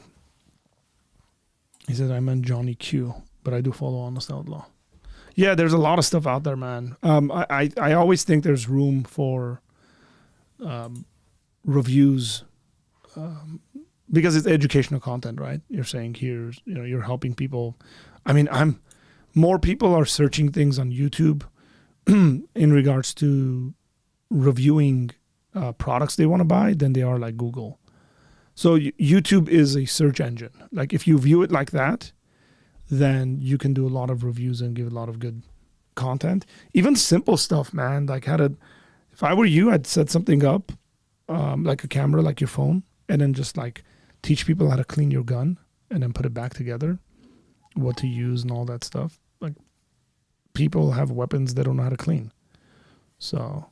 He said I meant Johnny Q, but I do follow Honest Outlaw. Yeah, there's a lot of stuff out there, man. I always think there's room for reviews because it's educational content, right? You're saying here, you're helping people. I mean, more people are searching things on YouTube in regards to reviewing products they want to buy than they are like Google. So YouTube is a search engine. Like if you view it like that, then you can do a lot of reviews and give a lot of good content. Even simple stuff, man. Like if I were you, I'd set something up like a camera, like your phone, and then just like teach people how to clean your gun and then put it back together, what to use and all that stuff. Like people have weapons they don't know how to clean. So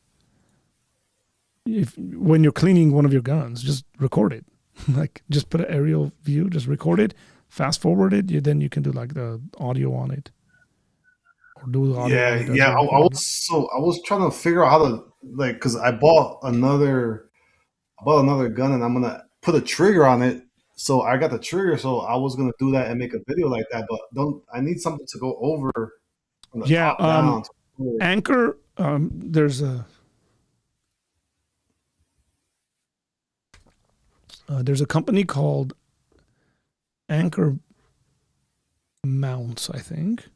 when you're cleaning one of your guns, just record it. Like just put an aerial view, just record it, fast forward it, then you can do like the audio on it. Or do the audio on it. Yeah. I was trying to figure out how to because I bought another gun and I'm gonna put a trigger on it. So I got the trigger, so I was gonna do that and make a video like that, but I need something to go over from the top down. Anchor, there's a company called Anchor Mounts, I think.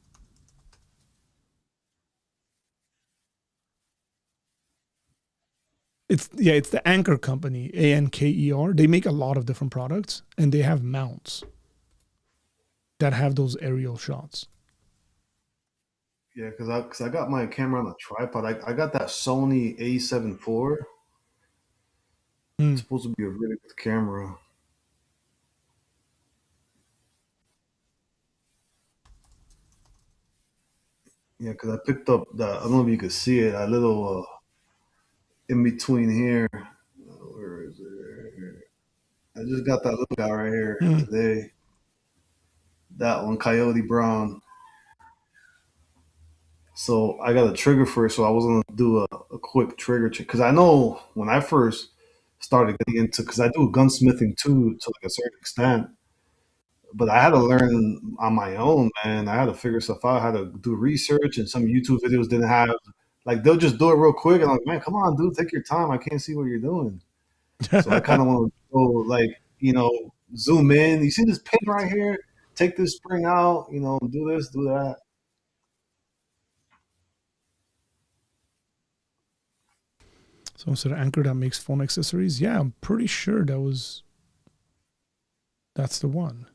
It's the Anchor company, Anker. They make a lot of different products, and they have mounts that have those aerial shots. Yeah, because I got my camera on a tripod. I got that Sony A7 IV. It's supposed to be a really good camera. Yeah, because I picked up the. I don't know if you could see it. A little in between here. Where is it? I just got that little guy right here today. That one, Coyote Brown. So I got a trigger for it. So I was gonna do a quick trigger check because I know when I first started getting into, because I do gunsmithing too to like a certain extent, but I had to learn on my own, man. I had to figure stuff out. I had to do research, and some YouTube videos didn't have like they'll just do it real quick, and I'm like, man, come on, dude, take your time. I can't see what you're doing. So I kind of want to go like zoom in. You see this pin right here? Take this spring out. Do this, do that. So instead of Anchor that makes phone accessories, yeah, I'm pretty sure that's the one.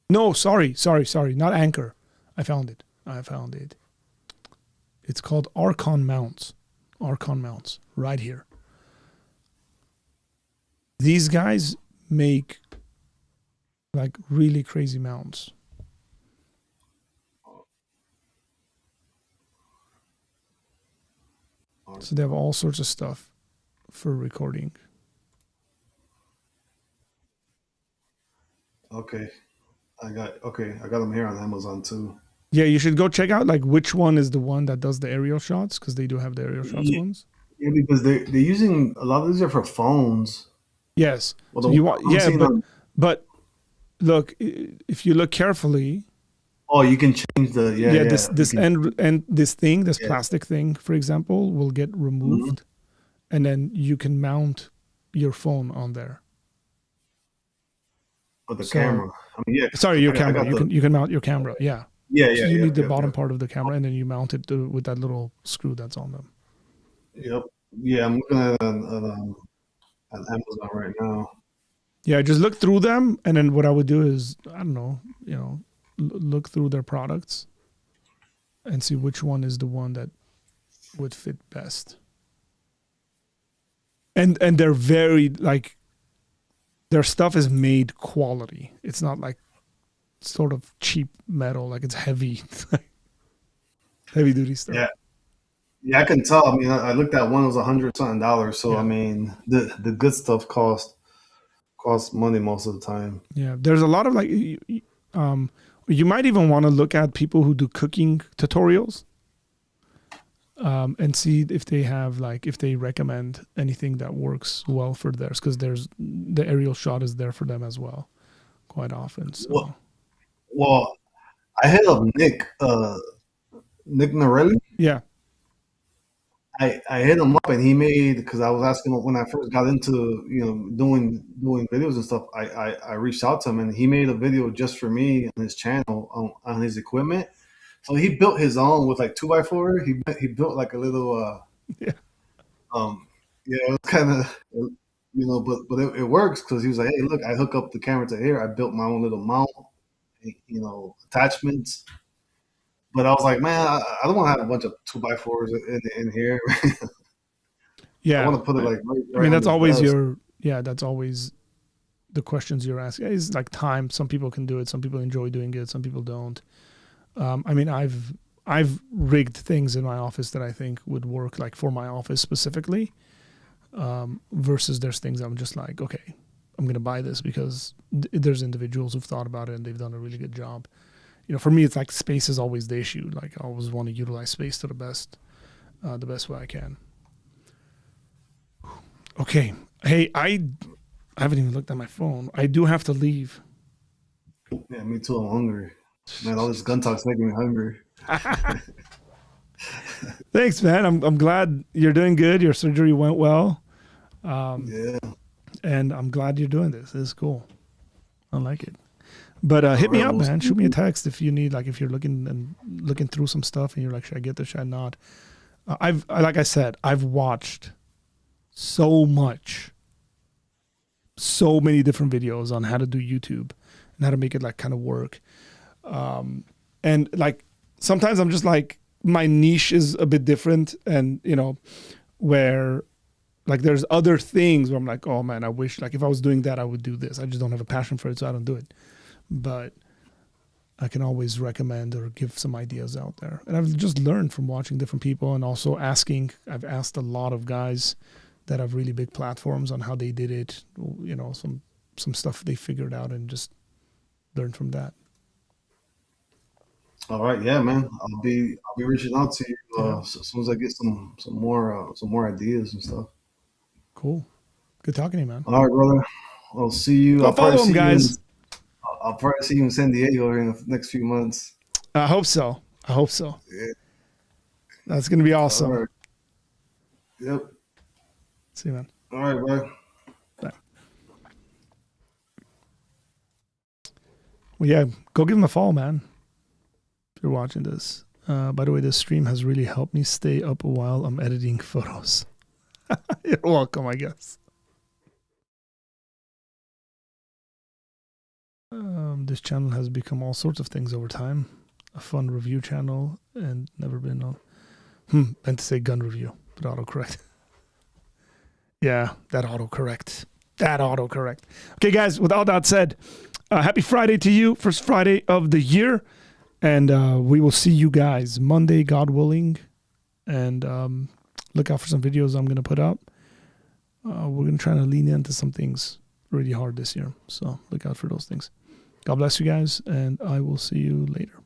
No, sorry, not Anchor. I found it. It's called Archon Mounts. Right here. These guys make like really crazy mounts. So they have all sorts of stuff for recording. Okay. I got them here on Amazon too. Yeah, you should go check out like which one is the one that does the aerial shots, because they do have the aerial shots ones. Yeah, because they're using a lot of these are for phones. Yes. Well, So you want, but look, if you look carefully. Oh, you can change the this plastic thing, for example, will get removed, and then you can mount your phone on there. With the camera. I mean, yeah. Sorry, your camera. You can mount your camera. Yeah. Yeah. So you need the bottom part of the camera, and then you mount it with that little screw that's on them. Yep. Yeah, I'm looking at it on Amazon right now. Yeah, just look through them, and then what I would do is, I don't know, look through their products and see which one is the one that would fit best. And they're very like, their stuff is made quality. It's not like sort of cheap metal, like it's heavy, heavy duty stuff. Yeah, I can tell. I mean, I looked at one, it was $100-something. So I mean, the good stuff costs money most of the time. Yeah, there's a lot of like, you might even want to look at people who do cooking tutorials, and see if they have if they recommend anything that works well for theirs, because the aerial shot is there for them as well, quite often. So. Well, I hit up Nick Norelli. Yeah. I hit him up, and he made, because I was asking him when I first got into doing videos and stuff. I reached out to him, and he made a video just for me on his channel on his equipment. So he built his own with like 2x4. He built like a little it was kind of but it works, because he was like, hey, look, I hook up the camera to here. I built my own little mount, attachments. But I was like, man, I don't want to have a bunch of 2x4s in here. Yeah, I want to put it like right. I mean, that's always that's always the questions you're asking. Is like time. Some people can do it. Some people enjoy doing it. Some people don't. I mean, I've rigged things in my office that I think would work, like for my office specifically. Versus there's things I'm just like, okay, I'm gonna buy this because there's individuals who've thought about it and they've done a really good job. For me, it's like space is always the issue. Like I always want to utilize space to the best way I can. Okay. Hey, I haven't even looked at my phone. I do have to leave. Yeah, me too. I'm hungry. Man, all this gun talk's making me hungry. Thanks, man. I'm glad you're doing good. Your surgery went well. Yeah. And I'm glad you're doing this. This is cool. I like it. But hit me up, man. Shoot me a text if you need, like, if you're looking through some stuff and you're like, should I get this, should I not? Like I said, I've watched so many different videos on how to do YouTube and how to make it like kind of work. And like, sometimes I'm just like, my niche is a bit different, and where like there's other things where I'm like, oh man, I wish like if I was doing that, I would do this. I just don't have a passion for it, so I don't do it. But I can always recommend or give some ideas out there. And I've just learned from watching different people and also asking. I've asked a lot of guys that have really big platforms on how they did it, you know, some stuff they figured out, and just learn from that. All right, yeah, man. I'll be reaching out to you as soon as I get some more ideas and stuff. Cool. Good talking to you, man. All right, brother. I'll see you. Go follow him, guys. I'll probably see you in San Diego here in the next few months. I hope so. Yeah. That's gonna be awesome. All right. Yep. See you, man. All right, bye. Bye. Well, yeah, go give him a follow, man. If you're watching this. By the way, this stream has really helped me stay up while I'm editing photos. You're welcome, I guess. This channel has become all sorts of things over time. A fun review channel and never been on. Meant to say gun review, but autocorrect. Yeah, that autocorrect. Okay, guys, with all that said, happy Friday to you. First Friday of the year. And we will see you guys Monday, God willing. And look out for some videos I'm going to put up. We're going to try to lean into some things really hard this year. So look out for those things. God bless you guys, and I will see you later.